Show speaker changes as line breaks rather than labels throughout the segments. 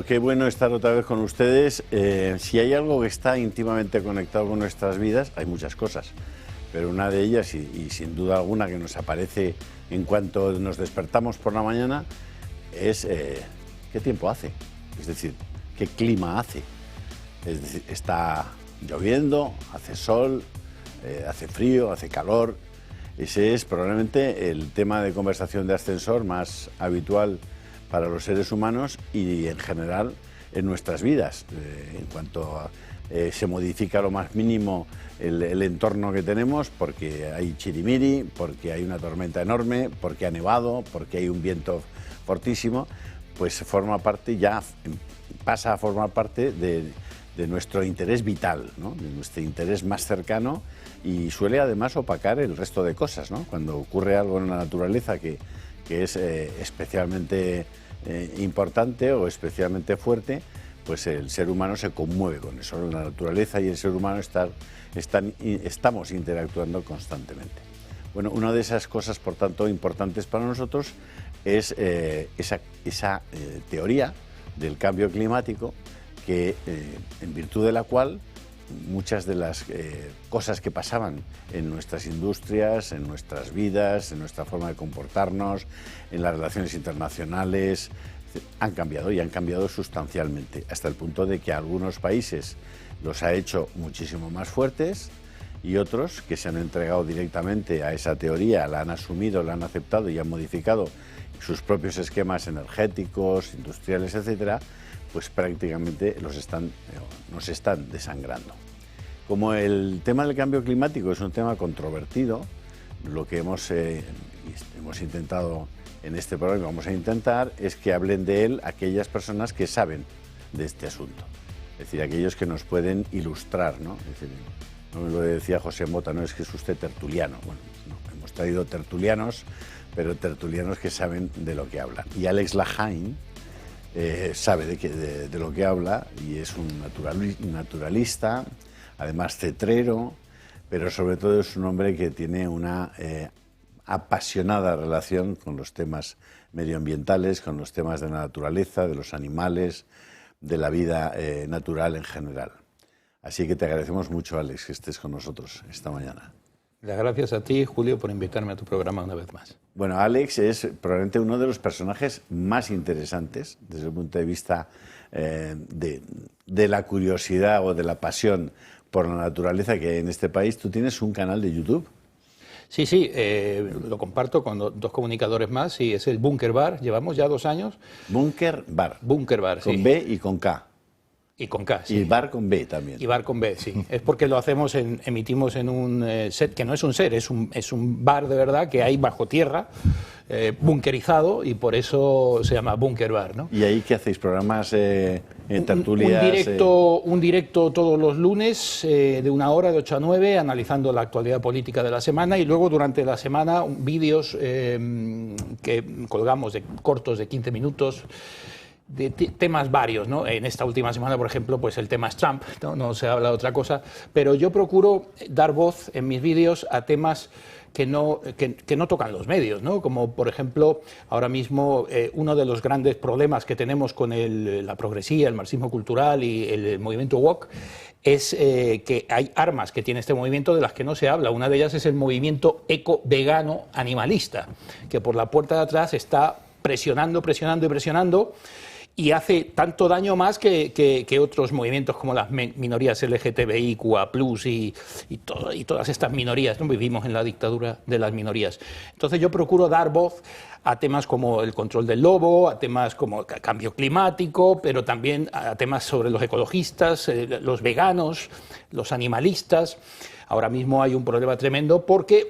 Bueno, qué bueno estar otra vez con ustedes. Si hay algo que está íntimamente conectado con nuestras vidas, hay muchas cosas, pero una de ellas, y sin duda alguna que nos aparece en cuanto nos despertamos por la mañana, es qué tiempo hace, es decir, qué clima hace. Es decir, está lloviendo, hace sol, hace frío, hace calor. Ese es probablemente el tema de conversación de ascensor más habitual para los seres humanos y en general en nuestras vidas. En cuanto se modifica lo más mínimo el entorno que tenemos, porque hay chirimiri, porque hay una tormenta enorme, porque ha nevado, porque hay un viento fortísimo, pues forma parte, ya pasa a formar parte de nuestro interés vital, ¿no? De nuestro interés más cercano, y suele además opacar el resto de cosas, ¿no? Cuando ocurre algo en la naturaleza que es especialmente importante o especialmente fuerte, pues el ser humano se conmueve con eso. La naturaleza y el ser humano estamos interactuando constantemente. Bueno, una de esas cosas, por tanto, importantes para nosotros es esa teoría del cambio climático, que en virtud de la cual muchas de las cosas que pasaban en nuestras industrias, en nuestras vidas, en nuestra forma de comportarnos, en las relaciones internacionales, han cambiado, y han cambiado sustancialmente, hasta el punto de que a algunos países los ha hecho muchísimo más fuertes, y otros que se han entregado directamente a esa teoría, la han asumido, la han aceptado y han modificado sus propios esquemas energéticos, industriales, etcétera, pues prácticamente nos están desangrando. Como el tema del cambio climático es un tema controvertido, lo que hemos intentado en este programa, vamos a intentar, es que hablen de él aquellas personas que saben de este asunto, es decir, aquellos que nos pueden ilustrar, ¿no? Es decir, no lo decía José Mota, no es que es usted tertuliano. Bueno, no, hemos traído tertulianos, pero tertulianos que saben de lo que hablan. Y Alex Lahain sabe de lo que habla, y es un naturalista, además cetrero, pero sobre todo es un hombre que tiene una apasionada relación con los temas medioambientales, con los temas de la naturaleza, de los animales, de la vida natural en general. Así que te agradecemos mucho, Alex, que estés con nosotros esta mañana.
Las gracias a ti, Julio, por invitarme a tu programa una vez más.
Bueno, Alex es probablemente uno de los personajes más interesantes desde el punto de vista de la curiosidad o de la pasión por la naturaleza que hay en este país. Tú tienes un canal de YouTube.
Sí, lo comparto con dos comunicadores más, y es el Bunker Bar. Llevamos ya 2 años.
Bunker Bar.
Bunker Bar, sí.
Con B y con K.
Y con K, sí.
Y bar con B también.
Y bar con B, sí. Es porque lo hacemos, emitimos en un set que no es un set, es un bar de verdad que hay bajo tierra, bunkerizado, y por eso se llama Bunker Bar, ¿no?
¿Y ahí qué hacéis? ¿Programas en tertulias?
Un directo todos los lunes de 1 hora, de 8 a 9, analizando la actualidad política de la semana, y luego durante la semana vídeos que colgamos cortos de 15 minutos, de temas varios, ¿no? En esta última semana, por ejemplo, pues el tema es Trump, no se habla de otra cosa, pero yo procuro dar voz en mis vídeos a temas que no tocan los medios, ¿no? Como por ejemplo, ahora mismo uno de los grandes problemas que tenemos con la progresía, el marxismo cultural y el movimiento woke es que hay armas que tiene este movimiento de las que no se habla. Una de ellas es el movimiento eco-vegano animalista, que por la puerta de atrás está presionando, y hace tanto daño más que otros movimientos como las minorías LGTBI, QA+, y todas estas minorías, ¿no? Vivimos en la dictadura de las minorías. Entonces yo procuro dar voz a temas como el control del lobo, a temas como cambio climático, pero también a temas sobre los ecologistas, los veganos, los animalistas. Ahora mismo hay un problema tremendo porque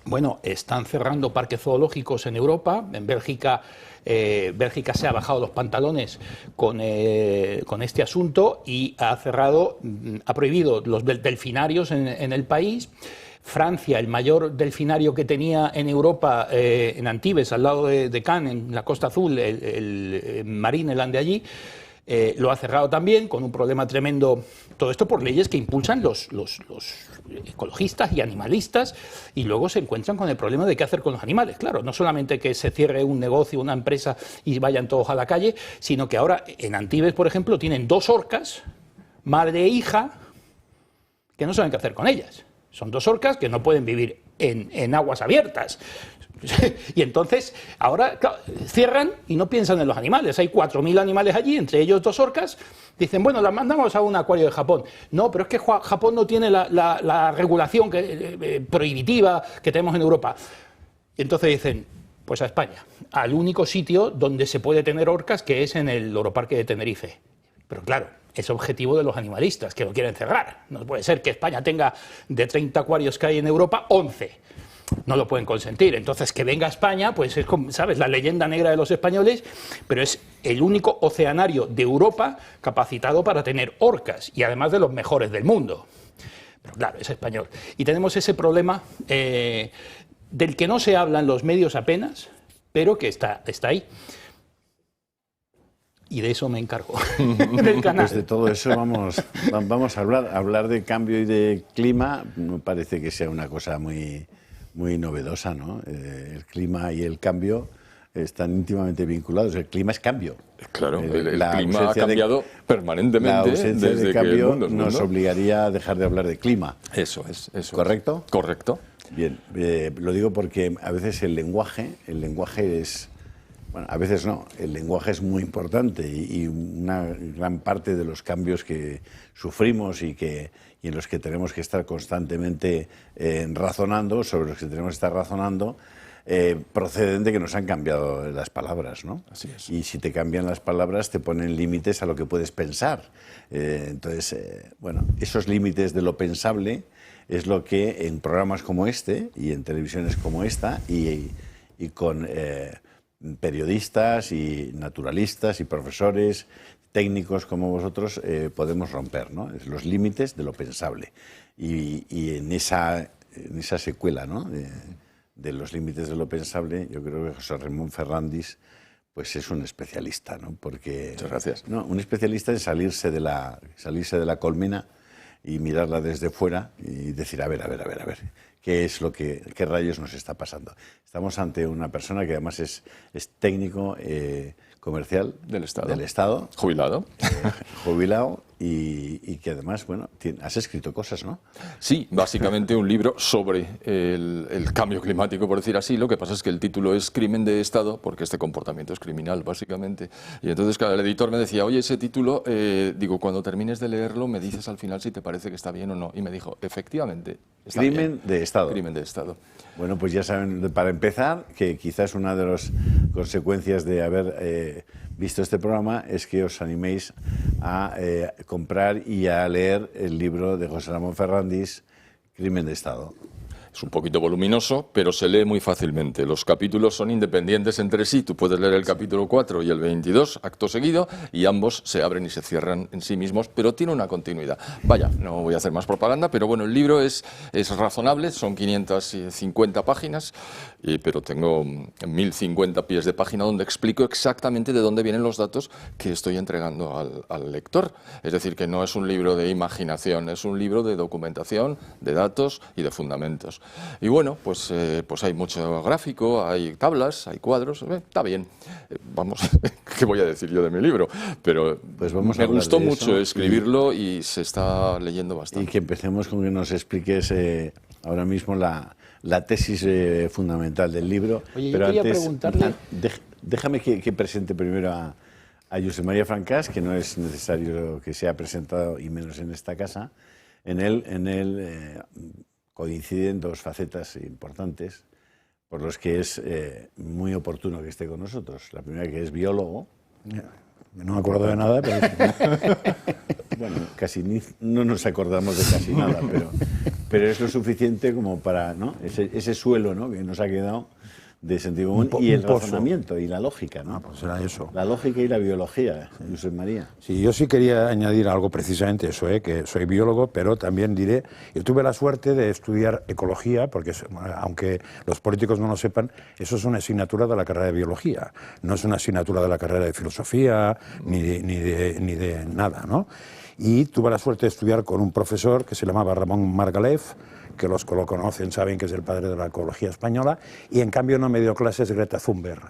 bueno, están cerrando parques zoológicos en Europa. En Bélgica se ha bajado los pantalones con este asunto y ha prohibido los delfinarios en el país. Francia, el mayor delfinario que tenía en Europa, en Antibes, al lado de Cannes, en la Costa Azul, el Marineland de allí, Lo ha cerrado también con un problema tremendo, todo esto por leyes que impulsan los ecologistas y animalistas, y luego se encuentran con el problema de qué hacer con los animales. Claro, no solamente que se cierre un negocio, una empresa y vayan todos a la calle, sino que ahora en Antibes, por ejemplo, tienen 2 orcas, madre e hija, que no saben qué hacer con ellas. Son 2 orcas que no pueden vivir en aguas abiertas. Y entonces, ahora claro, cierran y no piensan en los animales. Hay 4.000 animales allí, entre ellos 2 orcas. Dicen, bueno, las mandamos a un acuario de Japón. No, pero es que Japón no tiene la regulación prohibitiva que tenemos en Europa. Y entonces dicen, pues a España, al único sitio donde se puede tener orcas, que es en el Oroparque de Tenerife. Pero claro, es objetivo de los animalistas, que lo quieren cerrar. No puede ser que España tenga, de 30 acuarios que hay en Europa, 11. No lo pueden consentir. Entonces, que venga a España, pues es, ¿sabes?, la leyenda negra de los españoles, pero es el único oceanario de Europa capacitado para tener orcas, y además de los mejores del mundo. Pero claro, es español. Y tenemos ese problema del que no se habla en los medios apenas, pero que está ahí. Y de eso me encargo, del canal.
Pues de todo eso vamos a hablar de cambio y de clima. Me parece que sea una cosa muy novedosa, ¿no? El clima y el cambio están íntimamente vinculados. El clima es cambio.
Claro, el clima ha cambiado permanentemente.
La ausencia
desde
de cambio
que el mundo es
nos
mundo.
obligaría a dejar de hablar de clima.
Eso es.
¿Correcto?
Correcto.
Bien, lo digo porque a veces el lenguaje es... Bueno, a veces no, el lenguaje es muy importante y una gran parte de los cambios que sufrimos y en los que tenemos que estar constantemente razonando, sobre los que tenemos que estar razonando, proceden de que nos han cambiado las palabras, ¿no?
Así es.
Y si te cambian las palabras te ponen límites a lo que puedes pensar. Entonces, bueno, esos límites de lo pensable es lo que en programas como este y en televisiones como esta y con... periodistas y naturalistas y profesores, técnicos como vosotros, podemos romper, ¿no? Los límites de lo pensable. Y en esa secuela, ¿no?, de los límites de lo pensable, yo creo que José Ramón Ferrandis pues es un especialista, ¿no? Porque,
muchas gracias.
No, un especialista en salirse de la colmena y mirarla desde fuera y decir, a ver, qué rayos nos está pasando. Estamos ante una persona que además es técnico comercial
del Estado.
Jubilado. Jubilado y que además, bueno, has escrito cosas, ¿no?
Sí, básicamente un libro sobre el cambio climático, por decir así. Lo que pasa es que el título es Crimen de Estado, porque este comportamiento es criminal, básicamente. Y entonces, claro, el editor me decía, oye, ese título, digo, cuando termines de leerlo, me dices al final si te parece que está bien o no. Y me dijo, efectivamente, está
Crimen
bien.
de Estado.
Crimen de Estado.
Bueno, pues ya saben, para empezar, que quizás una de las consecuencias de haber visto este programa es que os animéis a comprar y a leer el libro de José Ramón Ferrandis, Crimen de Estado.
Es un poquito voluminoso, pero se lee muy fácilmente. Los capítulos son independientes entre sí. Tú puedes leer el capítulo 4 y el 22 acto seguido y ambos se abren y se cierran en sí mismos, pero tiene una continuidad. Vaya, no voy a hacer más propaganda, pero bueno, el libro es razonable, son 550 páginas, pero tengo 1050 pies de página donde explico exactamente de dónde vienen los datos que estoy entregando al lector. Es decir, que no es un libro de imaginación, es un libro de documentación, de datos y de fundamentos. Y bueno, pues hay mucho gráfico, hay tablas, hay cuadros, está bien. Vamos, ¿qué voy a decir yo de mi libro? Pero
pues vamos
me gustó mucho escribirlo y se está leyendo bastante.
Y que empecemos con que nos expliques ahora mismo la tesis fundamental del libro.
Oye,
pero
yo quería
antes,
preguntarle...
déjame que presente primero a Josep María Francás, que no es necesario que sea presentado, y menos en esta casa. En él coinciden 2 facetas importantes por los que es muy oportuno que esté con nosotros. La primera, que es biólogo.
No me acuerdo de nada, pero...
Bueno, no nos acordamos de casi nada, pero es lo suficiente como para, ¿no?, ese suelo, ¿no?, que nos ha quedado de sentido común y el razonamiento y la lógica, ¿no?
Pues era eso.
La lógica y la biología, Josep María.
Sí, yo sí quería añadir algo precisamente eso, que soy biólogo, pero también diré, yo tuve la suerte de estudiar ecología, porque aunque los políticos no lo sepan, eso es una asignatura de la carrera de biología, no es una asignatura de la carrera de filosofía, ni de nada, ¿no? Y tuve la suerte de estudiar con un profesor que se llamaba Ramón Margalef, que los que lo conocen saben que es el padre de la ecología española, y en cambio no me dio clases Greta Thunberg,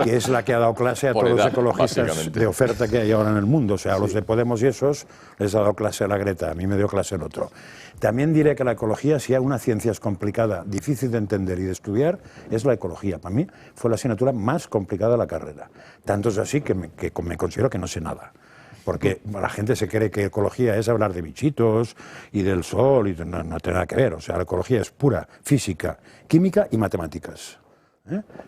que es la que ha dado clase a todos los ecologistas de oferta que hay ahora en el mundo. O sea, a los de Podemos y esos les ha dado clase a la Greta, a mí me dio clase el otro. También diré que la ecología, si hay una ciencia es complicada, difícil de entender y de estudiar, es la ecología. Para mí fue la asignatura más complicada de la carrera. Tanto es así que me considero que no sé nada. Porque la gente se cree que ecología es hablar de bichitos y del sol, y no tiene nada que ver. O sea, la ecología es pura física, química y matemáticas.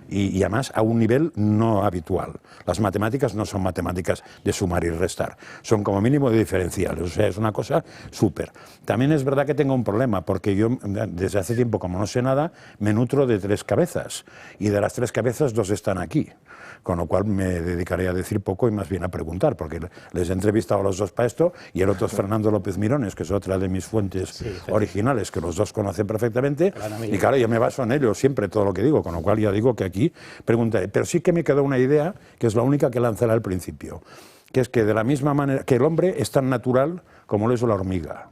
Y además a un nivel no habitual. Las matemáticas no son matemáticas de sumar y restar, son como mínimo de diferenciales. O sea, es una cosa súper. También es verdad que tengo un problema, porque yo desde hace tiempo, como no sé nada, me nutro de 3 cabezas. Y de las 3 cabezas, 2 están aquí. Con lo cual me dedicaré a decir poco y más bien a preguntar, porque les he entrevistado a los 2 para esto, y el otro es Fernando López Mirones, que es otra de mis fuentes originales, que los 2 conocen perfectamente, y claro, yo me baso en ellos siempre, todo lo que digo, con lo cual ya digo que aquí preguntaré. Pero sí que me quedó una idea, que es la única que lanzaré al principio, que es que de la misma manera que el hombre es tan natural como lo es la hormiga.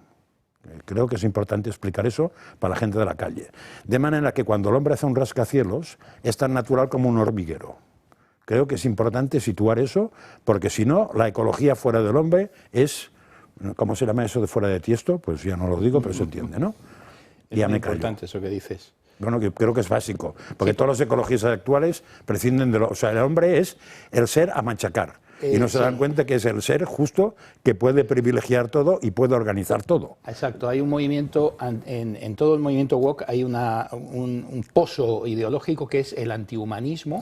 Creo que es importante explicar eso para la gente de la calle. De manera que cuando el hombre hace un rascacielos, es tan natural como un hormiguero. Creo que es importante situar eso, porque si no, la ecología fuera del hombre es, ¿cómo se llama eso de fuera de tiesto? Pues ya no lo digo, pero se entiende, ¿no?
Es muy importante eso que dices.
Bueno, que creo que es básico, porque todos los ecologistas actuales prescinden de lo... O sea, el hombre es el ser a machacar. Y no se dan cuenta que es el ser justo que puede privilegiar todo y puede organizar todo.
Exacto, hay un movimiento, en todo el movimiento woke hay un pozo ideológico que es el antihumanismo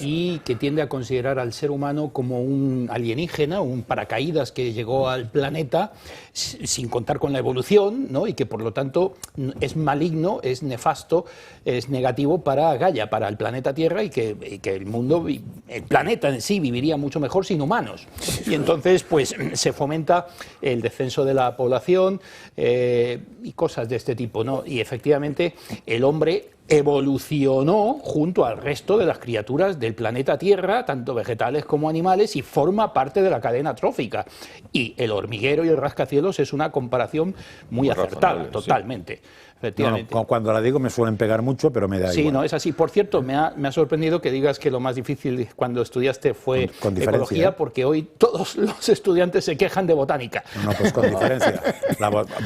y que tiende a considerar al ser humano como un alienígena, un paracaídas que llegó al planeta sin contar con la evolución, ¿no? Y que por lo tanto es maligno, es nefasto, es negativo para Gaia, para el planeta Tierra, y que el mundo, el planeta en sí viviría mucho mejor sin humanos. Y entonces pues se fomenta el descenso de la población y cosas de este tipo, ¿no? Y efectivamente el hombre evolucionó junto al resto de las criaturas del planeta Tierra, tanto vegetales como animales, y forma parte de la cadena trófica. Y el hormiguero y el rascacielos es una comparación muy acertada, totalmente. Sí. Efectivamente.
No, cuando la digo me suelen pegar mucho, pero me da igual.
Sí, no, es así. Por cierto, me ha sorprendido que digas que lo más difícil cuando estudiaste fue ecología, porque hoy todos los estudiantes se quejan de botánica.
No, pues con diferencia.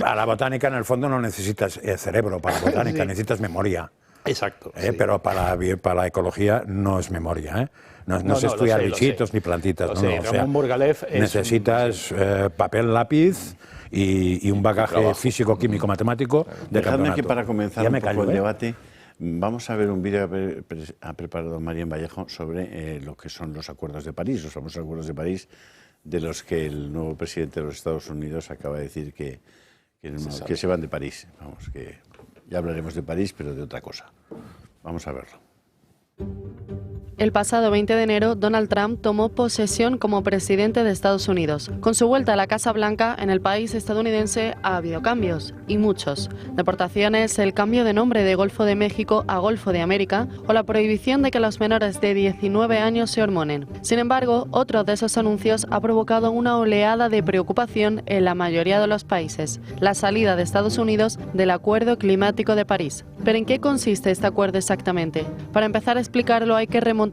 A la botánica en el fondo no necesitas cerebro para la botánica, necesitas memoria.
Exacto. Sí.
Pero para la ecología no es memoria, No se estudia bichitos ni plantitas.
Ramón Margalef
necesitas papel, lápiz y un bagaje físico, químico, matemático de campeonato.
Dejadme que para comenzar un poco el debate, vamos a ver un vídeo que ha preparado Marian Vallejo sobre lo que son los acuerdos de París, los famosos acuerdos de París, de los que el nuevo presidente de los Estados Unidos acaba de decir que se van de París. Vamos, que ya hablaremos de París, pero de otra cosa. Vamos a verlo.
El pasado 20 de enero, Donald Trump tomó posesión como presidente de Estados Unidos. Con su vuelta a la Casa Blanca, en el país estadounidense ha habido cambios, y muchos. Deportaciones, el cambio de nombre de Golfo de México a Golfo de América, o la prohibición de que los menores de 19 años se hormonen. Sin embargo, otro de esos anuncios ha provocado una oleada de preocupación en la mayoría de los países: la salida de Estados Unidos del Acuerdo Climático de París. ¿Pero en qué consiste este acuerdo exactamente? Para empezar a explicarlo hay que remontarse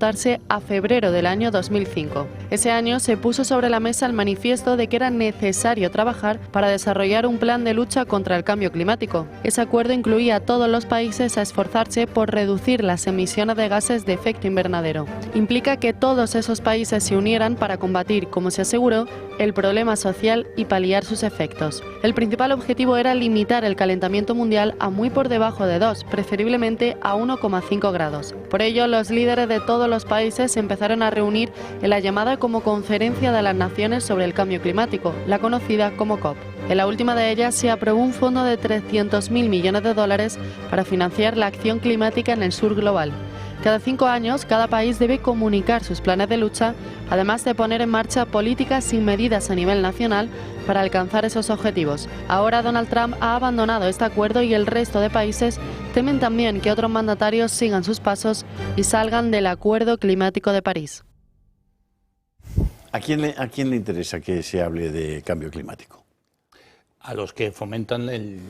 a febrero del año 2005. Ese año se puso sobre la mesa el manifiesto de que era necesario trabajar para desarrollar un plan de lucha contra el cambio climático. Ese acuerdo incluía a todos los países a esforzarse por reducir las emisiones de gases de efecto invernadero. Implica que todos esos países se unieran para combatir, como se aseguró, el problema social y paliar sus efectos. El principal objetivo era limitar el calentamiento mundial a muy por debajo de 2, preferiblemente a 1,5 grados. Por ello, los líderes de todos los países se empezaron a reunir en la llamada como Conferencia de las Naciones sobre el Cambio Climático, la conocida como COP. En la última de ellas se aprobó un fondo de 300.000 millones de dólares para financiar la acción climática en el sur global. Cada 5 años, cada país debe comunicar sus planes de lucha, además de poner en marcha políticas y medidas a nivel nacional para alcanzar esos objetivos. Ahora Donald Trump ha abandonado este acuerdo y el resto de países temen también que otros mandatarios sigan sus pasos y salgan del Acuerdo Climático de París.
¿A quién le interesa que se hable de cambio climático?
A los que fomentan el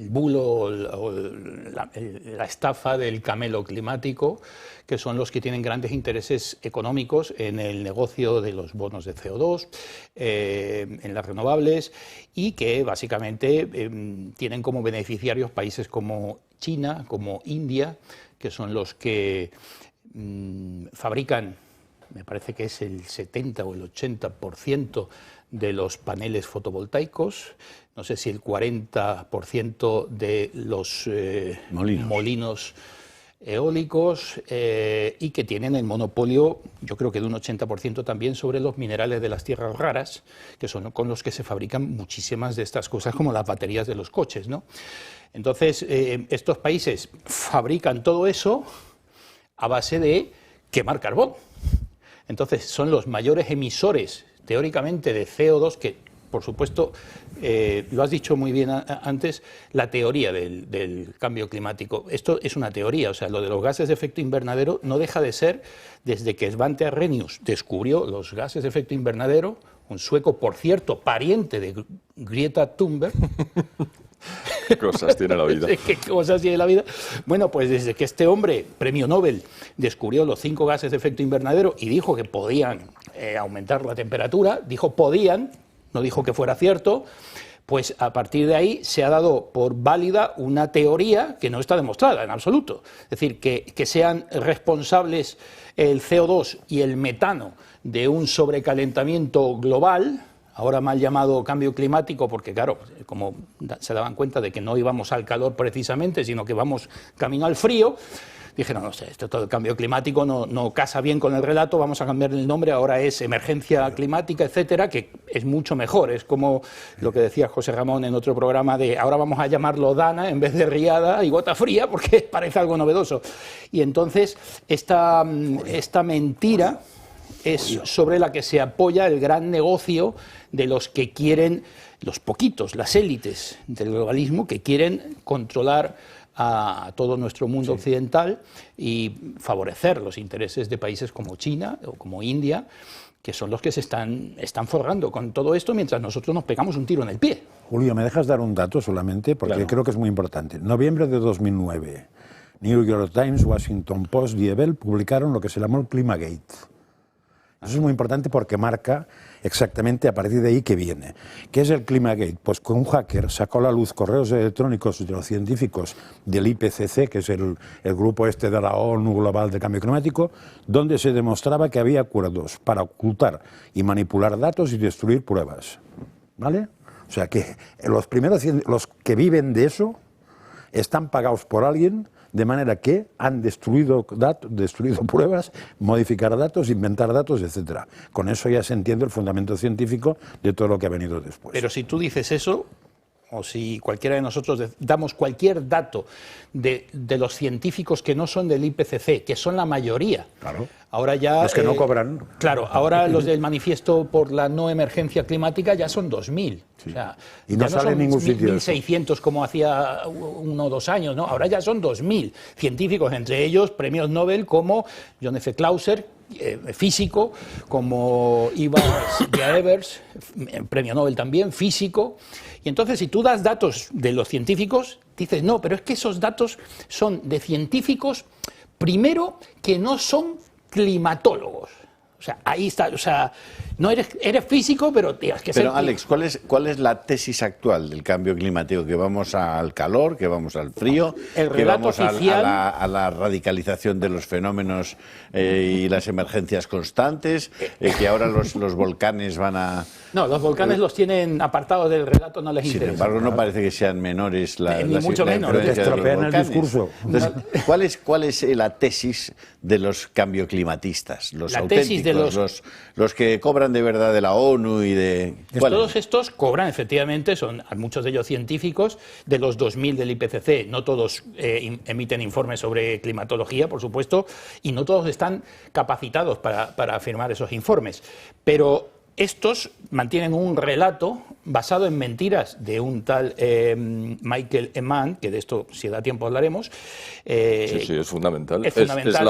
bulo o la estafa del camelo climático, que son los que tienen grandes intereses económicos en el negocio de los bonos de CO2, en las renovables, y que básicamente tienen como beneficiarios países como China, como India, que son los que fabrican, me parece que es el 70 o el 80% de los paneles fotovoltaicos, no sé si el 40% de los molinos eólicos, y que tienen el monopolio, yo creo que de un 80% también sobre los minerales de las tierras raras, que son con los que se fabrican muchísimas de estas cosas, como las baterías de los coches, ¿no? Entonces, estos países fabrican todo eso a base de quemar carbón. Entonces, son los mayores emisores, teóricamente, de CO2, que, por supuesto, lo has dicho muy bien antes, la teoría del cambio climático. Esto es una teoría, o sea, lo de los gases de efecto invernadero no deja de ser, desde que Svante Arrhenius descubrió los gases de efecto invernadero, un sueco, por cierto, pariente de Greta Thunberg.
¿Qué cosas tiene la vida?
¿Qué cosas tiene la vida? Bueno, pues desde que este hombre, premio Nobel, descubrió los 5 gases de efecto invernadero y dijo que podían aumentar la temperatura, dijo podían, no dijo que fuera cierto, pues a partir de ahí se ha dado por válida una teoría que no está demostrada en absoluto. Es decir, que sean responsables el CO2 y el metano de un sobrecalentamiento global, ahora mal llamado cambio climático, porque claro, como se daban cuenta de que no íbamos al calor precisamente, sino que vamos camino al frío, dijeron, no sé, esto todo el cambio climático no casa bien con el relato, vamos a cambiar el nombre, ahora es emergencia climática, etcétera, que es mucho mejor. Es como lo que decía José Ramón en otro programa de ahora vamos a llamarlo Dana en vez de Riada y Gota Fría, porque parece algo novedoso. Y entonces esta mentira es sobre la que se apoya el gran negocio de los que quieren, los poquitos, las élites del globalismo, que quieren controlar a todo nuestro mundo occidental y favorecer los intereses de países como China o como India, que son los que se están forrando con todo esto, mientras nosotros nos pegamos un tiro en el pie.
Julio, ¿me dejas dar un dato solamente? Porque
claro,
creo que es muy importante. Noviembre de 2009, New York Times, Washington Post y Ebel publicaron lo que se llamó el Climagate. Eso es muy importante porque marca exactamente a partir de ahí que viene. ¿Qué es el Climagate? Pues que un hacker sacó a la luz correos electrónicos de los científicos del IPCC, que es el grupo este de la ONU Global de Cambio Climático, donde se demostraba que había acuerdos para ocultar y manipular datos y destruir pruebas. ¿Vale? O sea que los que viven de eso están pagados por alguien, de manera que han destruido pruebas, modificar datos, inventar datos, etcétera. Con eso ya se entiende el fundamento científico de todo lo que ha venido después.
Pero si tú dices eso, o si cualquiera de nosotros damos cualquier dato de los científicos que no son del IPCC, que son la mayoría,
claro,
ahora ya...
los que no cobran.
Claro, ahora los del manifiesto por la no emergencia climática ya son 2.000. Sí. O sea,
y no sale en ningún sitio.
1.600 como hacía 1 o 2 años, ¿no? Ahora ya son 2.000 científicos, entre ellos premios Nobel como John F. Clauser, físico, como Ivars Evers, premio Nobel también, físico. Y entonces, si tú das datos de los científicos, dices, no, pero es que esos datos son de científicos, primero, que no son climatólogos. O sea, ahí está, o sea, no eres físico, pero tienes que ser...
Pero, Alex, ¿cuál es la tesis actual del cambio climático? ¿Que vamos al calor, que vamos al frío, que vamos a la radicalización de los fenómenos y las emergencias constantes, que ahora los volcanes van a...
No, los volcanes los tienen apartados del relato, no les interesa.
Sin embargo, no parece que sean menores
ni mucho menos.
Te estropean el discurso.
Entonces, ¿cuál es la tesis de los cambioclimatistas, los
La tesis de
auténticos, los que cobran de verdad de la ONU y de...
Todos estos cobran, efectivamente, son muchos de ellos científicos, de los 2000 del IPCC, no todos emiten informes sobre climatología, por supuesto, y no todos están capacitados para firmar esos informes, pero estos mantienen un relato basado en mentiras de un tal Michael Eman, que de esto, si da tiempo, hablaremos.
Sí, es fundamental.
Es fundamental,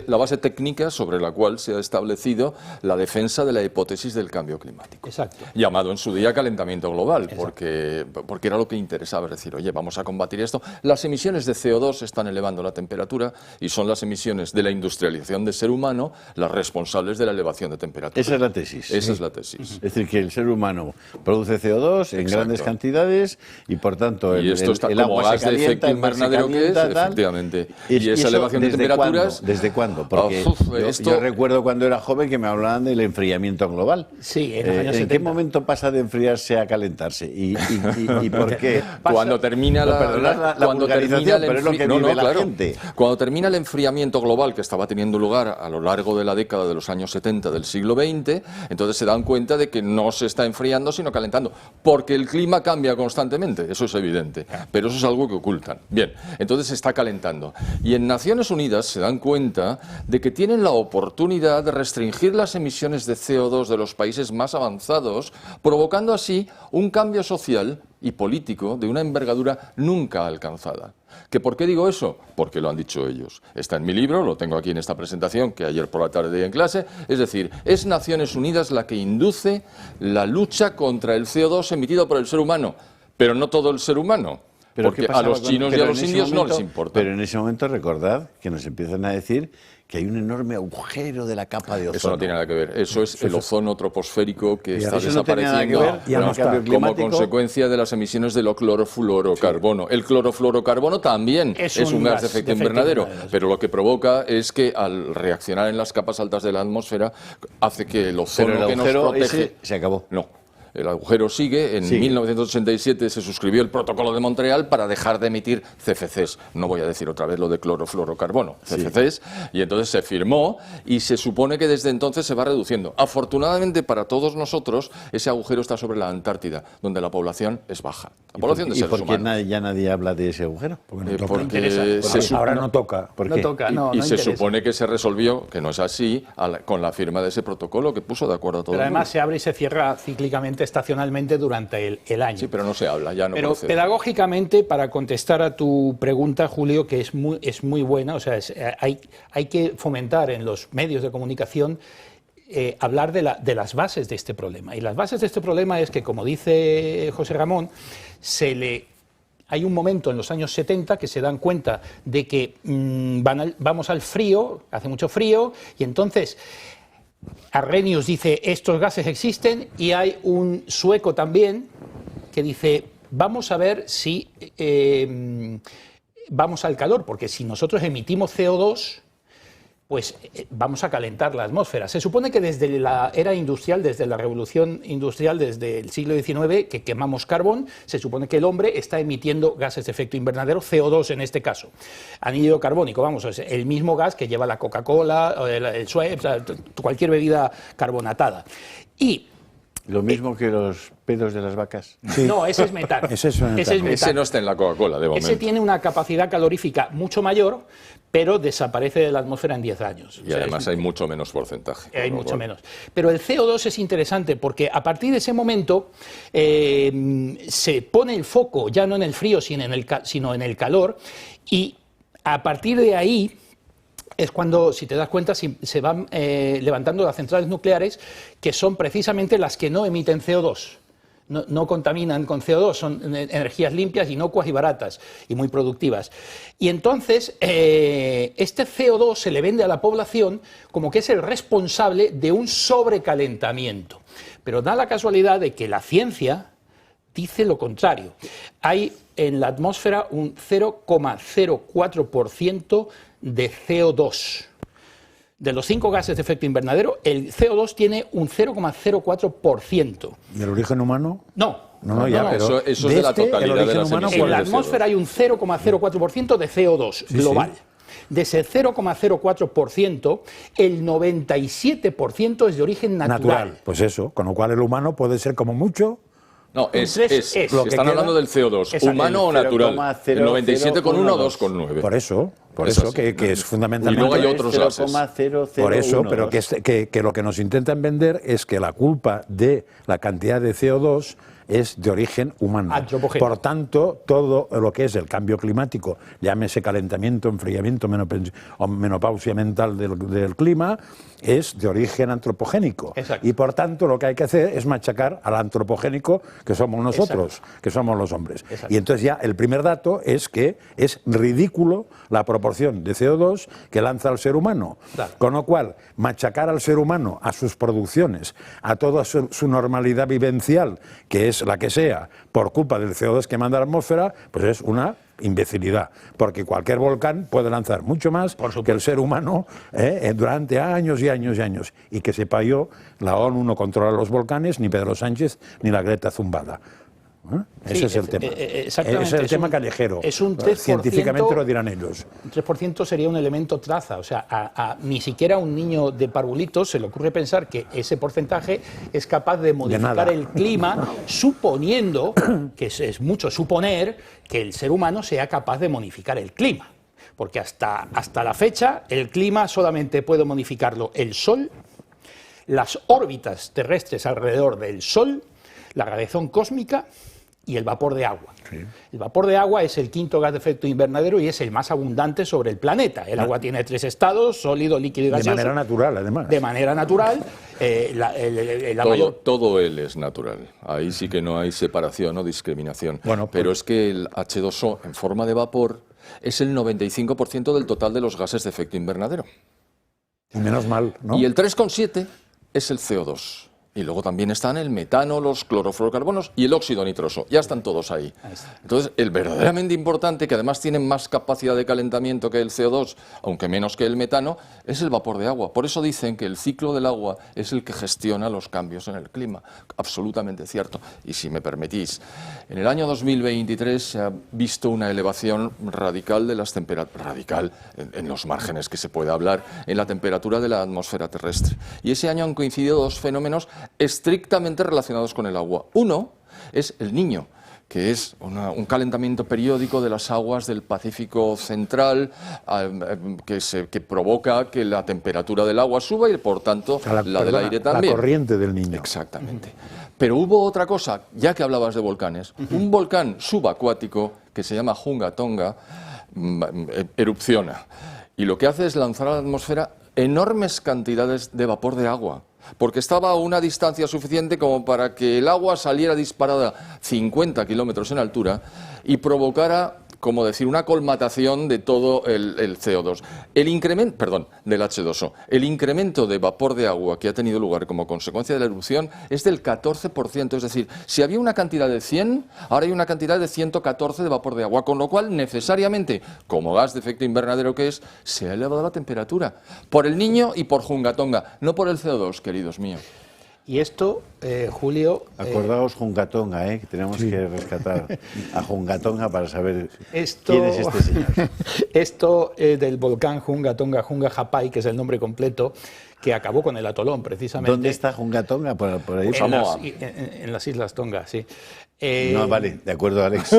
la base técnica sobre la cual se ha establecido la defensa de la hipótesis del cambio climático.
Exacto.
Llamado en su día calentamiento global, porque era lo que interesaba, es decir, oye, vamos a combatir esto. Las emisiones de CO2 están elevando la temperatura y son las emisiones de la industrialización del ser humano las responsables de la elevación de temperatura.
Esa es la tesis.
Esa es la tesis.
Es decir, que el ser humano produce CO2 en grandes cantidades y, por tanto,
y esto está
el
como
agua
gas
se calienta,
de efecto
el mar se
invernadero que es,
calienta,
efectivamente.
Y
esa
eso,
elevación de temperaturas...
¿Desde cuándo? Porque yo recuerdo cuando era joven que me hablaban del enfriamiento global.
Sí, en los años 70.
¿En qué momento pasa de enfriarse a calentarse? ¿Y por qué?
Cuando termina Cuando termina el enfriamiento global que estaba teniendo lugar a lo largo de la década de los años 70 del siglo XX, entonces se dan cuenta de que no se está enfriando sino calentando, porque el clima cambia constantemente, eso es evidente, pero eso es algo que ocultan. Bien, entonces se está calentando. Y en Naciones Unidas se dan cuenta de que tienen la oportunidad de restringir las emisiones de CO2 de los países más avanzados, provocando así un cambio social y político de una envergadura nunca alcanzada. ¿Que por qué digo eso? Porque lo han dicho ellos. Está en mi libro, lo tengo aquí en esta presentación que ayer por la tarde di en clase. Es decir, es Naciones Unidas la que induce la lucha contra el CO2 emitido por el ser humano, pero no todo el ser humano. Porque a los chinos y a los indios no les importa.
Pero en ese momento recordad que nos empiezan a decir que hay un enorme agujero de la capa de ozono.
Eso no tiene nada que ver. Eso es el ozono troposférico que está desapareciendo como consecuencia de las emisiones del clorofluorocarbono. El clorofluorocarbono también es un gas de efecto invernadero, pero lo que provoca es que al reaccionar en las capas altas de la atmósfera hace que el ozono que nos protege...
se acabó.
No. El agujero sigue. En 1987 se suscribió el Protocolo de Montreal para dejar de emitir CFCs. No voy a decir otra vez lo de clorofluorocarbono, CFCs. Y entonces se firmó y se supone que desde entonces se va reduciendo. Afortunadamente para todos nosotros, ese agujero está sobre la Antártida, donde la población es baja. La población de seres humanos.
¿Y por qué ya nadie habla de ese agujero?
Ahora no toca.
Y se supone que se resolvió, que no es así, con la firma de ese protocolo que puso de acuerdo a todo el mundo.
Pero además se abre y se cierra cíclicamente, estacionalmente durante el año.
Sí, pero no se habla, ya no
Pero
procede.
Pedagógicamente, para contestar a tu pregunta, Julio, que es muy buena, o sea, hay que fomentar en los medios de comunicación hablar de las bases de este problema. Y las bases de este problema es que, como dice José Ramón, hay un momento en los años 70 que se dan cuenta de que vamos al frío, hace mucho frío, y entonces Arrhenius dice, estos gases existen, y hay un sueco también que dice, vamos a ver si vamos al calor, porque si nosotros emitimos CO2, pues vamos a calentar la atmósfera. Se supone que desde la era industrial, desde la revolución industrial, desde el siglo XIX, que quemamos carbón, se supone que el hombre está emitiendo gases de efecto invernadero, CO2 en este caso. Anhídrido carbónico, vamos, es el mismo gas que lleva la Coca-Cola, el Schweppes, cualquier bebida carbonatada. Y
lo mismo que los pedos de las vacas.
Sí. No, ese es metano.
Ese no está en la Coca-Cola, de momento.
Ese tiene una capacidad calorífica mucho mayor, pero desaparece de la atmósfera en 10 años.
Y además hay mucho menos porcentaje.
Hay mucho menos. Pero el CO2 es interesante porque a partir de ese momento se pone el foco ya no en el frío, sino en el calor, y a partir de ahí es cuando, si te das cuenta, se van levantando las centrales nucleares, que son precisamente las que no emiten CO2. No contaminan con CO2, son energías limpias, inocuas y baratas, y muy productivas. Y entonces, este CO2 se le vende a la población como que es el responsable de un sobrecalentamiento. Pero da la casualidad de que la ciencia dice lo contrario. Hay en la atmósfera un 0,04% de CO2. De los 5 gases de efecto invernadero, el CO2 tiene un 0,04%.
¿Del origen humano?
No.
Pero eso es de la totalidad de las emisiones.
En la atmósfera hay un 0,04% de CO2 global. Sí. De ese 0,04%, el 97% es de origen natural.
Pues eso, con lo cual el humano puede ser como mucho...
No,
lo que
están
queda,
hablando del CO2,
exacto,
humano o natural. El 97,1 o 2,9.
Por eso que es fundamentalmente...
Y luego hay otros gases.
Por eso, pero que lo que nos intentan vender es que la culpa de la cantidad de CO2 es de origen humano.
Antropogénico.
Por tanto, todo lo que es el cambio climático, llámese calentamiento, enfriamiento o menopausia mental del clima, es de origen antropogénico.
Exacto.
Y por tanto, lo que hay que hacer es machacar al antropogénico que somos nosotros,
Exacto.
que somos los hombres.
Exacto.
Y entonces ya el primer dato es que es ridículo la proporción de CO2 que lanza el ser humano.
Claro.
Con lo cual, machacar al ser humano, a sus producciones, a toda su normalidad vivencial, que es la que sea, por culpa del CO2 que manda a la atmósfera, pues es una imbecilidad, porque cualquier volcán puede lanzar mucho más que el ser humano durante años y años y años. Y que sepa yo, la ONU no controla los volcanes, ni Pedro Sánchez, ni la Greta Zumbada. Ese es el tema.
Exactamente.
Es el tema callejero.
Es un 3%,
científicamente lo dirán ellos.
Un 3% sería un elemento traza. O sea, ni siquiera a un niño de parvulitos se le ocurre pensar que ese porcentaje es capaz de modificar el clima, suponiendo, que es mucho suponer, que el ser humano sea capaz de modificar el clima. Porque hasta la fecha el clima solamente puede modificarlo el Sol, las órbitas terrestres alrededor del Sol, la radiación cósmica y el vapor de agua. Sí. El vapor de agua es el quinto gas de efecto invernadero y es el más abundante sobre el planeta. El agua tiene 3 estados, sólido, líquido y gaseoso.
De manera natural, además.
De manera natural.
Todo él es natural. Ahí sí que no hay separación o discriminación.
Bueno,
pero es que el H2O en forma de vapor es el 95% del total de los gases de efecto invernadero.
Y menos mal, ¿no?
Y el 3,7 es el CO2. Y luego también están el metano, los clorofluorocarbonos y el óxido nitroso. Ya están todos ahí. Entonces, el verdaderamente importante, que además tiene más capacidad de calentamiento que el CO2, aunque menos que el metano, es el vapor de agua. Por eso dicen que el ciclo del agua es el que gestiona los cambios en el clima. Absolutamente cierto. Y si me permitís, en el año 2023 se ha visto una elevación radical de las temperaturas, radical en los márgenes que se puede hablar, en la temperatura de la atmósfera terrestre. Y ese año han coincidido dos fenómenos estrictamente relacionados con el agua. Uno es el Niño, que es un calentamiento periódico de las aguas del Pacífico Central que provoca que la temperatura del agua suba y, por tanto, la del aire también.
La corriente del Niño.
Exactamente. Pero hubo otra cosa, ya que hablabas de volcanes. Un volcán subacuático, que se llama Hunga Tonga, erupciona. Y lo que hace es lanzar a la atmósfera enormes cantidades de vapor de agua, porque estaba a una distancia suficiente como para que el agua saliera disparada 50 kilómetros en altura y provocara, como decir, una colmatación de todo el CO2. El incremento, del H2O. El incremento de vapor de agua que ha tenido lugar como consecuencia de la erupción es del 14%. Es decir, si había una cantidad de 100, ahora hay una cantidad de 114 de vapor de agua, con lo cual, necesariamente, como gas de efecto invernadero que es, se ha elevado la temperatura. Por el Niño y por Hunga Tonga, no por el CO2, queridos míos.
Y esto, Julio...
Acordaos Hunga Tonga, que tenemos que rescatar a Hunga Tonga para saber quién es este señor.
Esto del volcán Hunga Tonga, Hunga Hapai, que es el nombre completo, que acabó con el atolón, precisamente.
¿Dónde está Hunga Tonga? Por ahí.
En las Islas Tonga, sí.
No, vale, de acuerdo, Alex.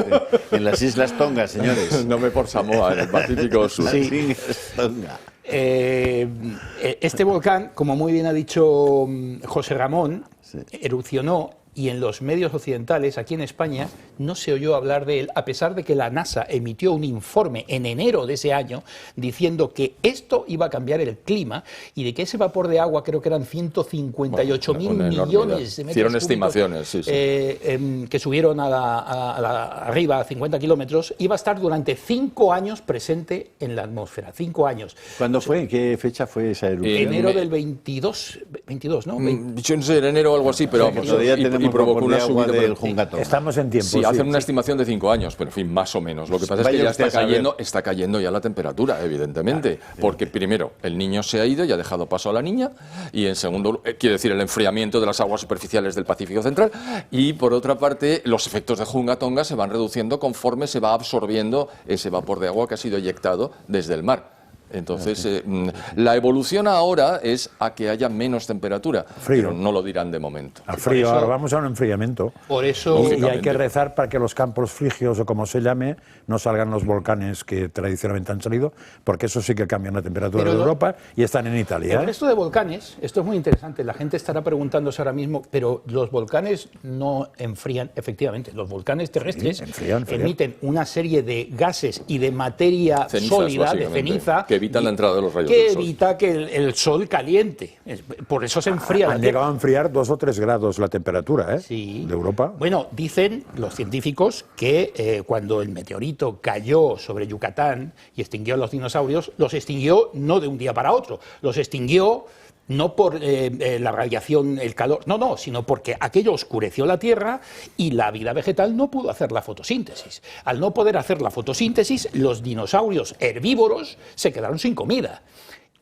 En las Islas Tonga, señores.
No me por Samoa, en el Pacífico Sur.
Sí.
Tonga.
Este volcán, como muy bien ha dicho José Ramón, erupcionó y en los medios occidentales, aquí en España, no se oyó hablar de él, a pesar de que la NASA emitió un informe en enero de ese año diciendo que esto iba a cambiar el clima y de que ese vapor de agua, creo que eran 158.000 millones de metros
Hicieron
cúbicos,
estimaciones,
que subieron arriba a 50 kilómetros, iba a estar durante 5 años presente en la atmósfera. 5 años.
¿Cuándo fue? ¿En qué fecha fue esa erupción?
Enero del 22, ¿no?
Yo no sé, en enero o algo así, pero
todavía tenemos
provocó una subida
del Hunga Tonga.
Estamos en tiempo.
Sí, hacen una estimación de 5 años, pero en fin, más o menos. Lo que pasa es que ya está cayendo ya la temperatura, evidentemente, porque primero el Niño se ha ido y ha dejado paso a la niña, y en segundo, quiere decir, el enfriamiento de las aguas superficiales del Pacífico Central, y por otra parte, los efectos de Hunga Tonga se van reduciendo conforme se va absorbiendo ese vapor de agua que ha sido eyectado desde el mar. Entonces, la evolución ahora es a que haya menos temperatura, pero no lo dirán de momento.
Al frío, ahora vamos a un enfriamiento.
Por eso,
y hay que rezar para que los campos frigios, o como se llame, no salgan los volcanes que tradicionalmente han salido, porque eso sí que cambian la temperatura de Europa y están en Italia.
El resto de volcanes, esto es muy interesante, la gente estará preguntándose ahora mismo, pero los volcanes no enfrían, efectivamente, los volcanes terrestres enfrían. Emiten una serie de gases y de materia sólida, de ceniza,
que evitan la entrada de los rayos
del
del
sol. Que evita que el sol caliente. Por eso se enfría.
Han llegado a enfriar 2 o 3 grados la temperatura de Europa.
Bueno, dicen los científicos que cuando el meteorito cayó sobre Yucatán y extinguió a los dinosaurios, los extinguió no de un día para otro, los extinguió no por la radiación, el calor, no, sino porque aquello oscureció la Tierra y la vida vegetal no pudo hacer la fotosíntesis. Al no poder hacer la fotosíntesis, los dinosaurios herbívoros se quedaron sin comida.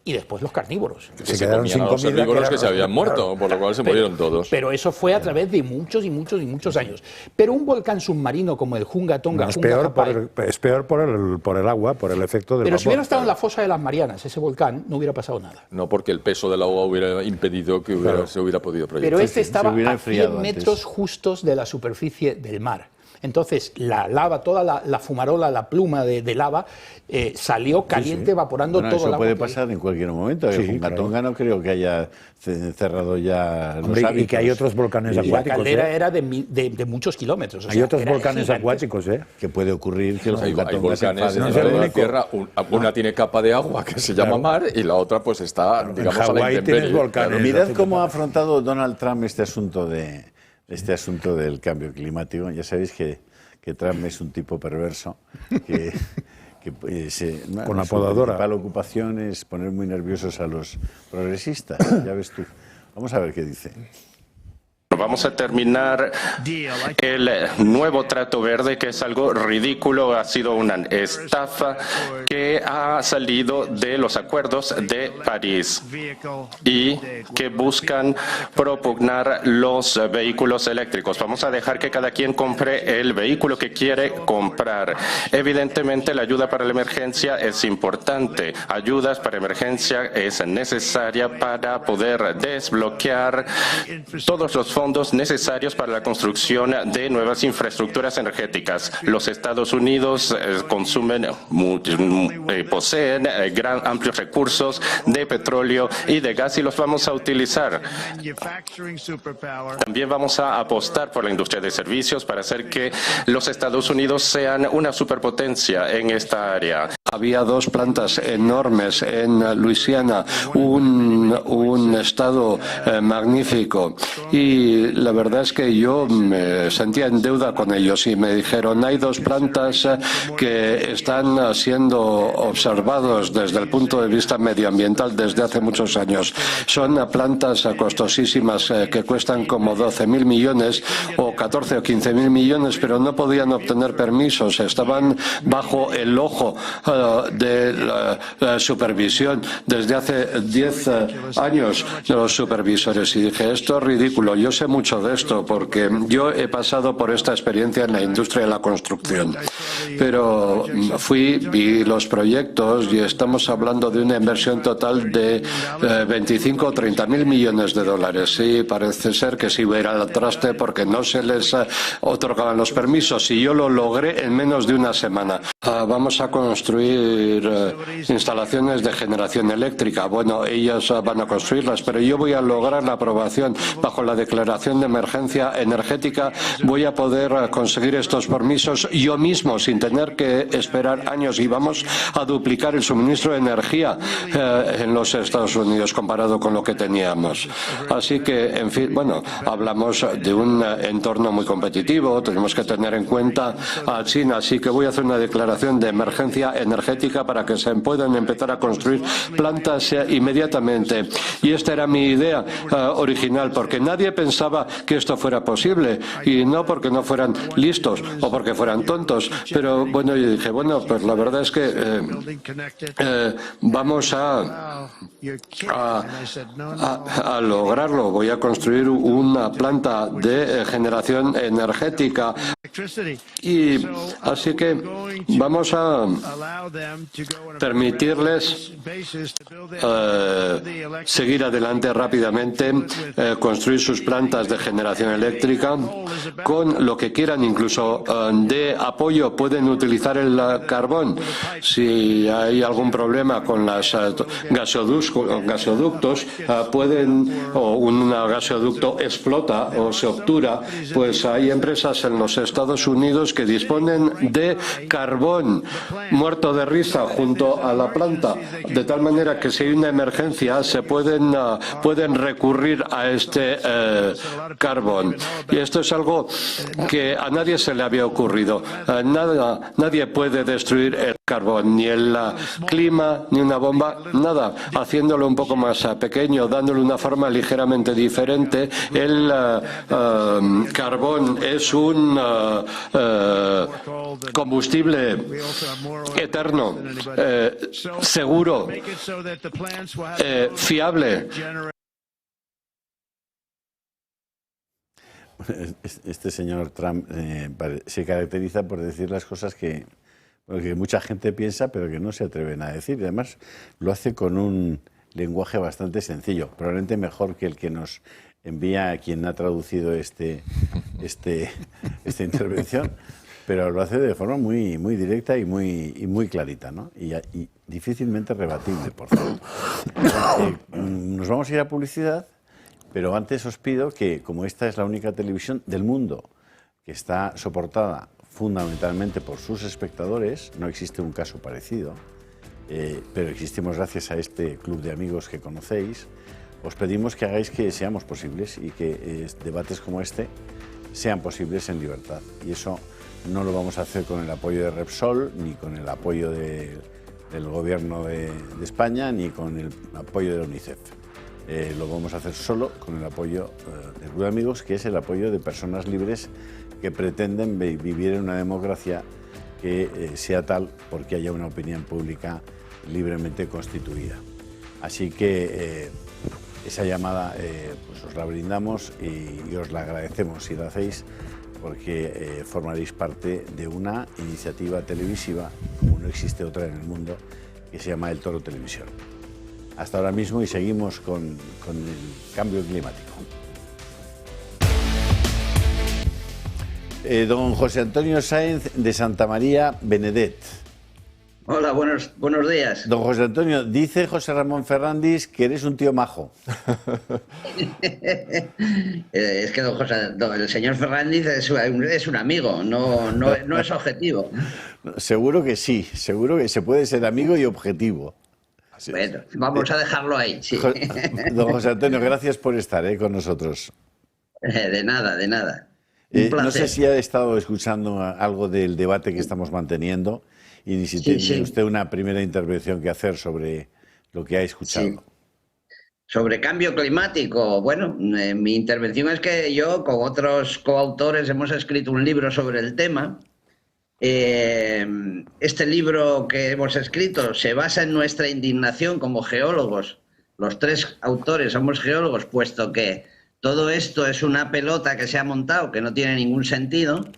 Y después los carnívoros.
Se quedaron sin comida. Los herbívoros que se habían muerto, por lo cual se murieron todos.
Pero eso fue a través de muchos y muchos y muchos años. Pero un volcán submarino como el Hunga Tonga,
es peor por el agua, por el efecto del vapor.
Pero si hubiera estado en la fosa de las Marianas, ese volcán, no hubiera pasado nada.
No, porque el peso del agua hubiera impedido que se hubiera podido proyectar.
Pero este estaba a 100 metros justos de la superficie del mar. Entonces, la lava, toda la fumarola, la pluma de lava, salió caliente, evaporando todo el agua.
Eso puede pasar en cualquier momento. El Hunga Tonga no creo que haya cerrado ya los hábitos.
Y que hay otros volcanes acuáticos.
La caldera era de muchos kilómetros.
Hay otros volcanes acuáticos,
que puede ocurrir que el
hay
Hunga Tonga
volcanes
se
en la Tierra. Una tiene capa de agua que se llama mar y la otra pues está, digamos, a la intemperie.
Mirad cómo ha afrontado Donald Trump este asunto del cambio climático. Ya sabéis que Trump es un tipo perverso,
con la podadora.
Su principal ocupación es poner muy nerviosos a los progresistas, ya ves tú. Vamos a ver qué dice.
Vamos a terminar el nuevo trato verde, que es algo ridículo, ha sido una estafa que ha salido de los acuerdos de París y que buscan propugnar los vehículos eléctricos. Vamos a dejar que cada quien compre el vehículo que quiere comprar. Evidentemente, la ayuda para la emergencia es importante. Ayudas para emergencia es necesaria para poder desbloquear todos los fondos necesarios para la construcción de nuevas infraestructuras energéticas. Los Estados Unidos poseen amplios recursos de petróleo y de gas y los vamos a utilizar. También vamos a apostar por la industria de servicios para hacer que los Estados Unidos sean una superpotencia en esta área.
Había 2 plantas enormes en Luisiana, un estado magnífico, y la verdad es que yo me sentía en deuda con ellos y me dijeron: hay 2 plantas que están siendo observados desde el punto de vista medioambiental desde hace muchos años. Son plantas costosísimas que cuestan como 12.000 millones o 14 o 15.000 millones, pero no podían obtener permisos, estaban bajo el ojo de la supervisión desde hace 10 años de los supervisores, y dije: esto es ridículo. Yo sé mucho de esto porque yo he pasado por esta experiencia en la industria de la construcción, pero vi los proyectos y estamos hablando de una inversión total de 25 o 30.000 millones de dólares, y parece ser que se iba a ir al traste porque no se les otorgaban los permisos, y yo lo logré en menos de una semana. Vamos a construir instalaciones de generación eléctrica. Bueno, ellas van a construirlas, pero yo voy a lograr la aprobación bajo la declaración de emergencia energética. Voy a poder conseguir estos permisos yo mismo sin tener que esperar años, y vamos a duplicar el suministro de energía en los Estados Unidos comparado con lo que teníamos. Así que, en fin, bueno, hablamos de un entorno muy competitivo, tenemos que tener en cuenta a China, así que voy a hacer una declaración de emergencia energética para que se puedan empezar a construir plantas inmediatamente. Y esta era mi idea original, porque nadie pensaba que esto fuera posible, y no porque no fueran listos o porque fueran tontos, pero bueno, yo dije, bueno, pues la verdad es que vamos a lograrlo. Voy a construir una planta de generación energética Y así que vamos a permitirles seguir adelante rápidamente, construir sus plantas de generación eléctrica con lo que quieran, incluso de apoyo pueden utilizar el carbón. Si hay algún problema con las gasoductos, o un gasoducto explota o se obtura, pues hay empresas en los Estados Unidos que disponen de carbón muerto de risa junto a la planta, de tal manera que si hay una emergencia se pueden recurrir a este carbón. Y esto es algo que a nadie se le había ocurrido. Nadie puede destruir el carbón, ni el clima, ni una bomba, nada. Haciéndolo un poco más pequeño, dándole una forma ligeramente diferente, el carbón es un combustible eterno, seguro, fiable.
Este señor Trump se caracteriza por decir las cosas que mucha gente piensa pero que no se atreven a decir. Además, lo hace con un lenguaje bastante sencillo, probablemente mejor que el que nos envía quien ha traducido esta intervención, pero lo hace de forma muy directa y muy clarita, ¿no? Y difícilmente rebatible, por favor. Nos vamos a ir a publicidad, pero antes os pido que, como esta es la única televisión del mundo que está soportada fundamentalmente por sus espectadores, no existe un caso parecido, pero existimos gracias a este club de amigos que conocéis, os pedimos que hagáis que seamos posibles y que debates como este sean posibles en libertad. Y eso no lo vamos a hacer con el apoyo de Repsol, ni con el apoyo del Gobierno de España, ni con el apoyo de la UNICEF. Lo vamos a hacer solo con el apoyo del Club de Amigos, que es el apoyo de personas libres que pretenden vivir en una democracia que sea tal porque haya una opinión pública libremente constituida. Así que esa llamada pues os la brindamos y os la agradecemos si lo hacéis, porque formaréis parte de una iniciativa televisiva, como no existe otra en el mundo, que se llama El Toro Televisión. Hasta ahora mismo y seguimos con el cambio climático. Don José Antonio Sáenz de Santa María Benedet.
Hola, buenos días.
Don José Antonio, dice José Ramón Ferrandis que eres un tío majo.
Es que el señor Ferrandis es un amigo, no es objetivo.
Seguro que sí, seguro que se puede ser amigo y objetivo.
Bueno, vamos a dejarlo ahí. Sí.
Don José Antonio, gracias por estar con nosotros.
De nada, de nada. Un placer.
No sé si ha estado escuchando algo del debate que estamos manteniendo y si tiene usted una primera intervención que hacer sobre lo que ha escuchado.
Sí. Sobre cambio climático, bueno, mi intervención es que yo con otros coautores hemos escrito un libro sobre el tema. Este libro que hemos escrito se basa en nuestra indignación como geólogos. Los tres autores somos geólogos, puesto que todo esto es una pelota que se ha montado, que no tiene ningún sentido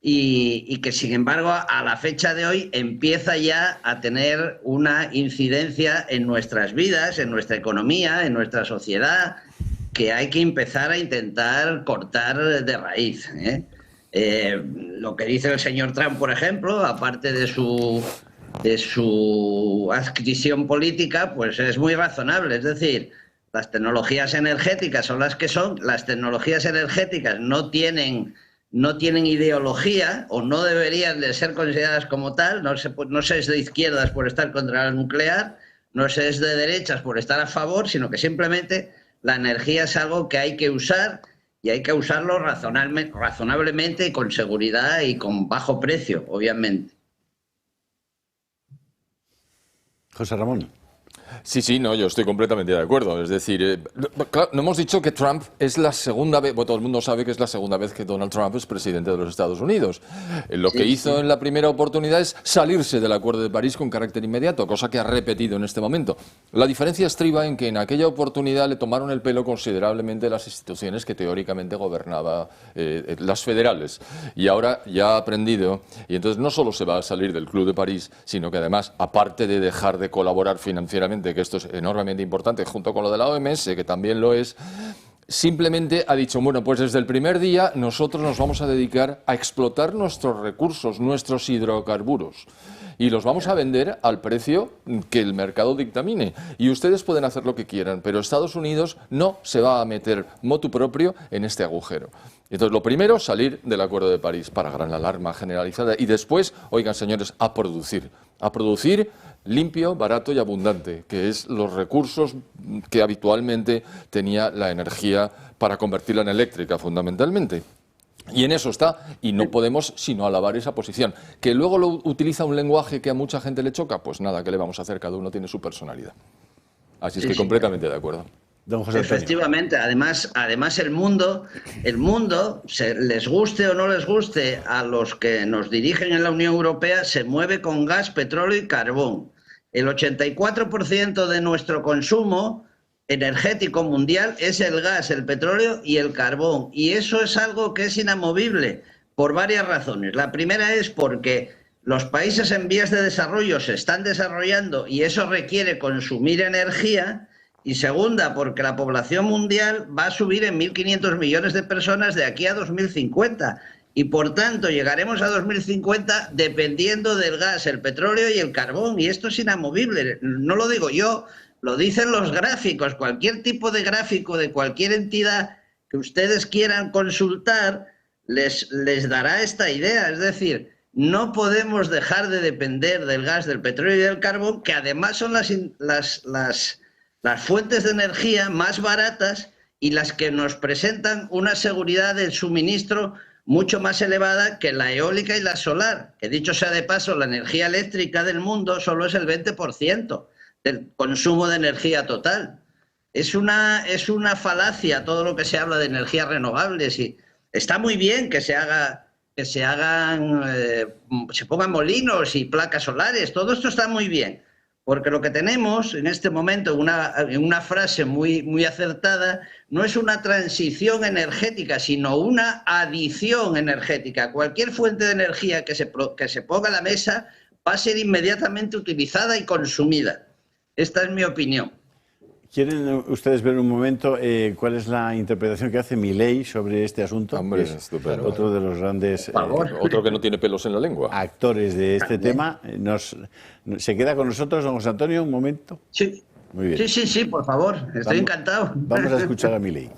y que, sin embargo, a la fecha de hoy empieza ya a tener una incidencia en nuestras vidas, en nuestra economía, en nuestra sociedad, que hay que empezar a intentar cortar de raíz, lo que dice el señor Trump, por ejemplo, aparte de su adquisición política, pues es muy razonable. Es decir, las tecnologías energéticas son las que son, las tecnologías energéticas no tienen ideología o no deberían de ser consideradas como tal, no se es de izquierdas por estar contra la nuclear, no se es de derechas por estar a favor, sino que simplemente la energía es algo que hay que usar y hay que usarlo razonablemente y con seguridad y con bajo precio, obviamente.
José Ramón.
Sí, no, yo estoy completamente de acuerdo. Es decir, claro, no hemos dicho que Trump es la segunda vez, bueno, todo el mundo sabe que es la segunda vez que Donald Trump es presidente de los Estados Unidos. Lo que hizo en la primera oportunidad es salirse del Acuerdo de París con carácter inmediato, cosa que ha repetido en este momento. La diferencia estriba en que en aquella oportunidad le tomaron el pelo considerablemente las instituciones que teóricamente gobernaba, las federales. Y ahora ya ha aprendido, y entonces no solo se va a salir del Club de París, sino que además, aparte de dejar de colaborar financieramente, que esto es enormemente importante, junto con lo de la OMS, que también lo es, simplemente ha dicho, bueno, pues desde el primer día nosotros nos vamos a dedicar a explotar nuestros recursos, nuestros hidrocarburos, y los vamos a vender al precio que el mercado dictamine. Y ustedes pueden hacer lo que quieran, pero Estados Unidos no se va a meter motu propio en este agujero. Entonces, lo primero, salir del Acuerdo de París para gran alarma generalizada. Y después, oigan, señores, a producir limpio, barato y abundante, que es los recursos que habitualmente tenía la energía para convertirla en eléctrica, fundamentalmente. Y en eso está, y no podemos sino alabar esa posición. ¿Que luego lo utiliza un lenguaje que a mucha gente le choca? Pues nada, ¿qué le vamos a hacer? Cada uno tiene su personalidad. Así es que completamente de acuerdo.
Don José Antonio.
Efectivamente, además el mundo, les guste o no les guste a los que nos dirigen en la Unión Europea, se mueve con gas, petróleo y carbón. El 84% de nuestro consumo energético mundial es el gas, el petróleo y el carbón. Y eso es algo que es inamovible por varias razones. La primera es porque los países en vías de desarrollo se están desarrollando y eso requiere consumir energía. Y segunda, porque la población mundial va a subir en 1.500 millones de personas de aquí a 2050. Y por tanto llegaremos a 2050 dependiendo del gas, el petróleo y el carbón. Y esto es inamovible. No lo digo yo, lo dicen los gráficos. Cualquier tipo de gráfico de cualquier entidad que ustedes quieran consultar les dará esta idea. Es decir, no podemos dejar de depender del gas, del petróleo y del carbón, que además son las fuentes de energía más baratas y las que nos presentan una seguridad del suministro mucho más elevada que la eólica y la solar, que dicho sea de paso, la energía eléctrica del mundo solo es el 20% del consumo de energía total. Es una falacia todo lo que se habla de energías renovables y está muy bien que se pongan molinos y placas solares, todo esto está muy bien. Porque lo que tenemos en este momento, en una frase muy acertada, no es una transición energética, sino una adición energética. Cualquier fuente de energía que se ponga a la mesa va a ser inmediatamente utilizada y consumida. Esta es mi opinión.
¿Quieren ustedes ver un momento cuál es la interpretación que hace Milei sobre este asunto?
Hombre,
es
estupendo.
otro de los grandes
otro que no tiene pelos en la lengua.
Actores de este tema. ¿Se queda con nosotros, don José Antonio, un momento?
Sí.
Muy bien.
Sí, por favor. Estoy encantado.
Vamos a escuchar a Milei.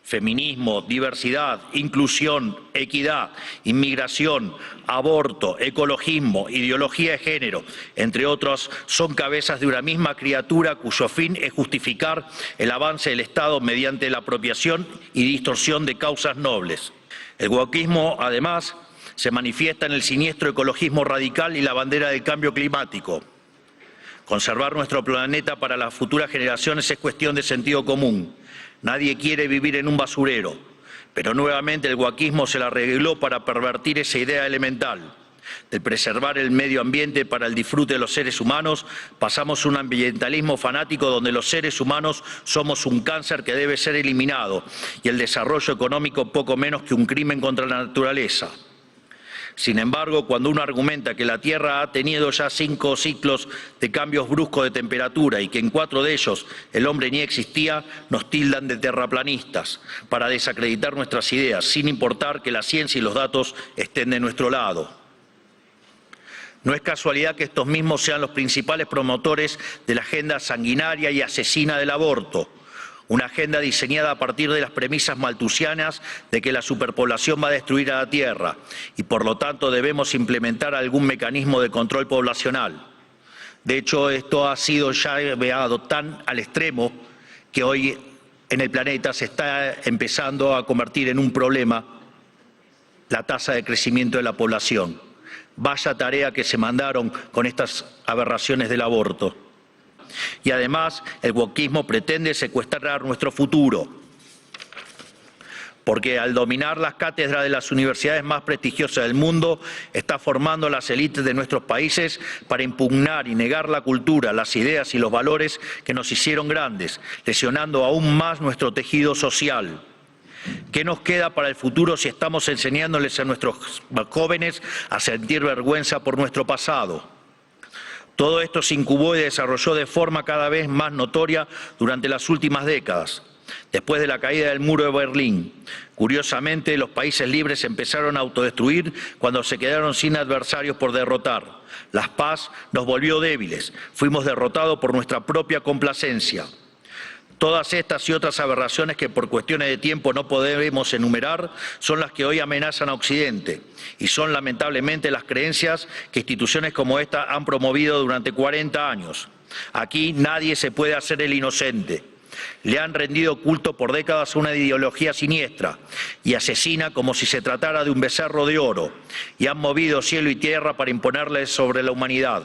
Feminismo, diversidad, inclusión, equidad, inmigración, aborto, ecologismo, ideología de género, entre otros, son cabezas de una misma criatura cuyo fin es justificar el avance del Estado mediante la apropiación y distorsión de causas nobles. El wokismo, además, se manifiesta en el siniestro ecologismo radical y la bandera del cambio climático. Conservar nuestro planeta para las futuras generaciones es cuestión de sentido común. Nadie quiere vivir en un basurero, pero nuevamente el wokismo se la arregló para pervertir esa idea elemental. De preservar el medio ambiente para el disfrute de los seres humanos, pasamos a un ambientalismo fanático donde los seres humanos somos un cáncer que debe ser eliminado y el desarrollo económico poco menos que un crimen contra la naturaleza. Sin embargo, cuando uno argumenta que la Tierra ha tenido ya 5 ciclos de cambios bruscos de temperatura y que en 4 de ellos el hombre ni existía, nos tildan de terraplanistas para desacreditar nuestras ideas, sin importar que la ciencia y los datos estén de nuestro lado. No es casualidad que estos mismos sean los principales promotores de la agenda sanguinaria y asesina del aborto. Una agenda diseñada a partir de las premisas malthusianas de que la superpoblación va a destruir a la Tierra y por lo tanto debemos implementar algún mecanismo de control poblacional. De hecho, esto ha sido ya llevado tan al extremo que hoy en el planeta se está empezando a convertir en un problema la tasa de crecimiento de la población. Vaya tarea que se mandaron con estas aberraciones del aborto. Y además, el wokismo pretende secuestrar nuestro futuro, porque al dominar las cátedras de las universidades más prestigiosas del mundo, está formando las élites de nuestros países para impugnar y negar la cultura, las ideas y los valores que nos hicieron grandes, lesionando aún más nuestro tejido social. ¿Qué nos queda para el futuro si estamos enseñándoles a nuestros jóvenes a sentir vergüenza por nuestro pasado? Todo esto se incubó y desarrolló de forma cada vez más notoria durante las últimas décadas. Después de la caída del muro de Berlín, curiosamente, los países libres empezaron a autodestruir cuando se quedaron sin adversarios por derrotar. La paz nos volvió débiles, fuimos derrotados por nuestra propia complacencia. Todas estas y otras aberraciones que por cuestiones de tiempo no podemos enumerar son las que hoy amenazan a Occidente y son lamentablemente las creencias que instituciones como esta han promovido durante 40 años. Aquí nadie se puede hacer el inocente. Le han rendido culto por décadas a una ideología siniestra y asesina como si se tratara de un becerro de oro, y han movido cielo y tierra para imponerle sobre la humanidad.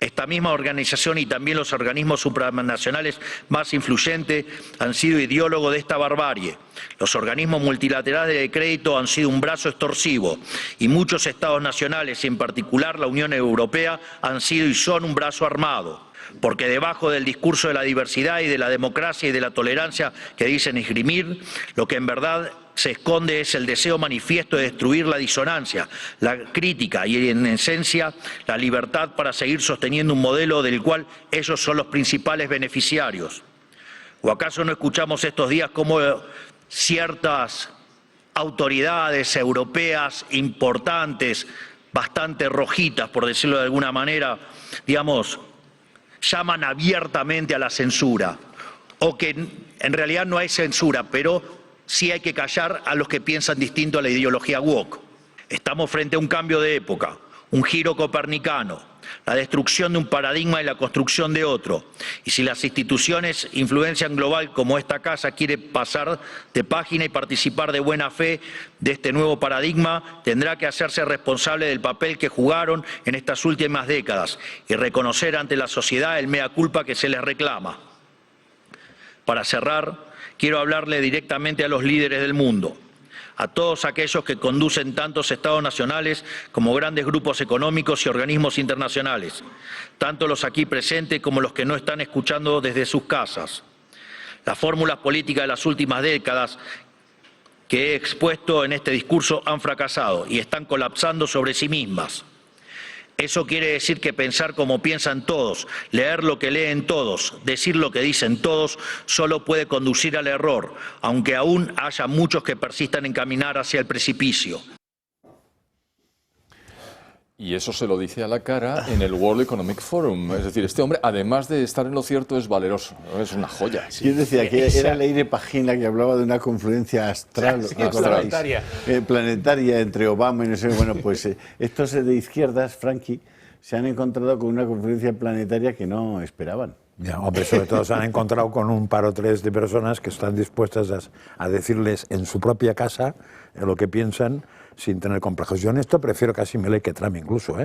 Esta misma organización y también los organismos supranacionales más influyentes han sido ideólogos de esta barbarie. Los organismos multilaterales de crédito han sido un brazo extorsivo y muchos estados nacionales, y en particular la Unión Europea, han sido y son un brazo armado. Porque debajo del discurso de la diversidad y de la democracia y de la tolerancia que dicen esgrimir, lo que en verdad se esconde es el deseo manifiesto de destruir la disonancia, la crítica y, en esencia, la libertad para seguir sosteniendo un modelo del cual ellos son los principales beneficiarios. ¿O acaso no escuchamos estos días cómo ciertas autoridades europeas importantes, bastante rojitas, por decirlo de alguna manera, digamos, llaman abiertamente a la censura, o que en realidad no hay censura, pero sí hay que callar a los que piensan distinto a la ideología woke? Estamos frente a un cambio de época, un giro copernicano, la destrucción de un paradigma y la construcción de otro. Y si las instituciones influencian global como esta casa quiere pasar de página y participar de buena fe de este nuevo paradigma, tendrá que hacerse responsable del papel que jugaron en estas últimas décadas y reconocer ante la sociedad el mea culpa que se les reclama. Para cerrar, quiero hablarle directamente a los líderes del mundo, a todos aquellos que conducen tantos estados nacionales como grandes grupos económicos y organismos internacionales, tanto los aquí presentes como los que no están escuchando desde sus casas. Las fórmulas políticas de las últimas décadas que he expuesto en este discurso han fracasado y están colapsando sobre sí mismas. Eso quiere decir que pensar como piensan todos, leer lo que leen todos, decir lo que dicen todos, solo puede conducir al error, aunque aún haya muchos que persistan en caminar hacia el precipicio.
Y eso se lo dice a la cara en el World Economic Forum. Es decir, este hombre, además de estar en lo cierto, es valeroso. Es una joya.
Yo decía que era Leire Pagina que hablaba de una confluencia astral, planetaria entre Obama y no sé. Bueno, pues estos de izquierdas, Frankie, se han encontrado con una confluencia planetaria que no esperaban.
Ya, hombre, sobre todo se han encontrado con un par o tres de personas que están dispuestas a decirles en su propia casa lo que piensan, sin tener complejos. Yo en esto prefiero casi Milei que Trump incluso,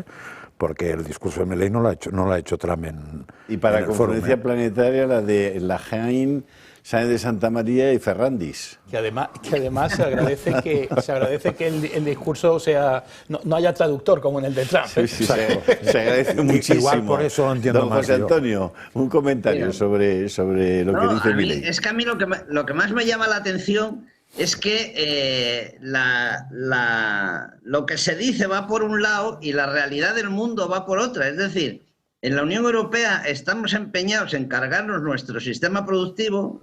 porque el discurso de Milei no lo ha hecho Trump en
Y para
en el
confluencia
fórum,
planetaria, la de Lajain, Sáenz de Santa María y Ferrandis.
Que además se agradece que el discurso sea no haya traductor como en el de Trump.
Sí, se agradece muchísimo.
Igual por eso lo entiendo
Don
más
José
yo.
Antonio, un comentario sobre lo que dice Milei.
Es que a mí lo que más me llama la atención es que lo que se dice va por un lado y la realidad del mundo va por otra. Es decir, en la Unión Europea estamos empeñados en cargarnos nuestro sistema productivo,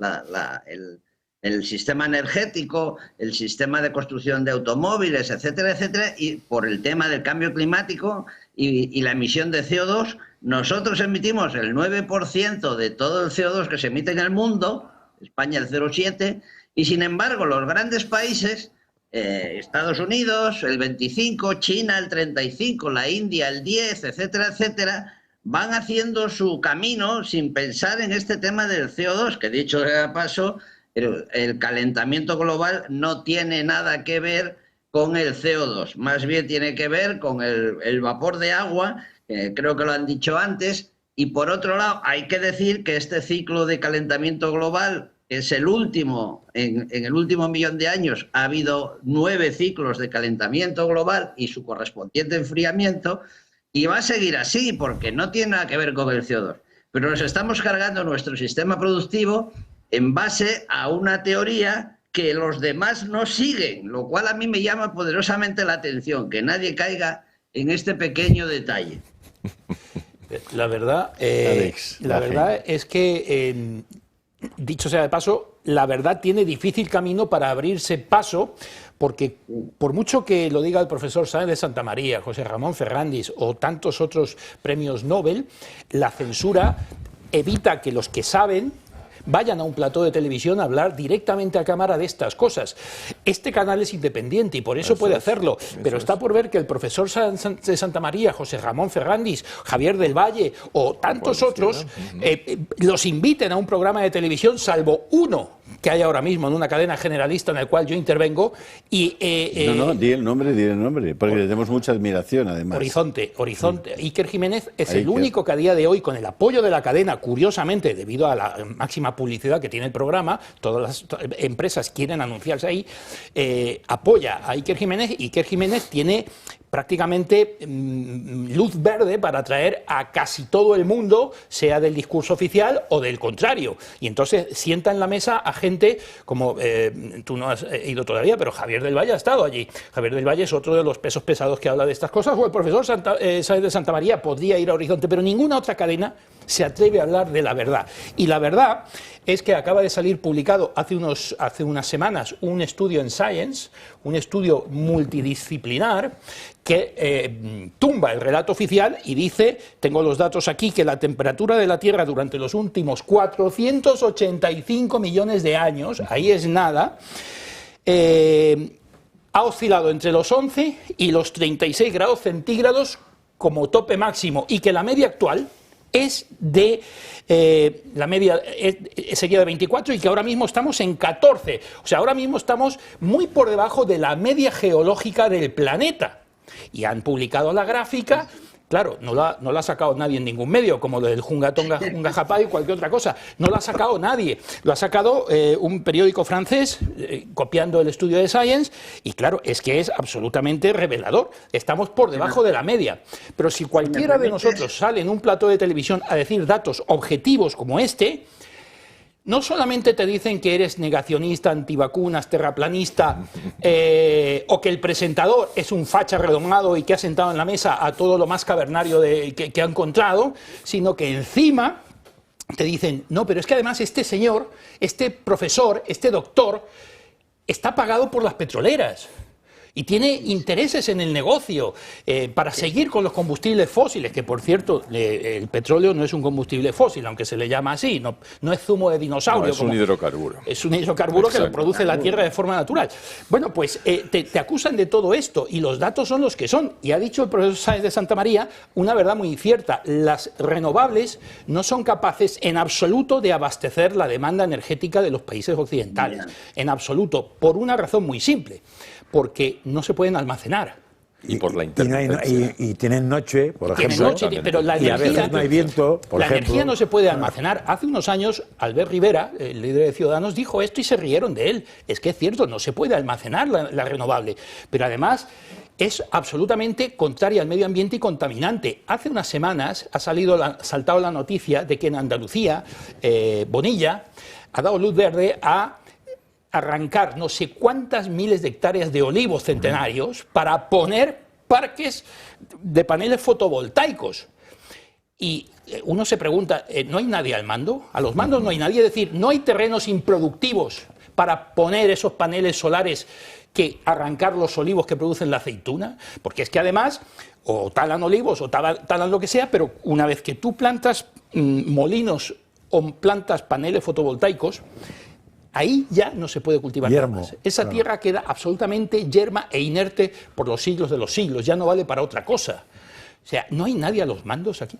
el sistema energético, el sistema de construcción de automóviles, etcétera, etcétera, y por el tema del cambio climático y la emisión de CO2, nosotros emitimos el 9% de todo el CO2 que se emite en el mundo, España el 0,7%, y sin embargo los grandes países, Estados Unidos el 25%, China el 35%, la India el 10%, etcétera, etcétera, van haciendo su camino sin pensar en este tema del CO2, que dicho de paso, el calentamiento global no tiene nada que ver con el CO2, más bien tiene que ver con el vapor de agua, creo que lo han dicho antes, y por otro lado hay que decir que este ciclo de calentamiento global es el último, en el último millón de años ha habido 9 ciclos de calentamiento global y su correspondiente enfriamiento, y va a seguir así porque no tiene nada que ver con el CO2. Pero nos estamos cargando nuestro sistema productivo en base a una teoría que los demás no siguen, lo cual a mí me llama poderosamente la atención, que nadie caiga en este pequeño detalle.
La verdad, es que, dicho sea de paso, la verdad tiene difícil camino para abrirse paso, porque por mucho que lo diga el profesor Sáenz de Santamaría, José Ramón Ferrandis o tantos otros premios Nobel, la censura evita que los que saben vayan a un plató de televisión a hablar directamente a cámara de estas cosas. Este canal es independiente y por eso puede hacerlo, pero está por ver que el profesor de Santamaría, José Ramón Ferrandis, Javier del Valle o tantos otros los inviten a un programa de televisión, salvo uno que hay ahora mismo en una cadena generalista en el cual yo intervengo y...
no, di el nombre, porque le tenemos mucha admiración, además.
Horizonte. Iker Jiménez es el único que a día de hoy, con el apoyo de la cadena, curiosamente, debido a la máxima publicidad que tiene el programa, todas las empresas quieren anunciarse ahí, apoya a Iker Jiménez. Iker Jiménez tiene prácticamente luz verde para atraer a casi todo el mundo, sea del discurso oficial o del contrario. Y entonces sienta en la mesa a gente como, tú no has ido todavía, pero Javier del Valle ha estado allí. Javier del Valle es otro de los pesos pesados que habla de estas cosas, o el profesor Sáenz de Santamaría podría ir a Horizonte, pero ninguna otra cadena se atreve a hablar de la verdad. Y la verdad es que acaba de salir publicado hace unas semanas un estudio en Science, un estudio multidisciplinar que tumba el relato oficial y dice, tengo los datos aquí, que la temperatura de la Tierra durante los últimos 485 millones de años, ahí es nada, ha oscilado entre los 11 y los 36 grados centígrados como tope máximo, y que la media actual es de, la media sería de 24 y que ahora mismo estamos en 14. O sea, ahora mismo estamos muy por debajo de la media geológica del planeta. Y han publicado la gráfica, claro, no la ha sacado nadie en ningún medio, como lo del Junga Tonga, Junga Japay y cualquier otra cosa. No la ha sacado nadie. Lo ha sacado un periódico francés, copiando el estudio de Science, y claro, es que es absolutamente revelador. Estamos por debajo de la media. Pero si cualquiera de nosotros sale en un plató de televisión a decir datos objetivos como este, no solamente te dicen que eres negacionista, antivacunas, terraplanista, o que el presentador es un facha redomado y que ha sentado en la mesa a todo lo más cavernario que ha encontrado, sino que encima te dicen, no, pero es que además este señor, este profesor, este doctor, está pagado por las petroleras y tiene intereses en el negocio para seguir con los combustibles fósiles, que por cierto, el petróleo no es un combustible fósil, aunque se le llama así, no es zumo de dinosaurio.
No, es un hidrocarburo.
Es un hidrocarburo que lo produce la Tierra de forma natural. Bueno, pues te acusan de todo esto y los datos son los que son. Y ha dicho el profesor Sáenz de Santamaría una verdad muy cierta: las renovables no son capaces en absoluto de abastecer la demanda energética de los países occidentales. En absoluto, por una razón muy simple. Porque no se pueden almacenar.
Y por la intermitencia.
Y tienen noche, por ejemplo.
Pero la energía,
y a veces no hay viento, por ejemplo.
La energía no se puede almacenar. Hace unos años, Albert Rivera, el líder de Ciudadanos, dijo esto y se rieron de él. Es que es cierto, no se puede almacenar la renovable. Pero además es absolutamente contraria al medio ambiente y contaminante. Hace unas semanas ha saltado la noticia de que en Andalucía, Bonilla ha dado luz verde a arrancar no sé cuántas miles de hectáreas de olivos centenarios para poner parques de paneles fotovoltaicos. Y uno se pregunta, ¿no hay nadie al mando? A los mandos no hay nadie, es decir, no hay terrenos improductivos para poner esos paneles solares que arrancar los olivos que producen la aceituna, porque es que además o talan olivos o talan lo que sea, pero una vez que tú plantas molinos o plantas paneles fotovoltaicos, ahí ya no se puede cultivar nada más. Esa tierra queda absolutamente yerma e inerte por los siglos de los siglos, ya no vale para otra cosa. O sea, ¿no hay nadie a los mandos aquí?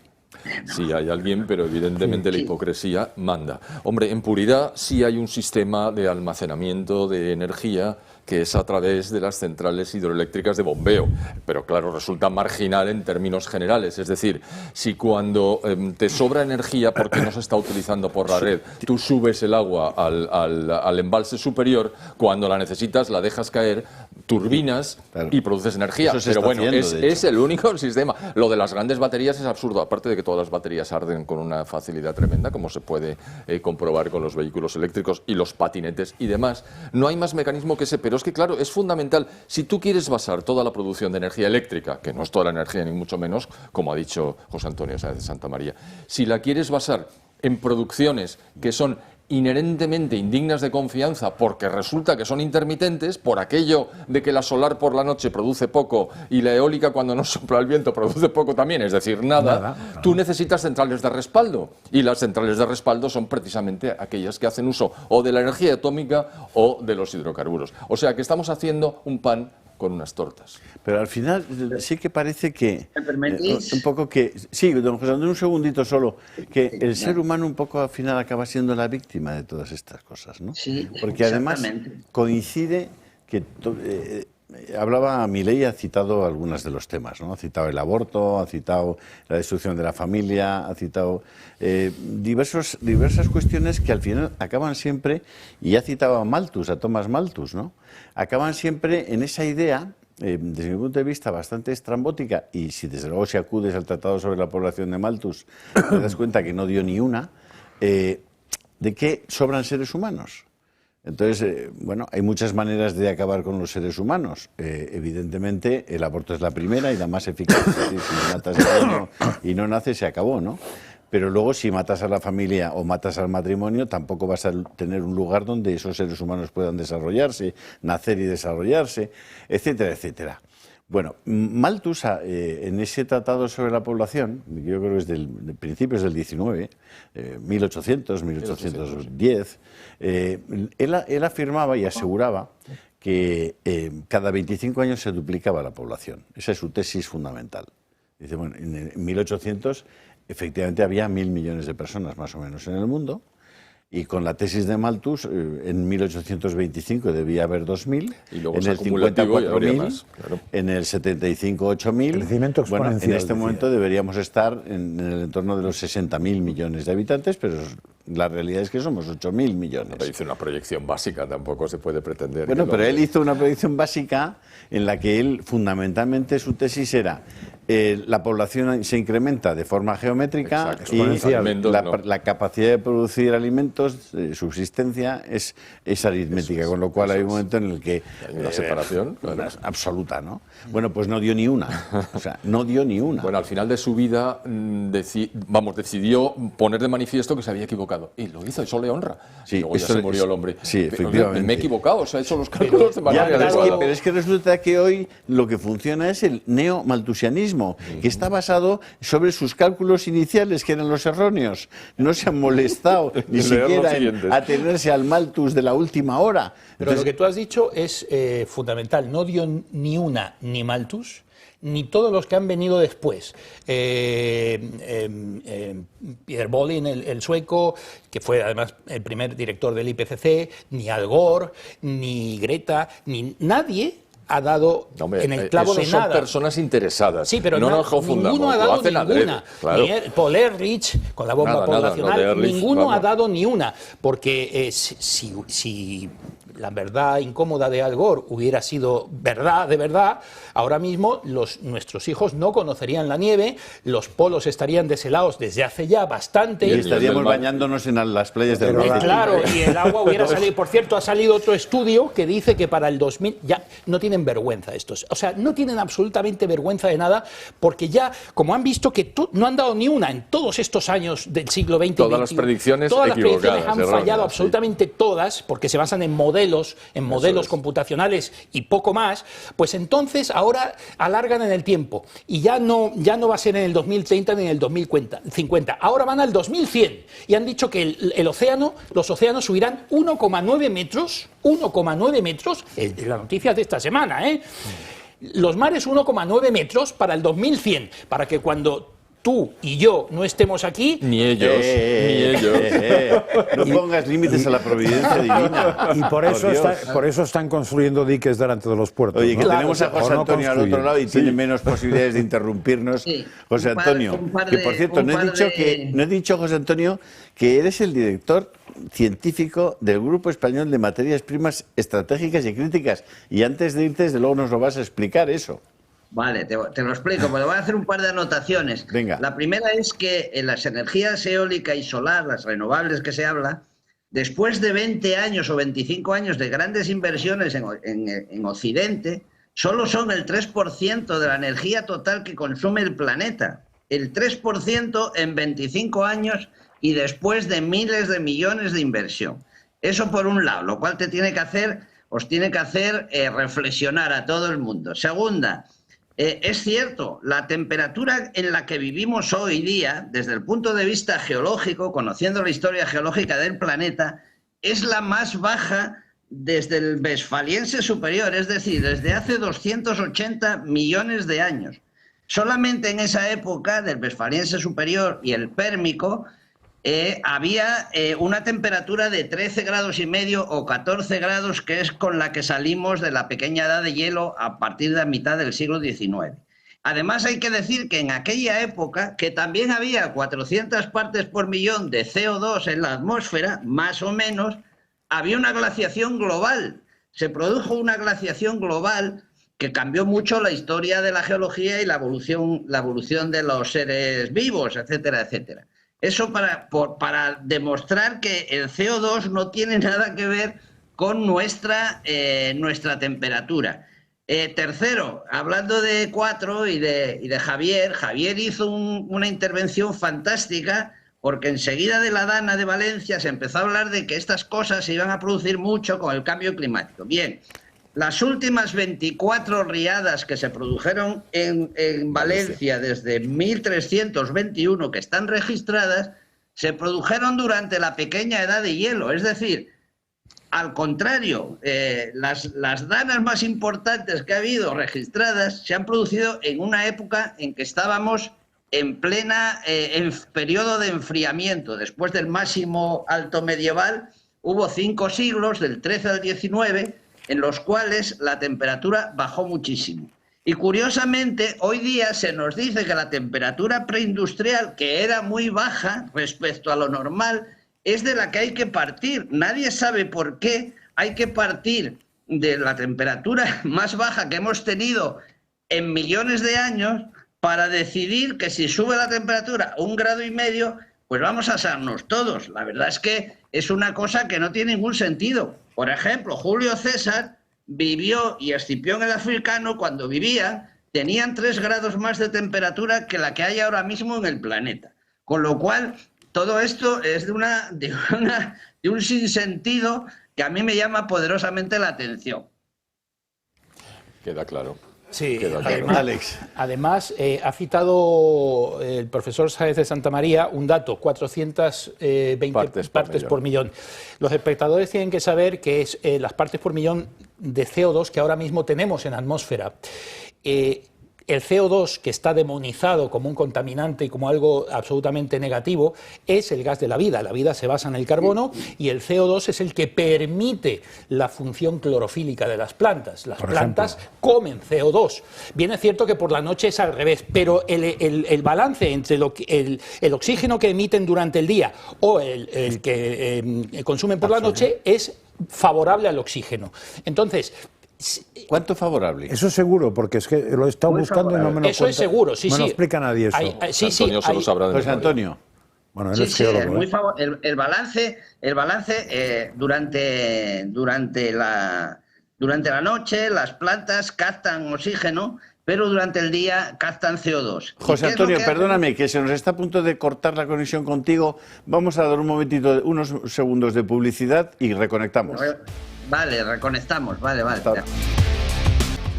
Sí, hay alguien, pero evidentemente la hipocresía manda. Hombre, en puridad sí hay un sistema de almacenamiento de energía que es a través de las centrales hidroeléctricas de bombeo. Pero claro, resulta marginal en términos generales. Es decir, si cuando te sobra energía porque no se está utilizando por la red, tú subes el agua al embalse superior, cuando la necesitas la dejas caer, turbinas y produces energía. Pero bueno, es el único sistema. Lo de las grandes baterías es absurdo, aparte de que todas las baterías arden con una facilidad tremenda, como se puede comprobar con los vehículos eléctricos y los patinetes y demás. No hay más mecanismo que ese, pero es que claro, es fundamental. Si tú quieres basar toda la producción de energía eléctrica, que no es toda la energía ni mucho menos, como ha dicho José Antonio Sáenz de Santa María, si la quieres basar en producciones que son inherentemente indignas de confianza porque resulta que son intermitentes por aquello de que la solar por la noche produce poco y la eólica cuando no sopla el viento produce poco también, es decir, nada. Tú necesitas centrales de respaldo y las centrales de respaldo son precisamente aquellas que hacen uso o de la energía atómica o de los hidrocarburos. O sea que estamos haciendo un pan con unas tortas.
Pero al final sí que parece que un poco que sí, don José Antonio, un segundito solo, que el ser humano un poco al final acaba siendo la víctima de todas estas cosas, ¿no?
Sí,
porque además coincide que hablaba Milei, ha citado algunos de los temas, ¿no? Ha citado el aborto, ha citado la destrucción de la familia, ha citado diversas cuestiones que al final acaban siempre, y ha citado a Malthus, a Thomas Malthus, ¿no? Acaban siempre en esa idea, desde mi punto de vista, bastante estrambótica, y desde luego si acudes al Tratado sobre la Población de Malthus, te das cuenta que no dio ni una, de que sobran seres humanos. Entonces, bueno, hay muchas maneras de acabar con los seres humanos. Evidentemente, el aborto es la primera y la más eficaz. Es decir, si matas a uno y no nace, se acabó, ¿no? Pero luego, si matas a la familia o matas al matrimonio, tampoco vas a tener un lugar donde esos seres humanos puedan desarrollarse, nacer y desarrollarse, etcétera, etcétera. Bueno, Malthus, en ese tratado sobre la población, yo creo que es de principios del 19, 1800, 1810, él afirmaba y aseguraba que cada 25 años se duplicaba la población. Esa es su tesis fundamental. Dice, bueno, en 1800 efectivamente había 1.000 millones de personas más o menos en el mundo, y con la tesis de Malthus, en 1825 debía haber 2.000, en el 50 4.000, claro. En el 75 8.000. Bueno, en este momento deberíamos estar en el entorno de los 60.000 millones de habitantes, pero la realidad es que somos 8.000 millones.
Pero hizo una proyección básica, tampoco se puede pretender.
Bueno, pero él hizo una proyección básica en la que él, fundamentalmente, su tesis era la población se incrementa de forma geométrica y la capacidad de producir alimentos, subsistencia, es aritmética, con lo cual hay un momento en el que
hay una separación
absoluta, ¿no? Bueno, pues no dio ni una, o sea, no dio ni una.
Bueno, al final de su vida, decidió poner de manifiesto que se había equivocado, y lo hizo, eso le honra.
Sí,
y luego ya se murió el hombre.
Sí, efectivamente.
Me he equivocado, se ha hecho los cálculos de manera
adecuada. Pero es que resulta que hoy lo que funciona es el neomalthusianismo, que está basado sobre sus cálculos iniciales, que eran los erróneos. No se han molestado ni siquiera en atenerse al Malthus de la última hora.
Pero entonces, lo que tú has dicho es fundamental. No dio ni una ni Malthus, ni todos los que han venido después. Peter Bolin, el sueco, que fue además el primer director del IPCC, ni Al Gore, ni Greta, ni nadie ha dado en el clavo de nada.
Son personas interesadas.
Sí, pero ninguno ha dado ninguna. Claro. Ni Paul Ehrlich, con la bomba poblacional, ninguno ha dado ni una. Porque si la verdad incómoda de Al Gore hubiera sido verdad, de verdad, ahora mismo nuestros hijos no conocerían la nieve, los polos estarían deshelados desde hace ya bastante.
Y estaríamos bañándonos en las playas del mar.
Claro, y el agua hubiera salido. Por cierto, ha salido otro estudio que dice que para el 2000 ya no tienen vergüenza estos. O sea, no tienen absolutamente vergüenza de nada, porque ya, como han visto que no han dado ni una en todos estos años del siglo XX.
Todas las predicciones
han fallado, absolutamente todas, porque se basan en modelos computacionales y poco más. Pues entonces ahora alargan en el tiempo y ya no va a ser en el 2030 ni en el 2050. Ahora van al 2100 y han dicho que los océanos subirán 1,9 metros. 1,9 metros, la noticia de esta semana, Los mares 1,9 metros para el 2100, para que cuando tú y yo no estemos aquí...
Ni ellos, ni ellos.
No pongas límites a la providencia divina.
Y por eso están construyendo diques delante de los puertos.
Oye, que
¿no?
tenemos a José Antonio al otro lado y tiene menos posibilidades de interrumpirnos.
Sí.
José Antonio, que por cierto, no he dicho, José Antonio, que eres el director científico del Grupo Español de Materias Primas Estratégicas y Críticas. Y antes de irte, desde luego nos lo vas a explicar eso.
Vale, te lo explico, pero voy a hacer un par de anotaciones.
Venga.
La primera es que en las energías eólica y solar, las renovables que se habla, después de 20 años o 25 años de grandes inversiones en Occidente, solo son el 3% de la energía total que consume el planeta. El 3% en 25 años y después de miles de millones de inversión. Eso por un lado, lo cual os tiene que hacer reflexionar a todo el mundo. Segunda, es cierto, la temperatura en la que vivimos hoy día, desde el punto de vista geológico, conociendo la historia geológica del planeta, es la más baja desde el Westfaliense superior, es decir, desde hace 280 millones de años. Solamente en esa época del Westfaliense superior y el Pérmico había una temperatura de 13 grados y medio o 14 grados, que es con la que salimos de la pequeña edad de hielo a partir de la mitad del siglo XIX. Además, hay que decir que en aquella época, que también había 400 partes por millón de CO2 en la atmósfera, más o menos, había una glaciación global. Se produjo una glaciación global que cambió mucho la historia de la geología y la evolución de los seres vivos, etcétera, etcétera. Eso para demostrar que el CO2 no tiene nada que ver con nuestra temperatura. Tercero, hablando de Cuatro y de Javier, Javier hizo una intervención fantástica, porque enseguida de la Dana de Valencia se empezó a hablar de que estas cosas se iban a producir mucho con el cambio climático. Bien, las últimas 24 riadas que se produjeron en Valencia desde 1321, que están registradas, se produjeron durante la pequeña edad de hielo. Es decir, al contrario, las danas más importantes que ha habido registradas se han producido en una época en que estábamos en periodo de enfriamiento. Después del máximo alto medieval, hubo 5 siglos, del 13 al 19, en los cuales la temperatura bajó muchísimo. Y curiosamente, hoy día se nos dice que la temperatura preindustrial, que era muy baja respecto a lo normal, es de la que hay que partir. Nadie sabe por qué hay que partir de la temperatura más baja que hemos tenido en millones de años para decidir que si sube la temperatura 1,5 grados, pues vamos a asarnos todos. La verdad es que es una cosa que no tiene ningún sentido. Por ejemplo, Julio César vivió, y Escipión el africano, cuando vivía, tenían 3 grados más de temperatura que la que hay ahora mismo en el planeta. Con lo cual, todo esto es de un sinsentido que a mí me llama poderosamente la atención.
Queda claro.
Sí,
Alex.
Además, ha citado el profesor Sáez de Santamaría un dato, 420 partes por millón. Los espectadores tienen que saber que es las partes por millón de CO2 que ahora mismo tenemos en la atmósfera. El CO2, que está demonizado como un contaminante y como algo absolutamente negativo, es el gas de la vida. La vida se basa en el carbono y el CO2 es el que permite la función clorofílica de las plantas. Las plantas comen CO2. Bien es cierto que por la noche es al revés, pero el balance entre el oxígeno que emiten durante el día o el que consumen por la noche es favorable al oxígeno. Entonces,
¿cuánto favorable?
Eso es seguro, porque es que lo he estado buscando y no me lo
Eso es seguro, sí,
no
sí.
me lo explica nadie eso.
Antonio se lo sabrá de
José
memoria.
Antonio.
Bueno, él
Sí,
es
sí,
geólogo,
el balance durante la noche las plantas captan oxígeno, pero durante el día captan CO2.
José Antonio, perdóname, que se nos está a punto de cortar la conexión contigo. Vamos a dar un momentito, unos segundos de publicidad y reconectamos.
Vale, reconectamos, vale.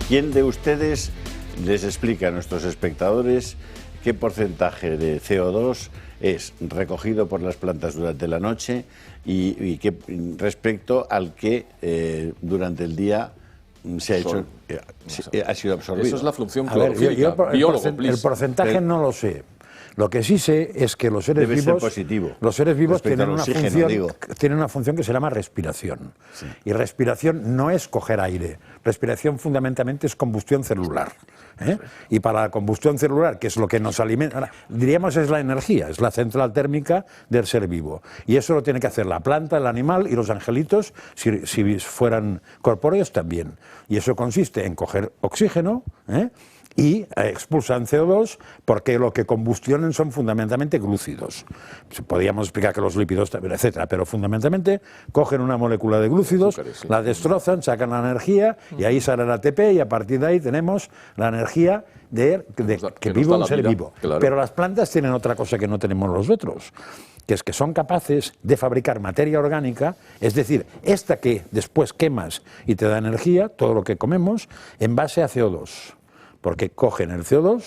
¿Quién de ustedes les explica a nuestros espectadores qué porcentaje de CO2 es recogido por las plantas durante la noche y qué respecto al que durante el día ha sido absorbido?
Eso es la función
A ver,
clorofílica.
el porcentaje no lo sé. Lo que sí sé es que los seres
Debe ser
vivos,
positivo
los seres vivos
respecto
tienen
al
una,
oxígeno,
tienen una función que se llama respiración.
Sí.
Y respiración no es coger aire. Respiración fundamentalmente es combustión celular. Y para la combustión celular, que es lo que nos alimenta, diríamos es la energía, es la central térmica del ser vivo. Y eso lo tiene que hacer la planta, el animal y los angelitos, si fueran corpóreos también. Y eso consiste en coger oxígeno, y expulsan CO2 porque lo que combustionan son fundamentalmente glúcidos. Podríamos explicar que los lípidos también, etcétera, pero fundamentalmente cogen una molécula de glúcidos,
sí.
la destrozan, sacan la energía y ahí sale el ATP y a partir de ahí tenemos la energía que vive un ser vivo.
Claro.
Pero las plantas tienen otra cosa que no tenemos nosotros, que es que son capaces de fabricar materia orgánica, es decir, esta que después quemas y te da energía, todo lo que comemos, en base a CO2. Porque cogen el CO2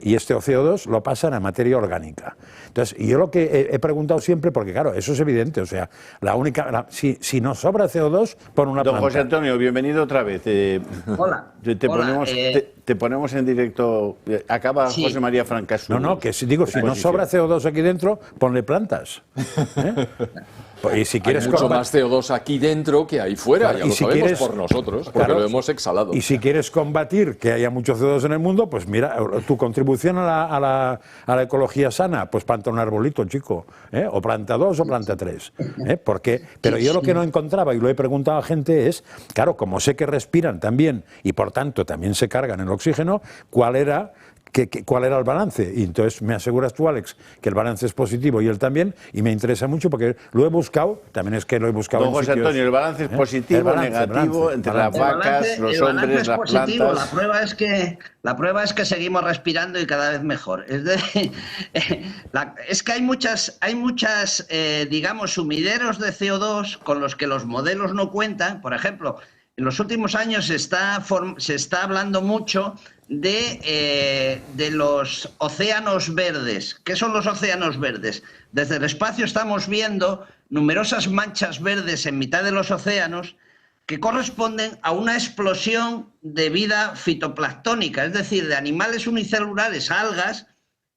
y este CO2 lo pasan a materia orgánica. Entonces, yo lo que he preguntado siempre, porque claro, eso es evidente, o sea, si nos sobra CO2, pon una planta.
Don José Antonio, bienvenido otra vez.
Hola.
Te ponemos en directo. Acaba sí. José María Franca.
No, que si nos sobra CO2 aquí dentro, ponle plantas. Y si quieres
hay mucho más CO2 aquí dentro que ahí fuera,
claro,
ya lo sabemos por nosotros, porque lo hemos exhalado.
Y si quieres combatir que haya mucho CO2 en el mundo, pues mira, tu contribución a la ecología sana, pues planta un arbolito, chico, o planta 2 o planta 3. Pero yo lo que no encontraba, y lo he preguntado a gente, es, claro, como sé que respiran también, y por tanto también se cargan el oxígeno, ¿cuál era el balance? Y entonces me aseguras tú, Alex, que el balance es positivo y él también, y me interesa mucho porque lo he buscado, también es que lo he buscado
Don José Antonio, el balance es positivo, negativo, entre las vacas, los hombres, las plantas.
La prueba es que seguimos respirando y cada vez mejor. Es que hay muchas digamos, sumideros de CO2 con los que los modelos no cuentan. Por ejemplo, en los últimos años se está hablando mucho de los océanos verdes. ¿Qué son los océanos verdes? Desde el espacio estamos viendo numerosas manchas verdes en mitad de los océanos que corresponden a una explosión de vida fitoplanctónica, es decir, de animales unicelulares, algas,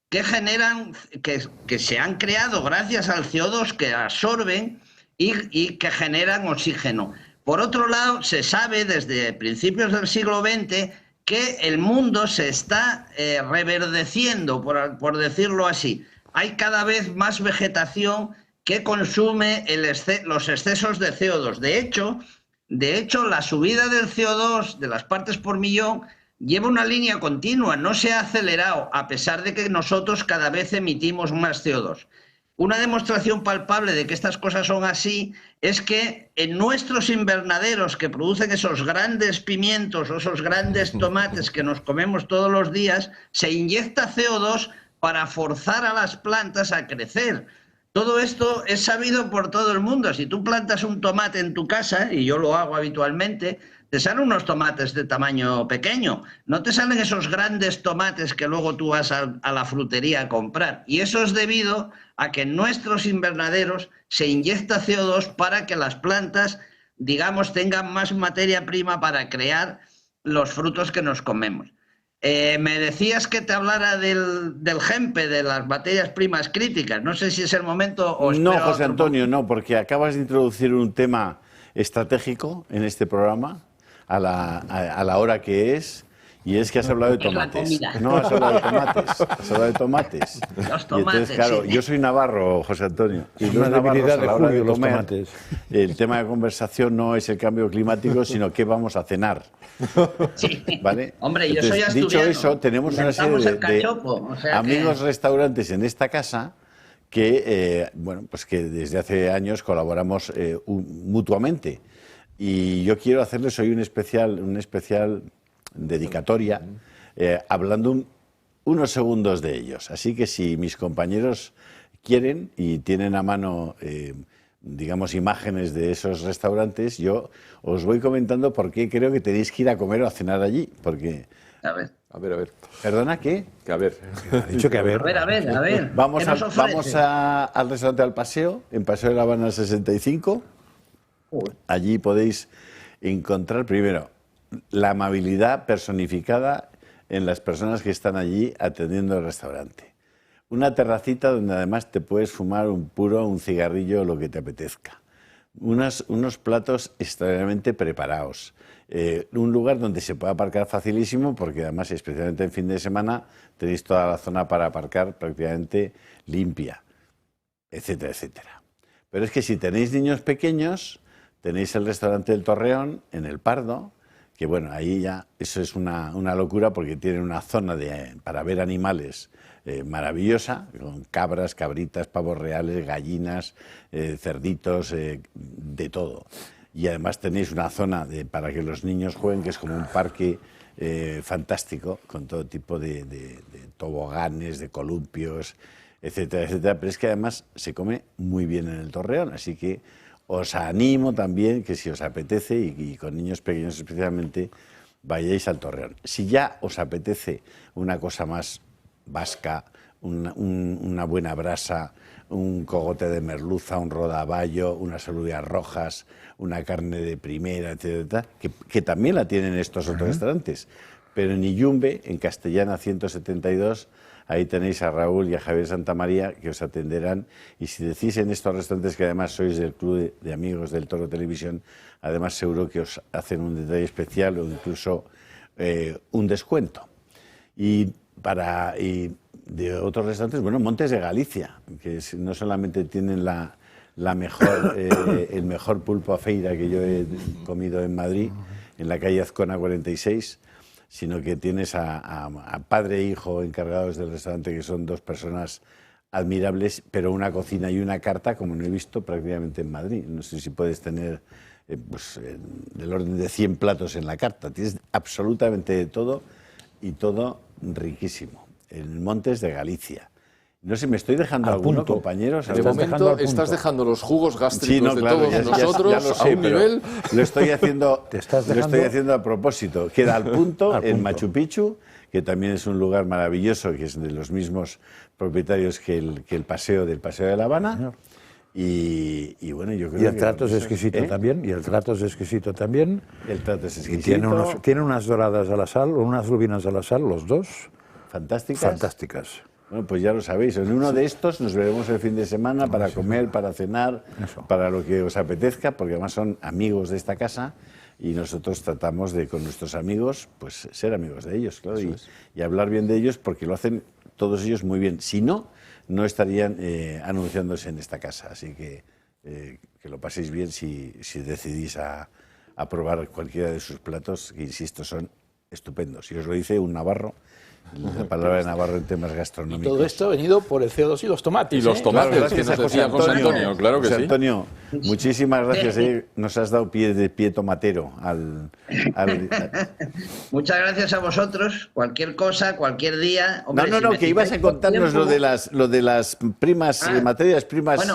que generan, que se han creado gracias al CO2 que absorben y que generan oxígeno. Por otro lado, se sabe desde principios del siglo XX que el mundo se está reverdeciendo, por decirlo así. Hay cada vez más vegetación que consume los excesos de CO2. De hecho, la subida del CO2, de las partes por millón, lleva una línea continua, no se ha acelerado, a pesar de que nosotros cada vez emitimos más CO2. Una demostración palpable de que estas cosas son así es que en nuestros invernaderos que producen esos grandes pimientos o esos grandes tomates que nos comemos todos los días, se inyecta CO2 para forzar a las plantas a crecer. Todo esto es sabido por todo el mundo. Si tú plantas un tomate en tu casa, y yo lo hago habitualmente, te salen unos tomates de tamaño pequeño. No te salen esos grandes tomates que luego tú vas a la frutería a comprar. Y eso es debido a que en nuestros invernaderos se inyecta CO2 para que las plantas, digamos, tengan más materia prima para crear los frutos que nos comemos. Me decías que te hablara del GEMPE, de las materias primas críticas. No sé si es el momento o...
No, José Antonio, no, porque acabas de introducir un tema estratégico en este programa a la hora que es, y es que has hablado de tomates. No, has hablado de tomates. Has hablado de tomates.
Los tomates,
y entonces, claro,
sí.
Yo soy navarro, José Antonio.
Y una debilidad de Julio, los tomates.
El tema de conversación no es el cambio climático, sino qué vamos a cenar.
Sí.
¿Vale?
Hombre, yo
entonces,
soy asturiano.
Dicho eso, tenemos una serie de amigos restaurantes en esta casa que, bueno, pues que desde hace años colaboramos mutuamente. Y yo quiero hacerles hoy una especial dedicatoria, hablando unos segundos de ellos. Así que si mis compañeros quieren y tienen a mano, digamos, imágenes de esos restaurantes, yo os voy comentando por qué creo que tenéis que ir a comer o a cenar allí. Porque...
A ver.
¿Perdona, qué?
Que a ver.
Ha dicho que a ver.
A ver.
Vamos al restaurante Al Paseo, en Paseo de la Habana 65. Allí podéis encontrar, primero, la amabilidad personificada en las personas que están allí atendiendo el restaurante. Una terracita donde además te puedes fumar un puro, un cigarrillo, lo que te apetezca. Unos platos extraordinariamente preparados. Un lugar donde se puede aparcar facilísimo, porque además, especialmente en fin de semana, tenéis toda la zona para aparcar prácticamente limpia, etcétera, etcétera. Pero es que si tenéis niños pequeños, tenéis el restaurante del Torreón, en el Pardo, que bueno, ahí ya eso es una locura, porque tienen una zona para ver animales maravillosa, con cabras, cabritas, pavos reales, gallinas, cerditos, de todo. Y además tenéis una zona para que los niños jueguen, que es como un parque fantástico, con todo tipo de toboganes, de columpios, etcétera, etcétera. Pero es que además se come muy bien en el Torreón, así que os animo también que si os apetece, y con niños pequeños especialmente, vayáis al Torreón. Si ya os apetece una cosa más vasca, una buena brasa, un cogote de merluza, un rodaballo, unas alubias rojas, una carne de primera, etcétera, que también la tienen estos otros restaurantes. Pero en Illumbe, en Castellana 172, ahí tenéis a Raúl y a Javier Santamaría, que os atenderán. Y si decís en estos restaurantes que además sois del Club de Amigos del Toro Televisión, además seguro que os hacen un detalle especial o incluso un descuento. Y de otros restaurantes, bueno, Montes de Galicia, que no solamente tienen el mejor pulpo a feira que yo he comido en Madrid, en la calle Azcona 46, sino que tienes a padre e hijo encargados del restaurante, que son dos personas admirables, pero una cocina y una carta como no he visto prácticamente en Madrid. No sé si puedes tener del orden de 100 platos en la carta. Tienes absolutamente de todo, y todo riquísimo. En Montes de Galicia. No sé, me estoy dejando alguno, compañeros.
De momento estás dejando los jugos gástricos de todos nosotros
ya lo sé,
a un nivel.
Lo estoy haciendo a propósito. Queda al punto en Machu Picchu, que también es un lugar maravilloso, que es de los mismos propietarios que el paseo del Paseo de La Habana. Y bueno, yo creo que...
Y el trato es exquisito también. Y el trato es exquisito también.
El trato es exquisito.
Y tiene unas doradas a la sal, o unas lubinas a la sal, los dos.
Fantásticas.
Fantásticas.
Bueno, pues ya lo sabéis. En uno de estos nos veremos el fin de semana para comer, para cenar, para lo que os apetezca, porque además son amigos de esta casa y nosotros tratamos de, con nuestros amigos, pues ser amigos de ellos, claro, y hablar bien de ellos, porque lo hacen todos ellos muy bien. Si no, no estarían anunciándose en esta casa. Así que lo paséis bien si decidís a probar cualquiera de sus platos, que insisto, son estupendos. Y os lo dice un navarro. La palabra de navarro en temas gastronómicos.
Y todo esto ha venido por el CO2 y los tomates.
Y los tomates,
claro,
que nos decía José Antonio, claro que
José
sí.
Antonio, muchísimas gracias. Nos has dado pie tomatero al...
Muchas gracias a vosotros. Cualquier cosa, cualquier día... Hombre,
no, que ibas a contarnos lo de las primas, materias primas,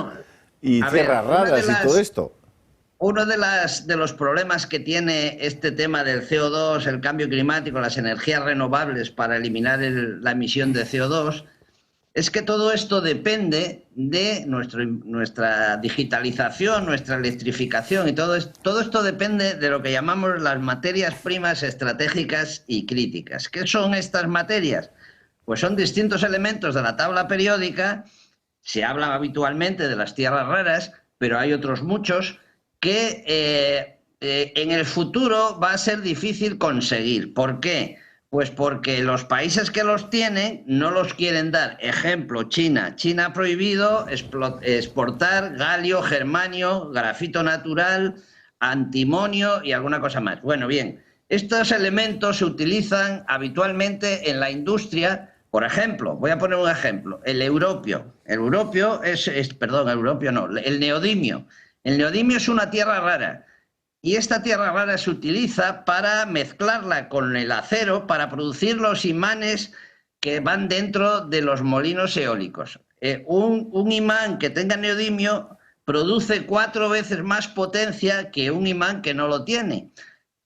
y tierras raras y todo esto.
Uno de los problemas que tiene este tema del CO2, el cambio climático, las energías renovables para eliminar la emisión de CO2, es que todo esto depende de nuestra digitalización, nuestra electrificación, y todo esto depende de lo que llamamos las materias primas estratégicas y críticas. ¿Qué son estas materias? Pues son distintos elementos de la tabla periódica. Se habla habitualmente de las tierras raras, pero hay otros muchos que en el futuro va a ser difícil conseguir. ¿Por qué? Pues porque los países que los tienen no los quieren dar. Ejemplo, China. China ha prohibido exportar galio, germanio, grafito natural, antimonio y alguna cosa más. Bueno, bien, estos elementos se utilizan habitualmente en la industria. Por ejemplo, voy a poner un ejemplo, el europio. El neodimio. El neodimio es una tierra rara y esta tierra rara se utiliza para mezclarla con el acero para producir los imanes que van dentro de los molinos eólicos. Un imán que tenga neodimio produce 4 veces más potencia que un imán que no lo tiene.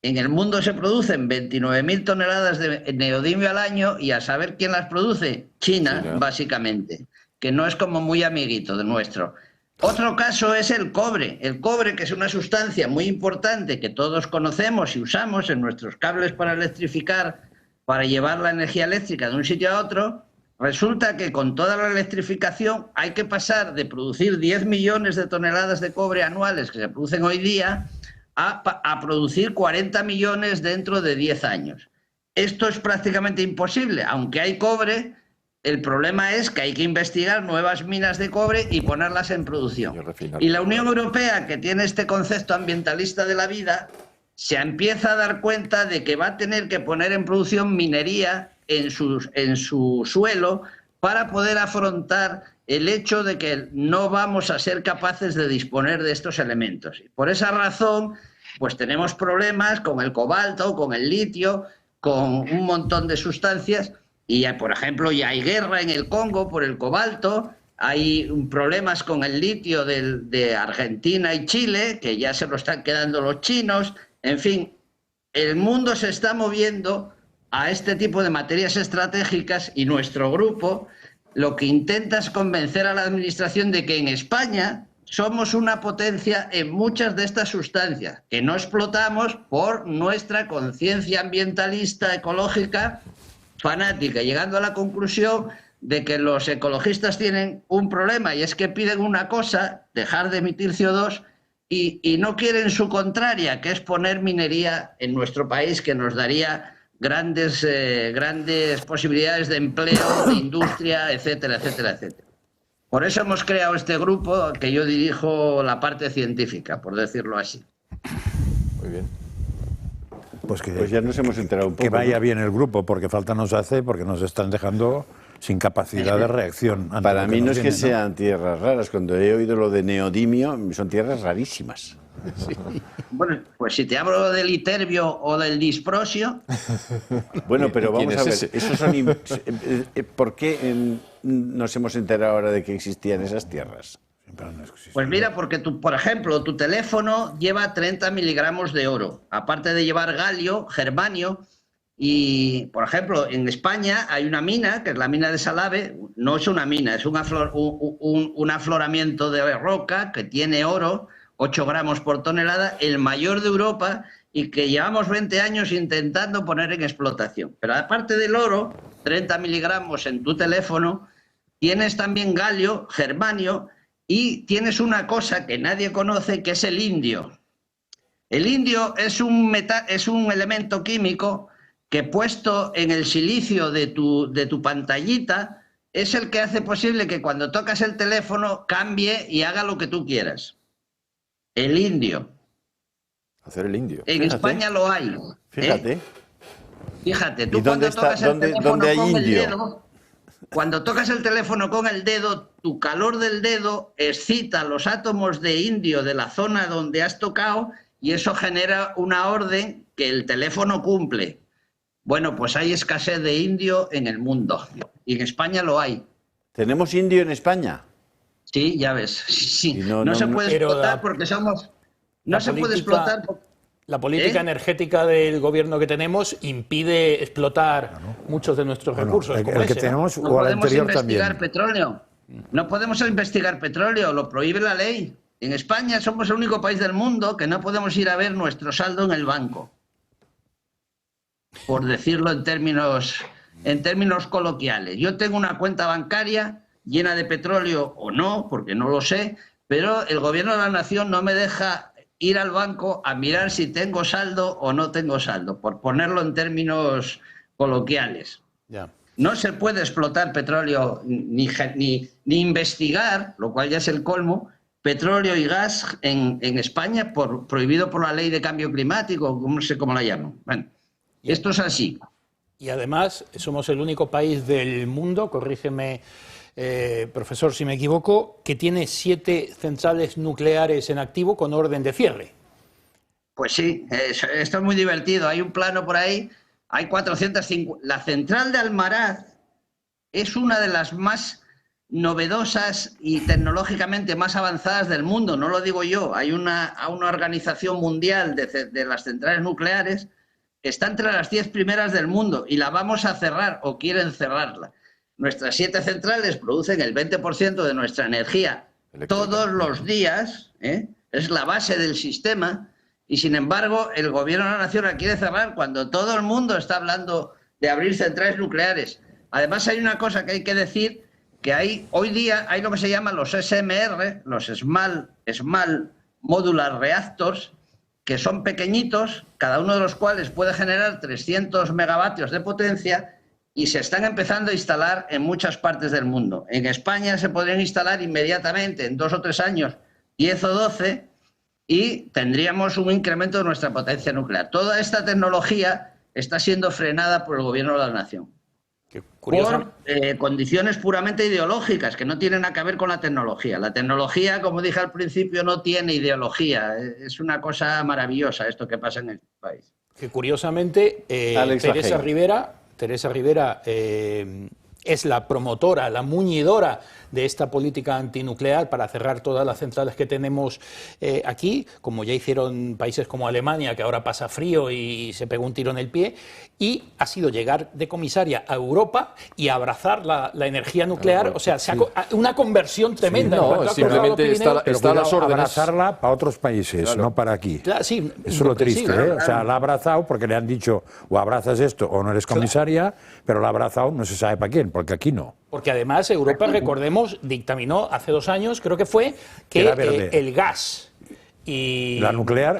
En el mundo se producen 29.000 toneladas de neodimio al año y a saber quién las produce, China, básicamente, que no es como muy amiguito de nuestro. Otro caso es el cobre. El cobre, que es una sustancia muy importante que todos conocemos y usamos en nuestros cables para electrificar, para llevar la energía eléctrica de un sitio a otro, resulta que con toda la electrificación hay que pasar de producir 10 millones de toneladas de cobre anuales que se producen hoy día a producir 40 millones dentro de 10 años. Esto es prácticamente imposible. Aunque hay cobre, el problema es que hay que investigar nuevas minas de cobre y ponerlas en producción. Y la Unión Europea, que tiene este concepto ambientalista de la vida, se empieza a dar cuenta de que va a tener que poner en producción minería en su suelo para poder afrontar el hecho de que no vamos a ser capaces de disponer de estos elementos. Y por esa razón, pues tenemos problemas con el cobalto, con el litio, con un montón de sustancias. Y, por ejemplo, ya hay guerra en el Congo por el cobalto, hay problemas con el litio de Argentina y Chile, que ya se lo están quedando los chinos. En fin, el mundo se está moviendo a este tipo de materias estratégicas y nuestro grupo lo que intenta es convencer a la administración de que en España somos una potencia en muchas de estas sustancias, que no explotamos por nuestra conciencia ambientalista, ecológica, fanática, llegando a la conclusión de que los ecologistas tienen un problema, y es que piden una cosa, dejar de emitir CO2, y no quieren su contraria, que es poner minería en nuestro país, que nos daría grandes posibilidades de empleo, de industria, etcétera, etcétera, etcétera. Por eso hemos creado este grupo, que yo dirijo la parte científica, por decirlo así.
Muy bien.
Pues
ya nos hemos enterado un poco.
Que vaya
¿no?
bien el grupo, porque falta nos hace, porque nos están dejando sin capacidad de reacción.
Para mí no es que sean tierras raras. Cuando he oído lo de neodimio, son tierras rarísimas.
Sí. Bueno, pues si te hablo del iterbio o del disprosio...
Bueno, pero vamos a ver, esos son ¿por qué nos hemos enterado ahora de que existían esas tierras?
Pues mira, porque por ejemplo, tu teléfono lleva 30 miligramos de oro, aparte de llevar galio, germanio, y por ejemplo, en España hay una mina, que es la mina de Salave. No es una mina, es un afloramiento de roca que tiene oro, 8 gramos por tonelada, el mayor de Europa, y que llevamos 20 años intentando poner en explotación. Pero aparte del oro, 30 miligramos en tu teléfono, tienes también galio, germanio, y tienes una cosa que nadie conoce, que es el indio. El indio es un elemento químico que, puesto en el silicio de tu pantallita, es el que hace posible que cuando tocas el teléfono cambie y haga lo que tú quieras. El indio.
Hacer el indio.
En España lo hay.
Fíjate.
Fíjate, tú
¿Y
cuando
dónde
tocas el teléfono
hay
con el
indio?
dedo, cuando tocas el teléfono con el dedo, tu calor del dedo excita los átomos de indio de la zona donde has tocado, y eso genera una orden que el teléfono cumple. Bueno, pues hay escasez de indio en el mundo, y en España lo hay.
¿Tenemos indio en España?
Sí, ya ves. Sí. No se puede
pero
explotar porque somos... No se puede explotar...
La política energética del gobierno que tenemos impide explotar muchos de nuestros recursos.
El que tenemos
no
o el
podemos
anterior
investigar
también.
petróleo. No podemos investigar petróleo, lo prohíbe la ley. En España somos el único país del mundo que no podemos ir a ver nuestro saldo en el banco. Por decirlo en términos coloquiales. Yo tengo una cuenta bancaria llena de petróleo o no, porque no lo sé, pero el gobierno de la nación no me deja ir al banco a mirar si tengo saldo o no tengo saldo, por ponerlo en términos coloquiales.
Ya.
No se puede explotar petróleo ni investigar, lo cual ya es el colmo, petróleo y gas en España, prohibido por la ley de cambio climático, no sé cómo la llaman. Bueno, esto es así.
Y además somos el único país del mundo, corrígeme, profesor, si me equivoco, que tiene 7 centrales nucleares en activo con orden de cierre.
Pues sí, esto es muy divertido. Hay un plano por ahí, hay 450. La central de Almaraz es una de las más novedosas y tecnológicamente más avanzadas del mundo, no lo digo yo. Hay una organización mundial de las centrales nucleares que está entre las 10 primeras del mundo, y la vamos a cerrar, o quieren cerrarla. Nuestras 7 centrales producen el 20% de nuestra energía todos los días, es la base del sistema, y sin embargo el gobierno de la nación la quiere cerrar cuando todo el mundo está hablando de abrir centrales nucleares. Además hay una cosa que hay que decir, que hoy día hay lo que se llama los SMR, los Small Modular Reactors, que son pequeñitos, cada uno de los cuales puede generar 300 megavatios de potencia, y se están empezando a instalar en muchas partes del mundo. En España se podrían instalar inmediatamente, en 2 o 3 años, 10 o 12, y tendríamos un incremento de nuestra potencia nuclear. Toda esta tecnología está siendo frenada por el gobierno de la nación. Por condiciones puramente ideológicas, que no tienen nada que ver con la tecnología. La tecnología, como dije al principio, no tiene ideología. Es una cosa maravillosa esto que pasa en el país.
Que curiosamente, Teresa Rivera es la promotora, la muñidora de esta política antinuclear para cerrar todas las centrales que tenemos aquí, como ya hicieron países como Alemania, que ahora pasa frío y se pegó un tiro en el pie, y ha sido llegar de comisaria a Europa y abrazar la energía nuclear, o sea, una conversión tremenda.
No, simplemente está a las órdenes.
Abrazarla para otros países, no para aquí.
Claro, sí,
eso es lo triste, ¿eh? O sea, la ha abrazado porque le han dicho o abrazas esto o no eres comisaria, pero la ha abrazado no se sabe para quién, porque aquí no.
Porque además Europa, recordemos, dictaminó hace 2 años, creo que fue, que el gas y
la nuclear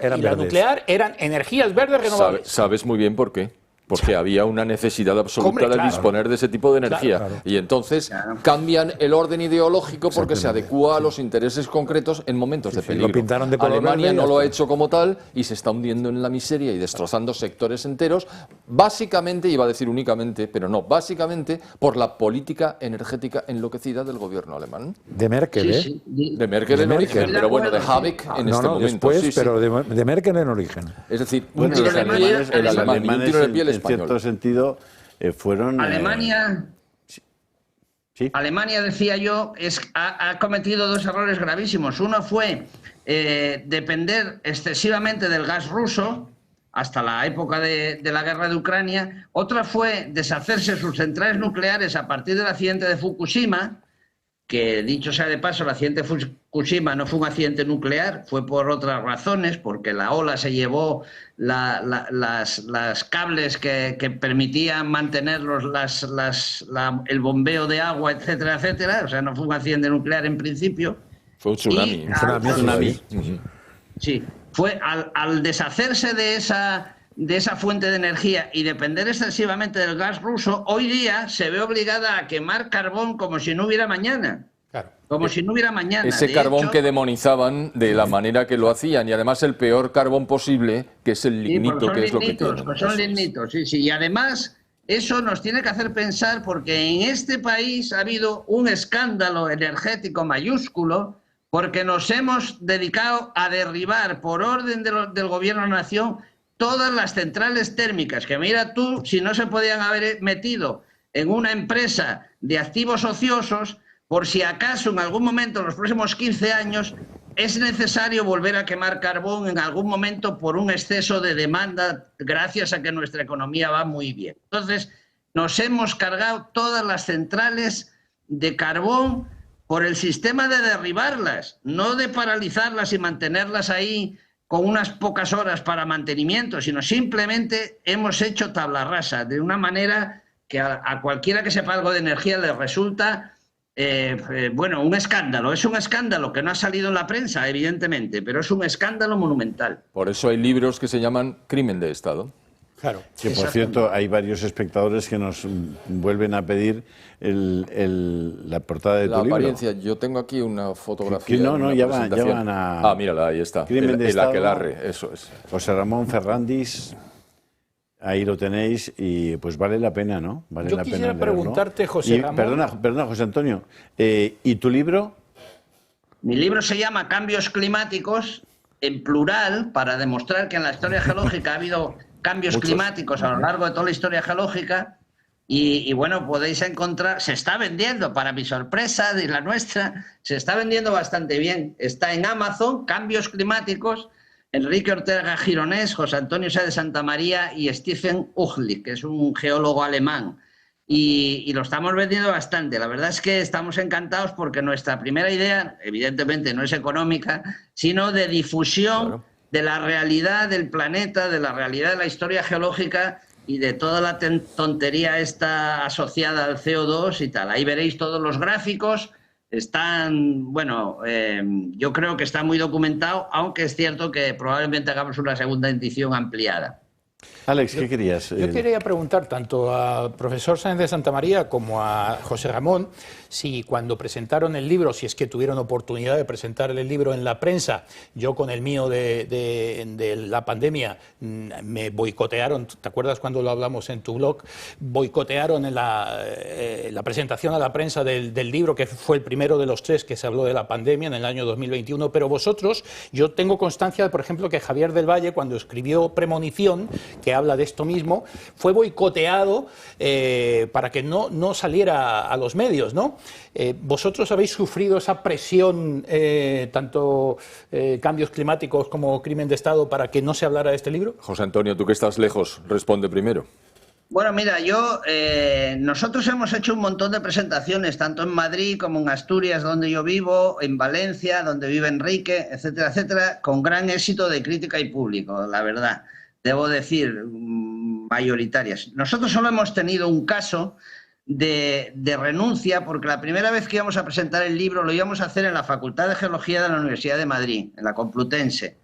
eran energías verdes renovables.
Sabes muy bien por qué. Porque había una necesidad absoluta de disponer de ese tipo de energía. Y entonces cambian el orden ideológico porque se adecúa a los intereses concretos en momentos de peligro.
Lo pintaron de color
Alemania
verde,
no lo ha hecho como tal y se está hundiendo en la miseria y destrozando sectores enteros, básicamente, iba a decir únicamente, pero no, básicamente por la política energética enloquecida del gobierno alemán.
De Merkel, ¿eh?
Sí.
De Merkel en origen, pero bueno, de Habeck en este momento.
Después, pero de Merkel en origen.
Es decir,
bueno,
los alemanes, el alemán y un tiro de piel
en cierto sentido, fueron...
Alemania, Alemania, decía yo, ha cometido 2 errores gravísimos. Uno fue depender excesivamente del gas ruso hasta la época de la guerra de Ucrania. Otra fue deshacerse de sus centrales nucleares a partir del accidente de Fukushima, que dicho sea de paso, el accidente de Fukushima no fue un accidente nuclear, fue por otras razones, porque la ola se llevó las cables que permitían mantener el bombeo de agua, etcétera, etcétera. O sea, no fue un accidente nuclear en principio.
Fue un tsunami.
Sí, fue al deshacerse de esa fuente de energía y depender excesivamente del gas ruso, hoy día se ve obligada a quemar carbón como si no hubiera mañana.
Claro.
Como si no hubiera mañana.
Ese carbón que demonizaban de la manera que lo hacían, y además el peor carbón posible, que es el lignito, que es lo que tienen.
Pues son lignitos, sí. Y además eso nos tiene que hacer pensar, porque en este país ha habido un escándalo energético mayúsculo, porque nos hemos dedicado a derribar por orden del gobierno de la nación todas las centrales térmicas, que mira tú si no se podían haber metido en una empresa de activos ociosos, por si acaso en algún momento en los próximos 15 años es necesario volver a quemar carbón en algún momento por un exceso de demanda, gracias a que nuestra economía va muy bien. Entonces, nos hemos cargado todas las centrales de carbón por el sistema de derribarlas, no de paralizarlas y mantenerlas ahí con unas pocas horas para mantenimiento, sino simplemente hemos hecho tabla rasa, de una manera que a cualquiera que sepa algo de energía le resulta, un escándalo. Es un escándalo que no ha salido en la prensa, evidentemente, pero es un escándalo monumental.
Por eso hay libros que se llaman Crimen de Estado.
Claro.
Que por cierto, hay varios espectadores que nos vuelven a pedir la portada de tu libro.
La apariencia, yo tengo aquí una fotografía.
Ya van a...
Ah, mírala, ahí está.
Crimen de Estado,
aquelarre, eso es.
José Ramón Ferrandis, ahí lo tenéis y pues vale la pena, ¿no? Vale
yo
la
quisiera
pena
preguntarte, José Ramón...
Perdona, José Antonio, ¿y tu libro?
Mi libro se llama Cambios climáticos, en plural, para demostrar que en la historia geológica ha habido cambios climáticos a lo largo de toda la historia geológica y bueno, podéis encontrar, se está vendiendo, para mi sorpresa y la nuestra, se está vendiendo bastante bien. Está en Amazon, Cambios climáticos, Enrique Ortega Gironés, José Antonio Sá de Santa María y Stephen Ugli, que es un geólogo alemán. Y lo estamos vendiendo bastante. La verdad es que estamos encantados porque nuestra primera idea, evidentemente, no es económica, sino de difusión de la realidad del planeta, de la realidad de la historia geológica y de toda la tontería esta asociada al CO2 y tal. Ahí veréis todos los gráficos. Están, bueno, yo creo que está muy documentado, aunque es cierto que probablemente hagamos una segunda edición ampliada.
Alex, ¿qué querías?
Yo quería preguntar tanto al profesor Sáenz de Santamaría como a José Ramón si cuando presentaron el libro, si es que tuvieron oportunidad de presentar el libro en la prensa, yo con el mío de la pandemia me boicotearon, ¿te acuerdas cuando lo hablamos en tu blog? Boicotearon en la presentación a la prensa del libro, que fue el primero de los 3 que se habló de la pandemia en el año 2021, pero vosotros, yo tengo constancia, por ejemplo, que Javier del Valle, cuando escribió Premonición, que habla de esto mismo, fue boicoteado para que no saliera a los medios, ¿no? ¿Vosotros habéis sufrido esa presión, tanto cambios climáticos como crimen de Estado, para que no se hablara de este libro?
José Antonio, tú que estás lejos, responde primero.
Bueno, mira, nosotros hemos hecho un montón de presentaciones, tanto en Madrid como en Asturias, donde yo vivo, en Valencia, donde vive Enrique, etcétera, etcétera, con gran éxito de crítica y público, la verdad. Debo decir, mayoritarias. Nosotros solo hemos tenido un caso de renuncia, porque la primera vez que íbamos a presentar el libro lo íbamos a hacer en la Facultad de Geología de la Universidad de Madrid, en la Complutense.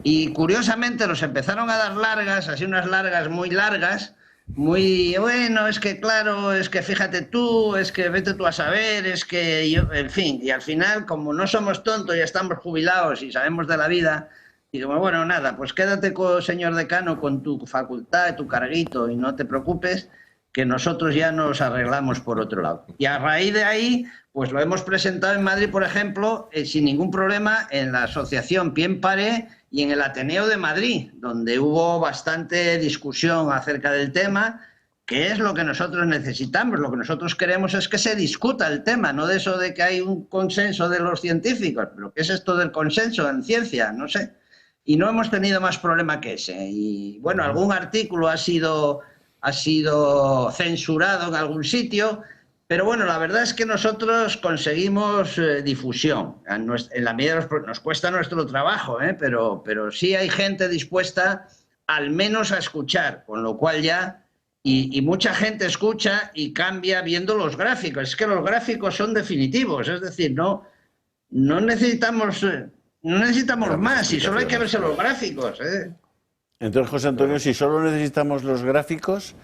Y curiosamente nos empezaron a dar largas, así unas largas muy largas, muy, bueno, es que claro, es que fíjate tú, es que vete tú a saber, es que yo, en fin, y al final, como no somos tontos, ya estamos jubilados y sabemos de la vida, y digo, bueno, nada, pues quédate, señor decano, con tu facultad, tu carguito, y no te preocupes, que nosotros ya nos arreglamos por otro lado. Y a raíz de ahí, pues lo hemos presentado en Madrid, por ejemplo, sin ningún problema, en la asociación Pie en Pared y en el Ateneo de Madrid, donde hubo bastante discusión acerca del tema, que es lo que nosotros necesitamos. Lo que nosotros queremos es que se discuta el tema, no de eso de que hay un consenso de los científicos, pero ¿qué es esto del consenso en ciencia? No sé. Y no hemos tenido más problema que ese. Y bueno, algún artículo ha sido censurado en algún sitio, pero bueno, la verdad es que nosotros conseguimos difusión. En la medida nos cuesta nuestro trabajo, pero sí hay gente dispuesta al menos a escuchar, con lo cual ya, y mucha gente escucha y cambia viendo los gráficos. Es que los gráficos son definitivos, es decir, no necesitamos más, y solo hay que verse los gráficos.
Entonces, José Antonio, si solo necesitamos los gráficos,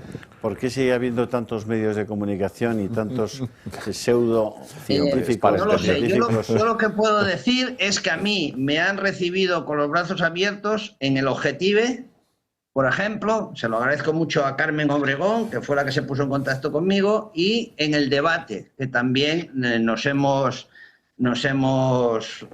¿por qué sigue habiendo tantos medios de comunicación y tantos pseudo-científicos?
No lo sé. Yo lo que puedo decir es que a mí me han recibido con los brazos abiertos en el Objetive, por ejemplo, se lo agradezco mucho a Carmen Obregón, que fue la que se puso en contacto conmigo, y en el Debate, que también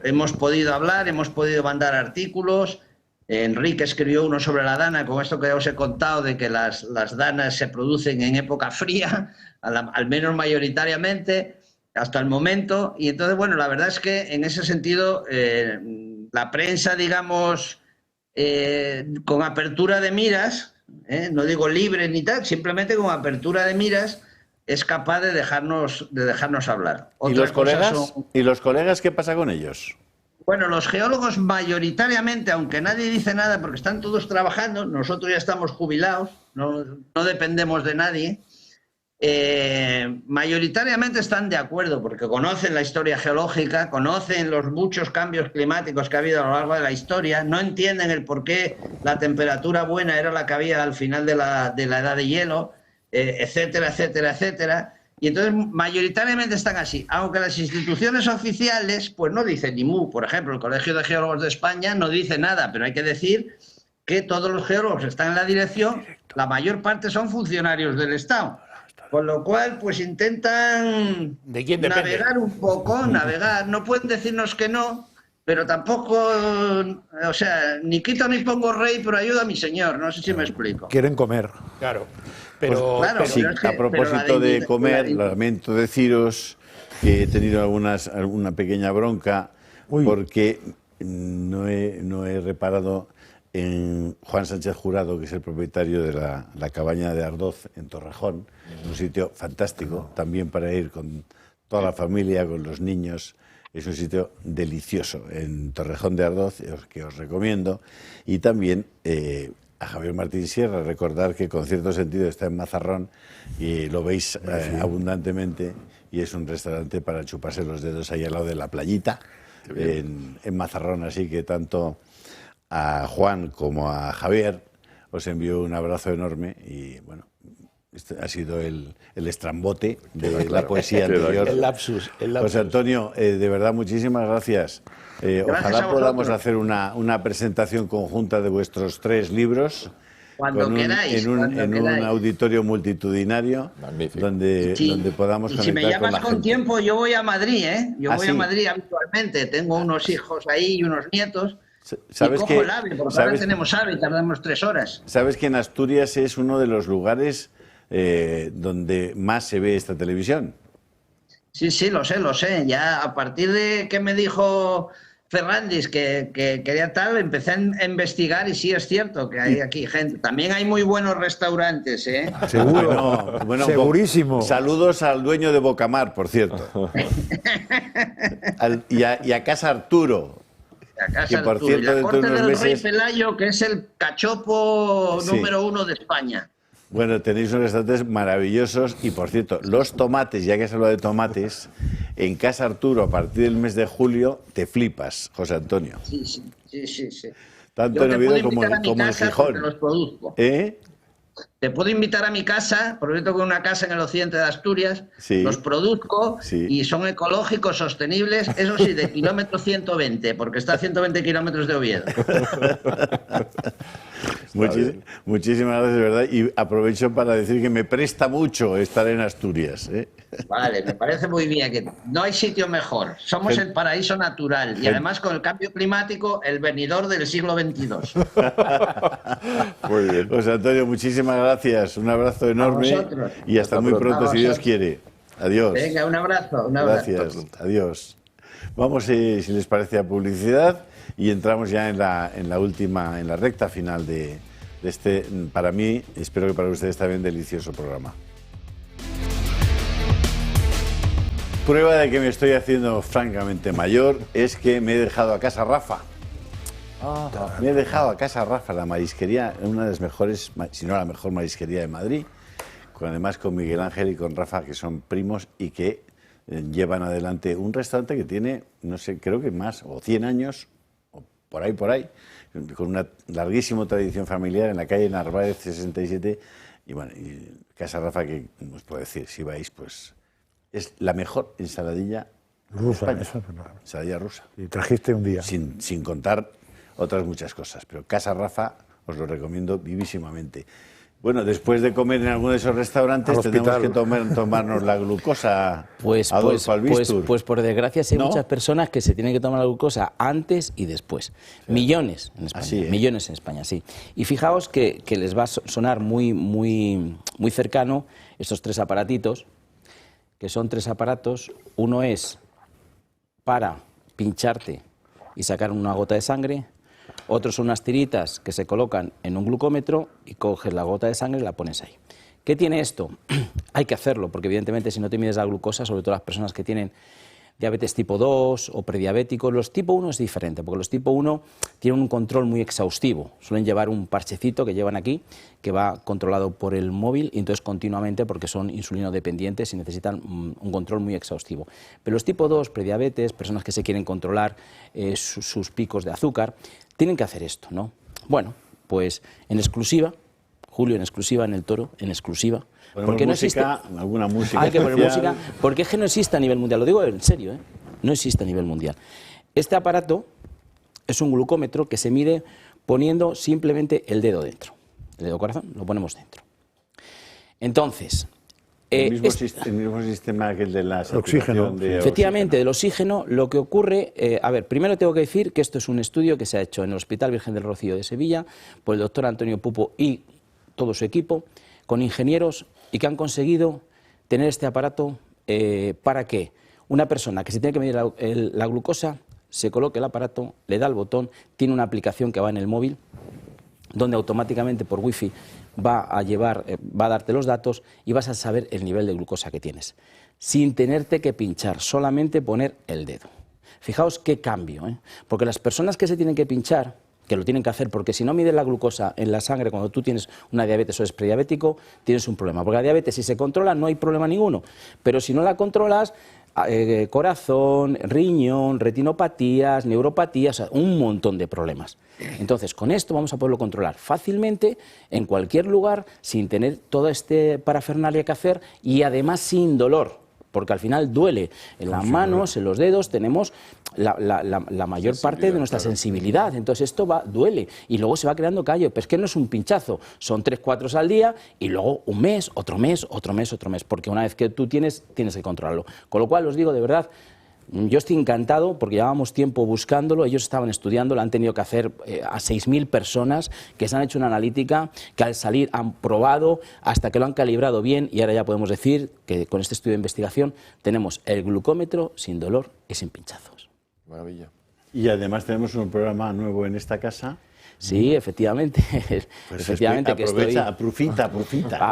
hemos podido hablar, hemos podido mandar artículos. Enrique escribió uno sobre la dana, con esto que ya os he contado de que las danas se producen en época fría, al menos mayoritariamente, hasta el momento. Y entonces, bueno, la verdad es que en ese sentido, la prensa, digamos, con apertura de miras, no digo libre ni tal, simplemente con apertura de miras, es capaz de dejarnos hablar.
¿Y los colegas qué pasa con ellos?
Bueno, los geólogos mayoritariamente, aunque nadie dice nada porque están todos trabajando, nosotros ya estamos jubilados, no dependemos de nadie, mayoritariamente están de acuerdo porque conocen la historia geológica, conocen los muchos cambios climáticos que ha habido a lo largo de la historia, no entienden el por qué la temperatura buena era la que había al final de la edad de hielo, etcétera, etcétera, etcétera. Y entonces mayoritariamente están así, aunque las instituciones oficiales pues no dicen ni mu. Por ejemplo, el Colegio de Geólogos de España no dice nada, pero hay que decir que todos los geólogos están en la dirección, la mayor parte son funcionarios del Estado, con lo cual pues intentan navegar un poco, no pueden decirnos que no, pero tampoco, o sea, ni quito ni pongo rey, pero ayuda a mi señor, no sé si me explico.
Quieren comer.
Claro.
Pero,
claro,
sí,
pero es que,
a propósito de comer, lamento deciros que he tenido alguna pequeña bronca porque no he reparado en Juan Sánchez Jurado, que es el propietario de la cabaña de Ardoz en Torrejón, un sitio fantástico, también para ir con toda la familia, con los niños. Es un sitio delicioso en Torrejón de Ardoz, que os recomiendo. Y también a Javier Martín Sierra, recordar que con cierto sentido está en Mazarrón y lo veis abundantemente, y es un restaurante para chuparse los dedos ahí al lado de la playita en Mazarrón, así que tanto a Juan como a Javier os envío un abrazo enorme y bueno, este ha sido el estrambote de la poesía anterior.
El lapsus.
José Antonio, de verdad, muchísimas gracias. Ojalá podamos hacer una presentación conjunta de vuestros 3 libros.
Cuando queráis.
En un auditorio multitudinario donde podamos conectar.
Si me llamas
con la gente.
tiempo, yo voy a Madrid, ¿eh? Yo voy
sí.
a Madrid habitualmente. Tengo unos hijos ahí y unos nietos.
¿Sabes
y cojo el AVE, porque ahora tenemos AVE y tardamos 3 horas.
¿Sabes que en Asturias es uno de los lugares donde más se ve esta televisión?
Sí, lo sé. Ya a partir de que me dijo Ferrandis que quería tal, empecé a investigar y sí es cierto que hay aquí gente. También hay muy buenos restaurantes, ¿eh?
Seguro, segurísimo.
Saludos al dueño de Bocamar, por cierto. y a Casa Arturo.
Que por cierto, y la corte del Rey Pelayo, que es el cachopo número 1 de España.
Bueno, tenéis unos restaurantes maravillosos y, por cierto, los tomates, ya que se habla de tomates, en Casa Arturo a partir del mes de julio te flipas, José Antonio.
Sí.
Tanto en Oviedo como en Gijón.
Los produzco. Te puedo invitar a mi casa, porque yo tengo una casa en el occidente de Asturias, los produzco y son ecológicos, sostenibles, eso sí, de kilómetro 120, porque está a 120 kilómetros de Oviedo.
Muchísimas gracias, de verdad, y aprovecho para decir que me presta mucho estar en Asturias.
Vale, me parece muy bien, que no hay sitio mejor, somos el paraíso natural y además con el cambio climático, el venidor del siglo XXII.
Muy bien. José Antonio, muchísimas gracias, un abrazo enorme y hasta muy pronto, si Dios quiere. Adiós.
Venga, un abrazo.
Gracias, adiós. Vamos, si les parece, a publicidad y entramos ya en la última, en la recta final de este, para mí, espero que para ustedes también, delicioso programa. Prueba de que me estoy haciendo francamente mayor es que me he dejado a casa Rafa. Me he dejado a casa Rafa, la marisquería, una de las mejores, si no la mejor marisquería de Madrid, además con Miguel Ángel y con Rafa, que son primos y que llevan adelante un restaurante que tiene, no sé, creo que más, o 100 años, o por ahí, con una larguísima tradición familiar en la calle Narváez 67. Y bueno, y Casa Rafa, que os puedo decir, si vais, pues es la mejor ensaladilla rusa, ensaladilla rusa.
Y trajiste un día.
Sin contar otras muchas cosas, pero Casa Rafa os lo recomiendo vivísimamente. Bueno, después de comer en alguno de esos restaurantes tenemos que tomarnos la glucosa.
Pues por desgracia hay muchas personas que se tienen que tomar la glucosa antes y después. Millones en España, millones en España, sí. Y fijaos que les va a sonar muy cercano estos 3 aparatitos, que son 3 aparatos. Uno es para pincharte y sacar una gota de sangre. Otros son unas tiritas que se colocan en un glucómetro y coges la gota de sangre y la pones ahí. ¿Qué tiene esto? Hay que hacerlo, porque evidentemente si no te mides la glucosa, sobre todo las personas que tienen diabetes tipo 2 o prediabéticos, los tipo 1 es diferente, porque los tipo 1 tienen un control muy exhaustivo. Suelen llevar un parchecito que llevan aquí, que va controlado por el móvil, y entonces continuamente, porque son insulinodependientes y necesitan un control muy exhaustivo. Pero los tipo 2, prediabetes, personas que se quieren controlar sus picos de azúcar, tienen que hacer esto, ¿no? Bueno, pues en exclusiva, Julio, en exclusiva, en El Toro, en exclusiva. Porque no existe
alguna música.
Hay que poner música, porque es que no existe a nivel mundial, lo digo en serio, no existe a nivel mundial. Este aparato es un glucómetro que se mide poniendo simplemente el dedo dentro. El dedo corazón lo ponemos dentro. Entonces,
el mismo sistema que el de la
oxígeno.
Efectivamente, del oxígeno, lo que ocurre, a ver, primero tengo que decir que esto es un estudio que se ha hecho en el Hospital Virgen del Rocío de Sevilla por el doctor Antonio Pupo y todo su equipo, con ingenieros, y que han conseguido tener este aparato para que una persona que se tiene que medir la glucosa se coloque el aparato, le da el botón, tiene una aplicación que va en el móvil, donde automáticamente por wifi va a darte los datos y vas a saber el nivel de glucosa que tienes, sin tenerte que pinchar, solamente poner el dedo. Fijaos qué cambio, porque las personas que se tienen que pinchar que lo tienen que hacer, porque si no mides la glucosa en la sangre cuando tú tienes una diabetes o eres prediabético, tienes un problema. Porque la diabetes, si se controla, no hay problema ninguno, pero si no la controlas, corazón, riñón, retinopatías, neuropatías, o sea, un montón de problemas. Entonces, con esto vamos a poderlo controlar fácilmente, en cualquier lugar, sin tener toda esta parafernalia que hacer y además sin dolor. Porque al final duele. En las manos, en los dedos, tenemos la mayor parte de nuestra sensibilidad. Entonces esto duele y luego se va creando callo. Pero es que no es un pinchazo, son 3-4 al día y luego un mes, otro mes, otro mes, otro mes. Porque una vez que tú tienes que controlarlo. Con lo cual os digo de verdad, yo estoy encantado porque llevábamos tiempo buscándolo, ellos estaban estudiando, lo han tenido que hacer a 6.000 personas que se han hecho una analítica, que al salir han probado hasta que lo han calibrado bien y ahora ya podemos decir que con este estudio de investigación tenemos el glucómetro sin dolor y sin pinchazos.
Maravilla.
Y además tenemos un programa nuevo en esta casa.
Sí, efectivamente.
Pues
efectivamente
aprovecha, aprofita.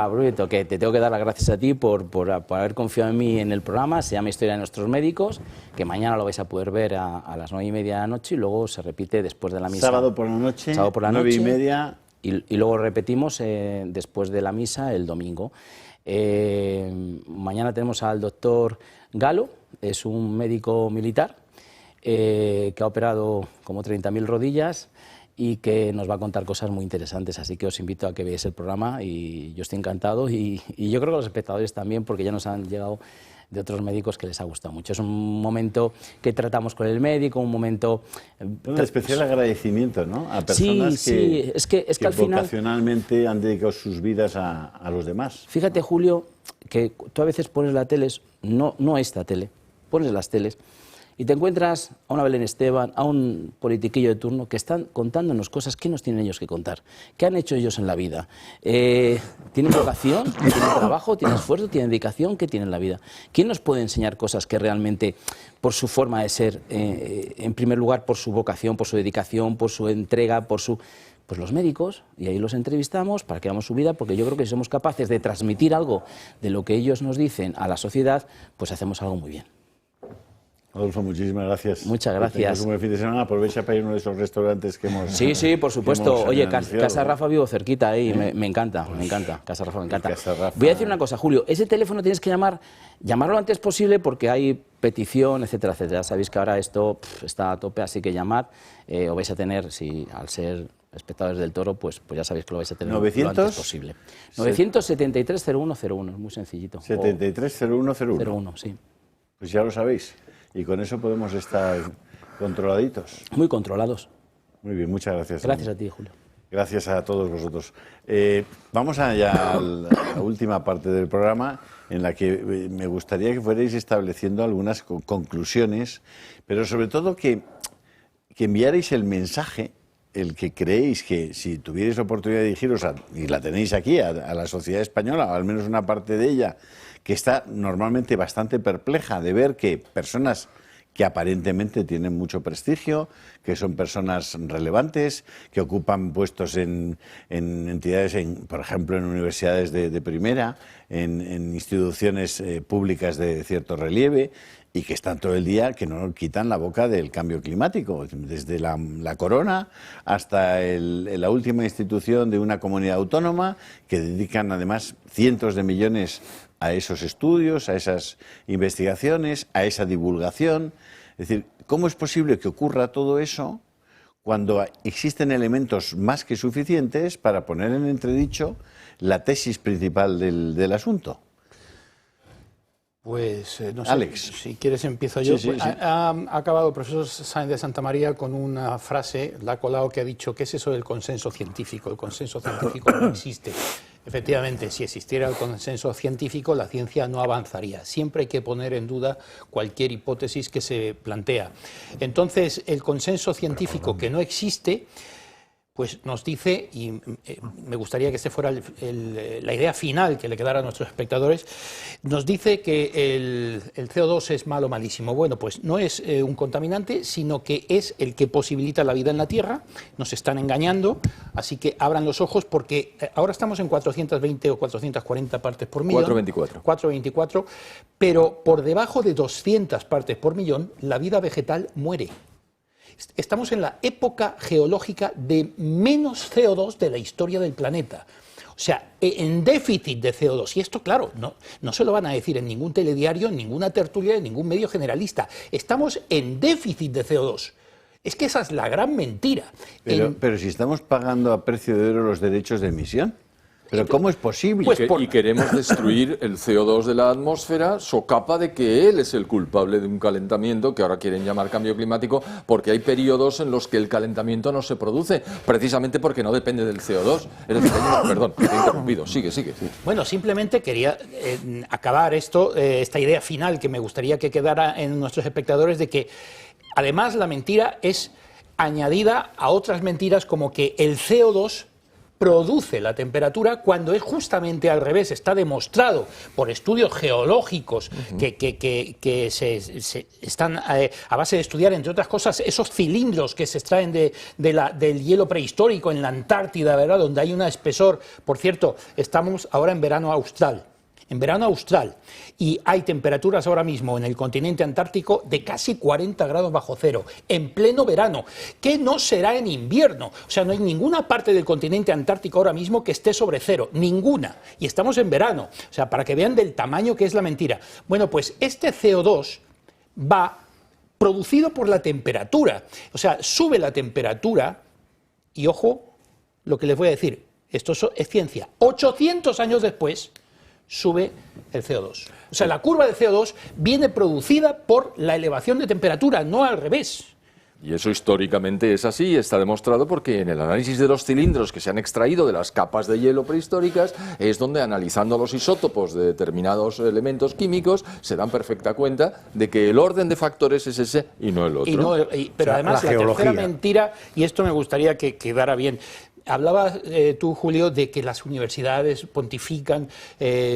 Aprovecho, que te tengo que dar las gracias a ti por haber confiado en mí en el programa. Se llama Historia de nuestros médicos, que mañana lo vais a poder ver a las 9:30 de la noche y luego se repite después de la misa.
Sábado por la noche, 9:30.
Y luego repetimos después de la misa el domingo. Mañana tenemos al doctor Galo, es un médico militar que ha operado como 30.000 rodillas y que nos va a contar cosas muy interesantes, así que os invito a que veáis el programa y yo estoy encantado y yo creo que los espectadores también, porque ya nos han llegado de otros médicos que les ha gustado mucho. Es un momento que tratamos con el médico, un momento...
Un especial agradecimiento, ¿no? A personas
que al final
vocacionalmente han dedicado sus vidas a los demás.
Fíjate, Julio, que tú a veces pones la tele, no esta tele, pones las teles, y te encuentras a una Belén Esteban, a un politiquillo de turno que están contándonos cosas que nos tienen ellos que contar, qué han hecho ellos en la vida. ¿Tienen vocación? ¿Tienen trabajo? ¿Tienen esfuerzo? ¿Tienen dedicación? ¿Qué tienen en la vida? ¿Quién nos puede enseñar cosas que realmente, por su forma de ser, en primer lugar, por su vocación, por su dedicación, por su entrega, por su... Pues los médicos, y ahí los entrevistamos para que veamos su vida, porque yo creo que si somos capaces de transmitir algo de lo que ellos nos dicen a la sociedad, pues hacemos algo muy bien.
Adolfo, muchísimas gracias.
Muchas gracias.
Un buen fin de semana. Aprovecha para ir a uno de esos restaurantes que hemos...
Sí, por supuesto. Oye, Casa Rafa vivo cerquita ahí, me encanta, Casa Rafa me encanta. Voy a decir una cosa, Julio, ese teléfono tienes que llamarlo lo antes posible porque hay petición, etcétera, etcétera. Sabéis que ahora esto está a tope, así que llamad, o vais a tener, si al ser espectadores del Toro, pues ya sabéis que lo vais a tener
900,
lo antes posible. 973-0101, es muy sencillito.
73-0101.
Sí.
Pues ya lo sabéis. Y con eso podemos estar controladitos.
Muy controlados.
Muy bien, muchas gracias.
Gracias a ti, Julio.
Gracias a todos vosotros. Vamos allá a la última parte del programa, en la que me gustaría que fuerais estableciendo algunas conclusiones, pero sobre todo que enviarais el mensaje, el que creéis que si tuvierais la oportunidad de dirigiros, y la tenéis aquí, a la sociedad española, o al menos una parte de ella, que está normalmente bastante perpleja de ver que personas que aparentemente tienen mucho prestigio, que son personas relevantes, que ocupan puestos en entidades, por ejemplo, en universidades de primera, en instituciones públicas de cierto relieve, y que están todo el día, que no quitan la boca del cambio climático, desde la Corona hasta la última institución de una comunidad autónoma, que dedican además cientos de millones a esos estudios, a esas investigaciones, a esa divulgación. Es decir, ¿cómo es posible que ocurra todo eso cuando existen elementos más que suficientes para poner en entredicho la tesis principal del asunto?
Pues no sé,
Alex.
Si quieres empiezo yo.
Sí.
Ha acabado el profesor Sáenz de Santa María con una frase, la ha colado, que ha dicho: ¿qué es eso del consenso científico? El consenso científico no existe. Efectivamente, si existiera el consenso científico, la ciencia no avanzaría. Siempre hay que poner en duda cualquier hipótesis que se plantea. Entonces, el consenso científico que no existe, pues nos dice, y me gustaría que esta fuera la idea final que le quedara a nuestros espectadores, nos dice que el CO2 es malo, malísimo. Bueno, pues no es un contaminante, sino que es el que posibilita la vida en la Tierra. Nos están engañando, así que abran los ojos, porque ahora estamos en 420 o 440 partes por millón. 424, pero por debajo de 200 partes por millón la vida vegetal muere. Estamos en la época geológica de menos CO2 de la historia del planeta. O sea, en déficit de CO2. Y esto, claro, no se lo van a decir en ningún telediario, en ninguna tertulia, en ningún medio generalista. Estamos en déficit de CO2. Es que esa es la gran mentira.
Pero si estamos pagando a precio de oro los derechos de emisión, ¿pero cómo es posible?
Pues y queremos destruir el CO2 de la atmósfera, socapa de que él es el culpable de un calentamiento que ahora quieren llamar cambio climático, porque hay periodos en los que el calentamiento no se produce, precisamente porque no depende del CO2. Es decir, perdón, te he interrumpido. Sigue.
Bueno, simplemente quería acabar esta idea final que me gustaría que quedara en nuestros espectadores de que, además, la mentira es añadida a otras mentiras como que el CO2 produce la temperatura, cuando es justamente al revés. Está demostrado por estudios geológicos que se están a base de estudiar, entre otras cosas, esos cilindros que se extraen del hielo prehistórico en la Antártida, ¿verdad?, donde hay un espesor. Por cierto, estamos ahora en verano austral. Y hay temperaturas ahora mismo en el continente antártico de casi 40 grados bajo cero, en pleno verano, que no será en invierno. O sea, no hay ninguna parte del continente antártico ahora mismo que esté sobre cero, ninguna. Y estamos en verano. O sea, para que vean del tamaño que es la mentira. Bueno, pues este CO2 va producido por la temperatura. O sea, sube la temperatura y, ojo, lo que les voy a decir, esto es ciencia. 800 años después sube el CO2. O sea, la curva de CO2 viene producida por la elevación de temperatura, no al revés.
Y eso históricamente es así, está demostrado porque en el análisis de los cilindros que se han extraído de las capas de hielo prehistóricas es donde, analizando los isótopos de determinados elementos químicos, se dan perfecta cuenta de que el orden de factores es ese y no el otro.
Pero además la tercera mentira, y esto me gustaría que quedara bien. Hablabas tú, Julio, de que las universidades pontifican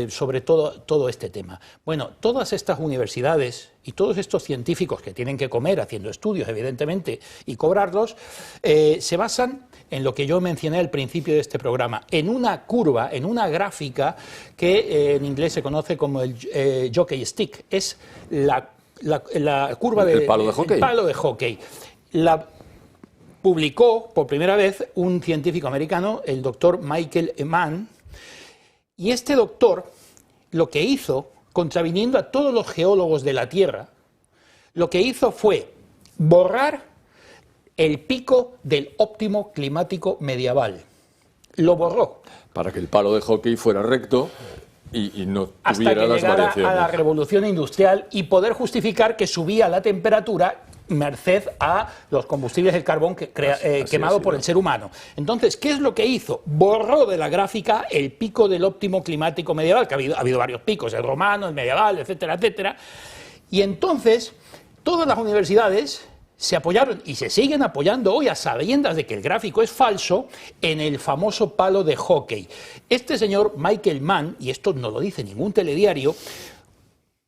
sobre todo este tema. Bueno, todas estas universidades y todos estos científicos que tienen que comer haciendo estudios, evidentemente, y cobrarlos, se basan en lo que yo mencioné al principio de este programa, en una curva, en una gráfica que en inglés se conoce como el jockey stick. Es la curva del
palo de hockey.
El palo de hockey. Publicó por primera vez un científico americano, el doctor Michael Mann, y este doctor lo que hizo, contraviniendo a todos los geólogos de la Tierra, lo que hizo fue borrar el pico del óptimo climático medieval. Lo borró.
Para que el palo de hockey fuera recto y no
hasta
tuviera
que
las
llegara
variaciones.
A la revolución industrial y poder justificar que subía la temperatura merced a los combustibles del carbón quemado por el ser humano. Entonces, ¿qué es lo que hizo? Borró de la gráfica el pico del óptimo climático medieval, que ha habido varios picos, el romano, el medieval, etcétera, etcétera. Y entonces, todas las universidades se apoyaron y se siguen apoyando hoy, a sabiendas de que el gráfico es falso, en el famoso palo de hockey. Este señor Michael Mann, y esto no lo dice ningún telediario,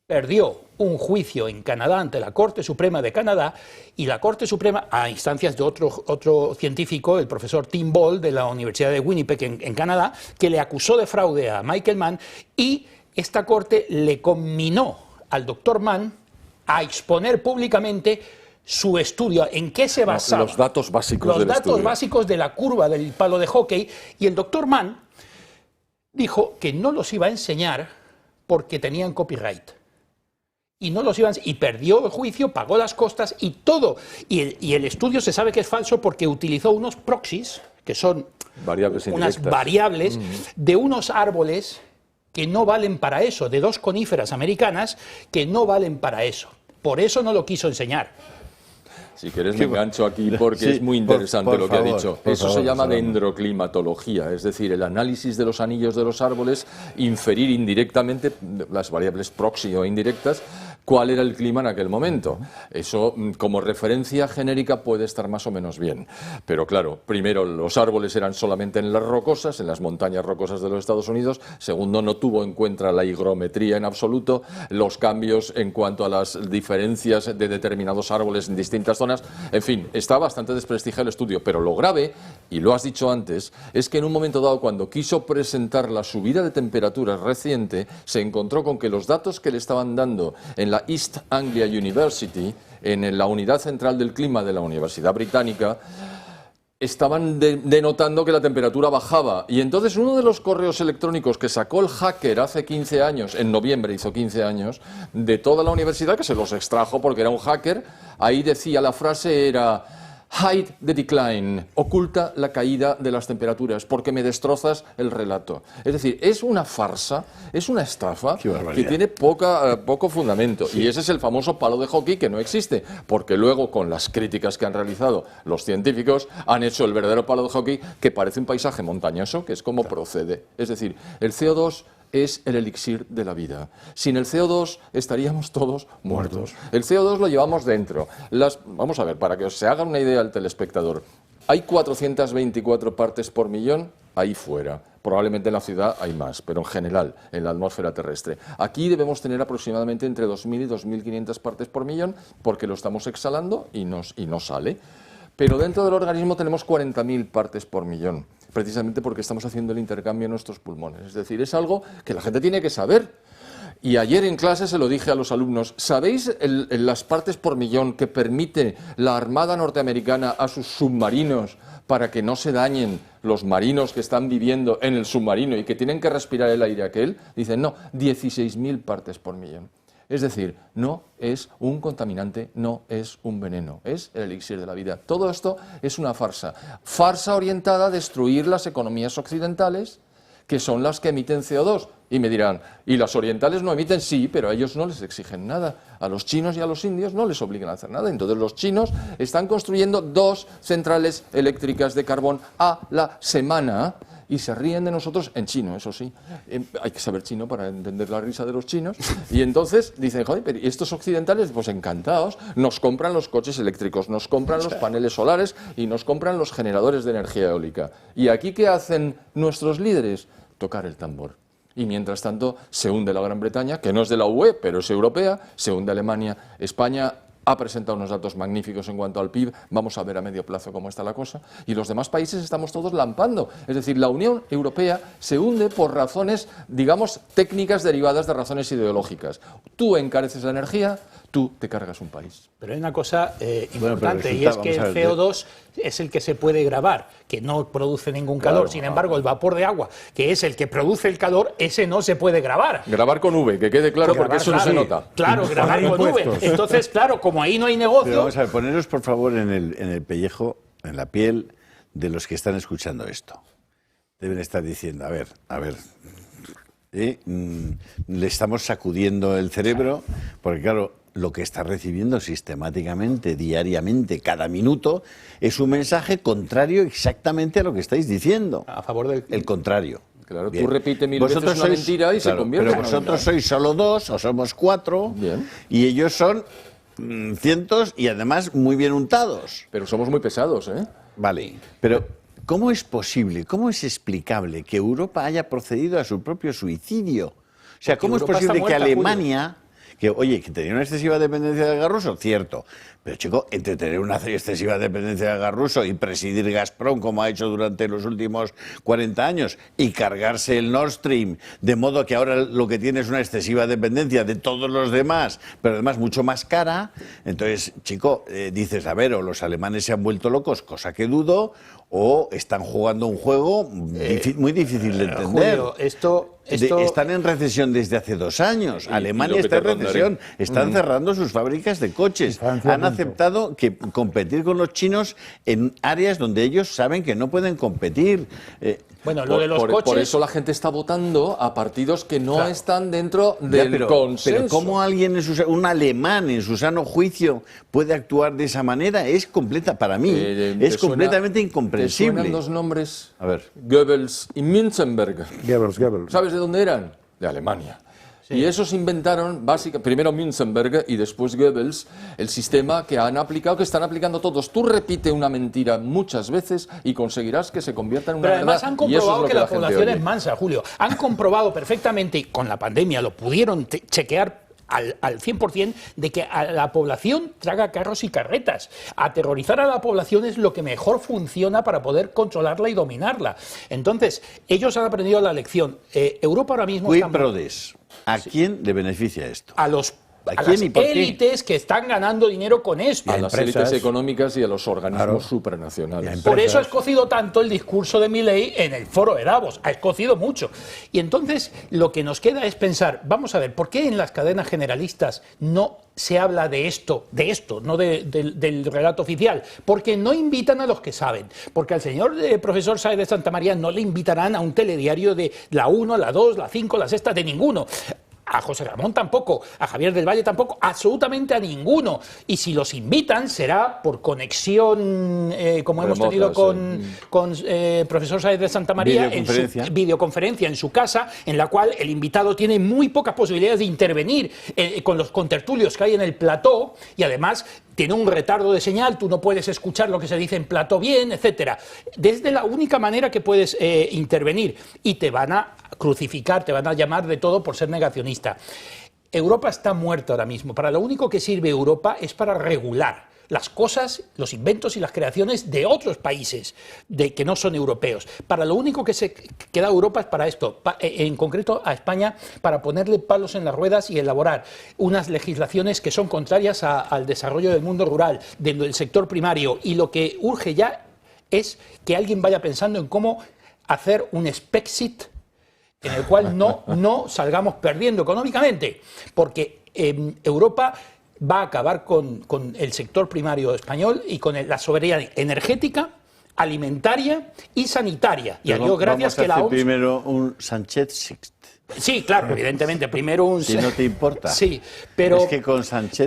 perdió un juicio en Canadá ante la Corte Suprema de Canadá, y la Corte Suprema, a instancias de otro científico, el profesor Tim Ball de la Universidad de Winnipeg en Canadá, que le acusó de fraude a Michael Mann, y esta Corte le conminó al doctor Mann a exponer públicamente su estudio, en qué se basaba.
Los datos básicos
los
del
datos
estudio.
básicos de la curva del palo de hockey, y el doctor Mann dijo que no los iba a enseñar porque tenían copyright. Y no los iban, y perdió el juicio, pagó las costas y todo. Y el estudio se sabe que es falso porque utilizó unos proxies, que son
variables
unas
indirectas.
variables de unos árboles que no valen para eso, de dos coníferas americanas que no valen para eso. Por eso no lo quiso enseñar.
Si quieres me engancho aquí porque es muy interesante lo que ha dicho. Eso se llama dendroclimatología, es decir, el análisis de los anillos de los árboles, inferir indirectamente las variables proxy o indirectas cuál era el clima en aquel momento. Eso, como referencia genérica, puede estar más o menos bien. Pero claro, primero, los árboles eran solamente en las rocosas, en las montañas rocosas de los Estados Unidos. Segundo, no tuvo en cuenta la higrometría en absoluto, los cambios en cuanto a las diferencias de determinados árboles en distintas zonas. En fin, está bastante desprestigiado el estudio. Pero lo grave, y lo has dicho antes, es que en un momento dado, cuando quiso presentar la subida de temperaturas reciente, se encontró con que los datos que le estaban dando en la East Anglia University en la unidad central del clima de la Universidad Británica, estaban denotando que la temperatura bajaba. Y entonces uno de los correos electrónicos que sacó el hacker hace 15 años, en noviembre hizo 15 años, de toda la universidad, que se los extrajo porque era un hacker, ahí decía, la frase era: hide the decline, oculta la caída de las temperaturas, porque me destrozas el relato. Es decir, es una farsa, es una estafa que tiene poco fundamento. Sí. Y ese es el famoso palo de hockey que no existe, porque luego con las críticas que han realizado los científicos han hecho el verdadero palo de hockey, que parece un paisaje montañoso, que es como procede. Es decir, el CO2 es el elixir de la vida. Sin el CO2 estaríamos todos muertos. El CO2 lo llevamos dentro. Vamos a ver, para que se haga una idea el telespectador, hay 424 partes por millón ahí fuera. Probablemente en la ciudad hay más, pero en general, en la atmósfera terrestre. Aquí debemos tener aproximadamente entre 2.000 y 2.500 partes por millón, porque lo estamos exhalando y no sale. Pero dentro del organismo tenemos 40.000 partes por millón, precisamente porque estamos haciendo el intercambio en nuestros pulmones. Es decir, es algo que la gente tiene que saber. Y ayer en clase se lo dije a los alumnos, ¿sabéis las partes por millón que permite la Armada norteamericana a sus submarinos para que no se dañen los marinos que están viviendo en el submarino y que tienen que respirar el aire aquel? Dicen, no, 16.000 partes por millón. Es decir, no es un contaminante, no es un veneno, es el elixir de la vida. Todo esto es una farsa. Farsa orientada a destruir las economías occidentales, que son las que emiten CO2. Y me dirán, ¿y las orientales no emiten? Sí, pero a ellos no les exigen nada. A los chinos y a los indios no les obligan a hacer nada. Entonces los chinos están construyendo 2 centrales eléctricas de carbón a la semana y se ríen de nosotros en chino, eso sí. Hay que saber chino para entender la risa de los chinos. Y entonces dicen, joder, pero estos occidentales, pues encantados, nos compran los coches eléctricos, nos compran los paneles solares y nos compran los generadores de energía eólica. ¿Y aquí qué hacen nuestros líderes? Tocar el tambor. Y mientras tanto se hunde la Gran Bretaña, que no es de la UE, pero es europea, se hunde Alemania, España ha presentado unos datos magníficos en cuanto al PIB, vamos a ver a medio plazo cómo está la cosa, y los demás países estamos todos lampando. Es decir, la Unión Europea se hunde por razones, digamos, técnicas derivadas de razones ideológicas. Tú encareces la energía, tú te cargas un país.
Pero hay una cosa importante, y es que el CO2 es el que se puede grabar, que no produce ningún calor. Sin embargo, el vapor de agua, que es el que produce el calor, ese no se puede grabar.
Grabar con V, que quede claro, porque eso no se nota.
Claro, grabar con V. Entonces, claro, como ahí no hay negocio...
Pero vamos a ver, poneros por favor en el pellejo, en la piel de los que están escuchando esto. Deben estar diciendo, a ver, le estamos sacudiendo el cerebro, porque claro, lo que está recibiendo sistemáticamente, diariamente, cada minuto, es un mensaje contrario exactamente a lo que estáis diciendo.
A favor del...
El contrario.
Claro, bien. Tú repites 1000 veces una mentira y se convierte en una
Pero vosotros sois solo 2 o somos 4, bien. Y ellos son cientos y además muy bien untados.
Pero somos muy pesados, ¿eh?
Vale, pero ¿cómo es posible, cómo es explicable que Europa haya procedido a su propio suicidio? O sea, ¿cómo es posible que Alemania... Que, oye, que tenía una excesiva dependencia del gas ruso, cierto. Pero, chico, entre tener una excesiva dependencia del gas ruso y presidir Gazprom, como ha hecho durante los últimos 40 años, y cargarse el Nord Stream, de modo que ahora lo que tiene es una excesiva dependencia de todos los demás, pero además mucho más cara, entonces, chico, dices, a ver, o los alemanes se han vuelto locos, cosa que dudo, o están jugando un juego muy difícil de entender.
Julio,
están en recesión desde hace 2 años. Alemania está en recesión. Están cerrando sus fábricas de coches. Han aceptado que competir con los chinos en áreas donde ellos saben que no pueden competir.
Bueno, lo de los coches...
Por eso la gente está votando a partidos que no están dentro del consenso.
Pero ¿cómo alguien, un alemán, en su sano juicio, puede actuar de esa manera? Es para mí, es completamente incomprensible.
¿Te suenan 2 nombres?
A ver.
Goebbels y Münzenberg.
Goebbels.
¿Sabes de dónde eran? De Alemania. Sí. Y esos inventaron, primero Münzenberg y después Goebbels, el sistema que están aplicando todos. Tú repite una mentira muchas veces y conseguirás que se convierta en una verdad.
Pero además han comprobado que la población es mansa, Julio. Han comprobado perfectamente, y con la pandemia lo pudieron chequear al 100%, de que a la población traga carros y carretas. Aterrorizar a la población es lo que mejor funciona para poder controlarla y dominarla. Entonces, ellos han aprendido la lección. Europa ahora mismo...
¿A quién le beneficia esto?
A los a las élites que están ganando dinero con esto.
A las élites económicas y a los organismos supranacionales.
Por eso ha escocido tanto el discurso de Milei en el foro de Davos, ha escocido mucho. Y entonces lo que nos queda es pensar, vamos a ver, ¿por qué en las cadenas generalistas no se habla de esto, no del relato oficial? Porque no invitan a los que saben, porque al señor profesor Sáenz de Santamaría no le invitarán a un telediario de la 1, la 2, la 5, la 6, de ninguno. A José Ramón tampoco, a Javier del Valle tampoco, absolutamente a ninguno. Y si los invitan será por conexión, como hemos tenido con profesor Sáenz de Santamaría, videoconferencia en su casa, en la cual el invitado tiene muy pocas posibilidades de intervenir con los contertulios que hay en el plató, y además tiene un retardo de señal, tú no puedes escuchar lo que se dice en plató bien, etcétera. Desde la única manera que puedes intervenir, y te van a crucificar, te van a llamar de todo por ser negacionista. Europa está muerta ahora mismo. Para lo único que sirve Europa es para regular las cosas, los inventos y las creaciones de otros países que no son europeos. Para lo único que se queda Europa es para esto, en concreto a España, para ponerle palos en las ruedas y elaborar unas legislaciones que son contrarias al desarrollo del mundo rural, del sector primario, y lo que urge ya es que alguien vaya pensando en cómo hacer un Spexit en el cual no salgamos perdiendo económicamente, porque Europa va a acabar con el sector primario español y con la soberanía energética, alimentaria y sanitaria. Y a Dios gracias que la OMS...
primero un Sánchez.
Sí, claro, evidentemente. Primero un...
Si no te importa.
Sí, pero...
Es que con Sánchez...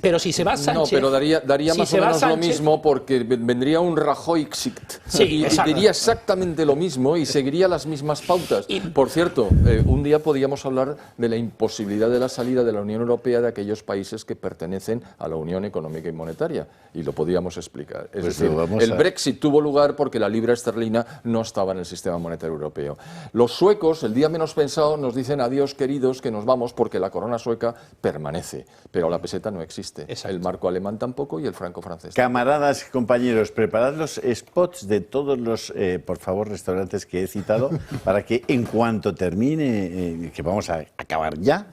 Pero si se va Sánchez...
No, pero daría
si
más o menos lo mismo, porque vendría un Rajoy-xict.
Sí,
y diría exactamente lo mismo y seguiría las mismas pautas. Por cierto, un día podríamos hablar de la imposibilidad de la salida de la Unión Europea de aquellos países que pertenecen a la Unión Económica y Monetaria. Y lo podríamos explicar. Es decir, el Brexit tuvo lugar porque la libra esterlina no estaba en el sistema monetario europeo. Los suecos, el día menos pensado, nos dicen adiós queridos, que nos vamos, porque la corona sueca permanece, pero la peseta no existe. Exacto. El marco alemán tampoco y el franco francés tampoco.
Camaradas y compañeros, preparad los spots de todos los, por favor, restaurantes que he citado, para que en cuanto termine, que vamos a acabar ya,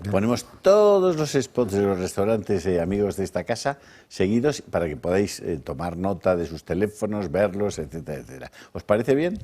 ponemos todos los spots de los restaurantes amigos de esta casa seguidos, para que podáis tomar nota de sus teléfonos, verlos, etcétera, etcétera. ¿Os parece bien?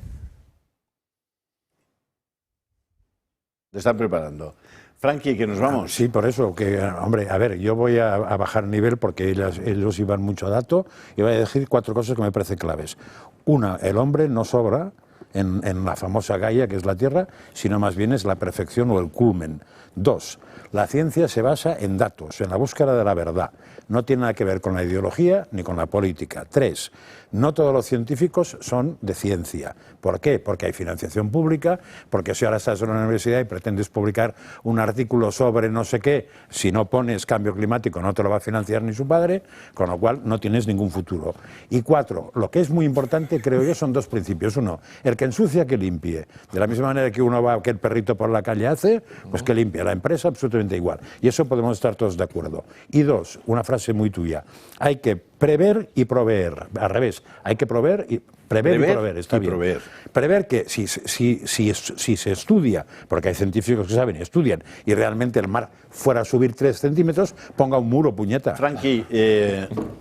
¿Lo están preparando? Frankie, que nos vamos.
Sí, por eso, que, hombre, a ver, yo voy a bajar nivel porque ellos iban mucho a dato y voy a decir 4 cosas que me parecen claves. Una, el hombre no sobra en la famosa Gaia, que es la Tierra, sino más bien es la perfección o el culmen. 2, la ciencia se basa en datos, en la búsqueda de la verdad. No tiene nada que ver con la ideología ni con la política. 3, no todos los científicos son de ciencia. ¿Por qué? Porque hay financiación pública, porque si ahora estás en una universidad y pretendes publicar un artículo sobre no sé qué, si no pones cambio climático no te lo va a financiar ni su padre, con lo cual no tienes ningún futuro. Y 4, lo que es muy importante, creo yo, son 2 principios. 1, el que ensucia, que limpie. De la misma manera que uno va, que el perrito por la calle hace, pues que limpie. La empresa absolutamente igual. Y eso podemos estar todos de acuerdo. Y 2, una frase muy tuya, hay que prever y proveer. Al revés, hay que prever y proveer, está bien. Prever que si se estudia, porque hay científicos que saben y estudian, y realmente el mar fuera a subir 3 centímetros, ponga un muro, puñeta.
Frankie,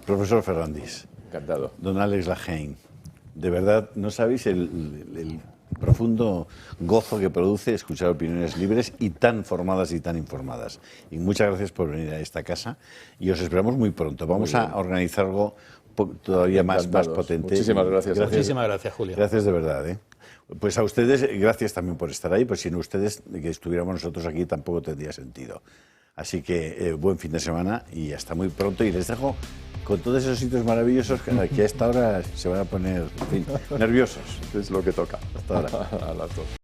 profesor Ferrandis.
Encantado.
Don Alex Lahaine, de verdad, no sabéis el profundo gozo que produce escuchar opiniones libres y tan formadas y tan informadas. Y muchas gracias por venir a esta casa y os esperamos muy pronto. Vamos a organizar algo todavía más potente.
Muchísimas gracias.
Muchísimas gracias, Julio.
Gracias de verdad. Pues a ustedes, gracias también por estar ahí, pues sin ustedes, que estuviéramos nosotros aquí, tampoco tendría sentido. Así que buen fin de semana y hasta muy pronto. Y les dejo con todos esos sitios maravillosos que a esta hora se van a poner, en fin, nerviosos.
Es lo que toca.
Hasta ahora.
A las 2.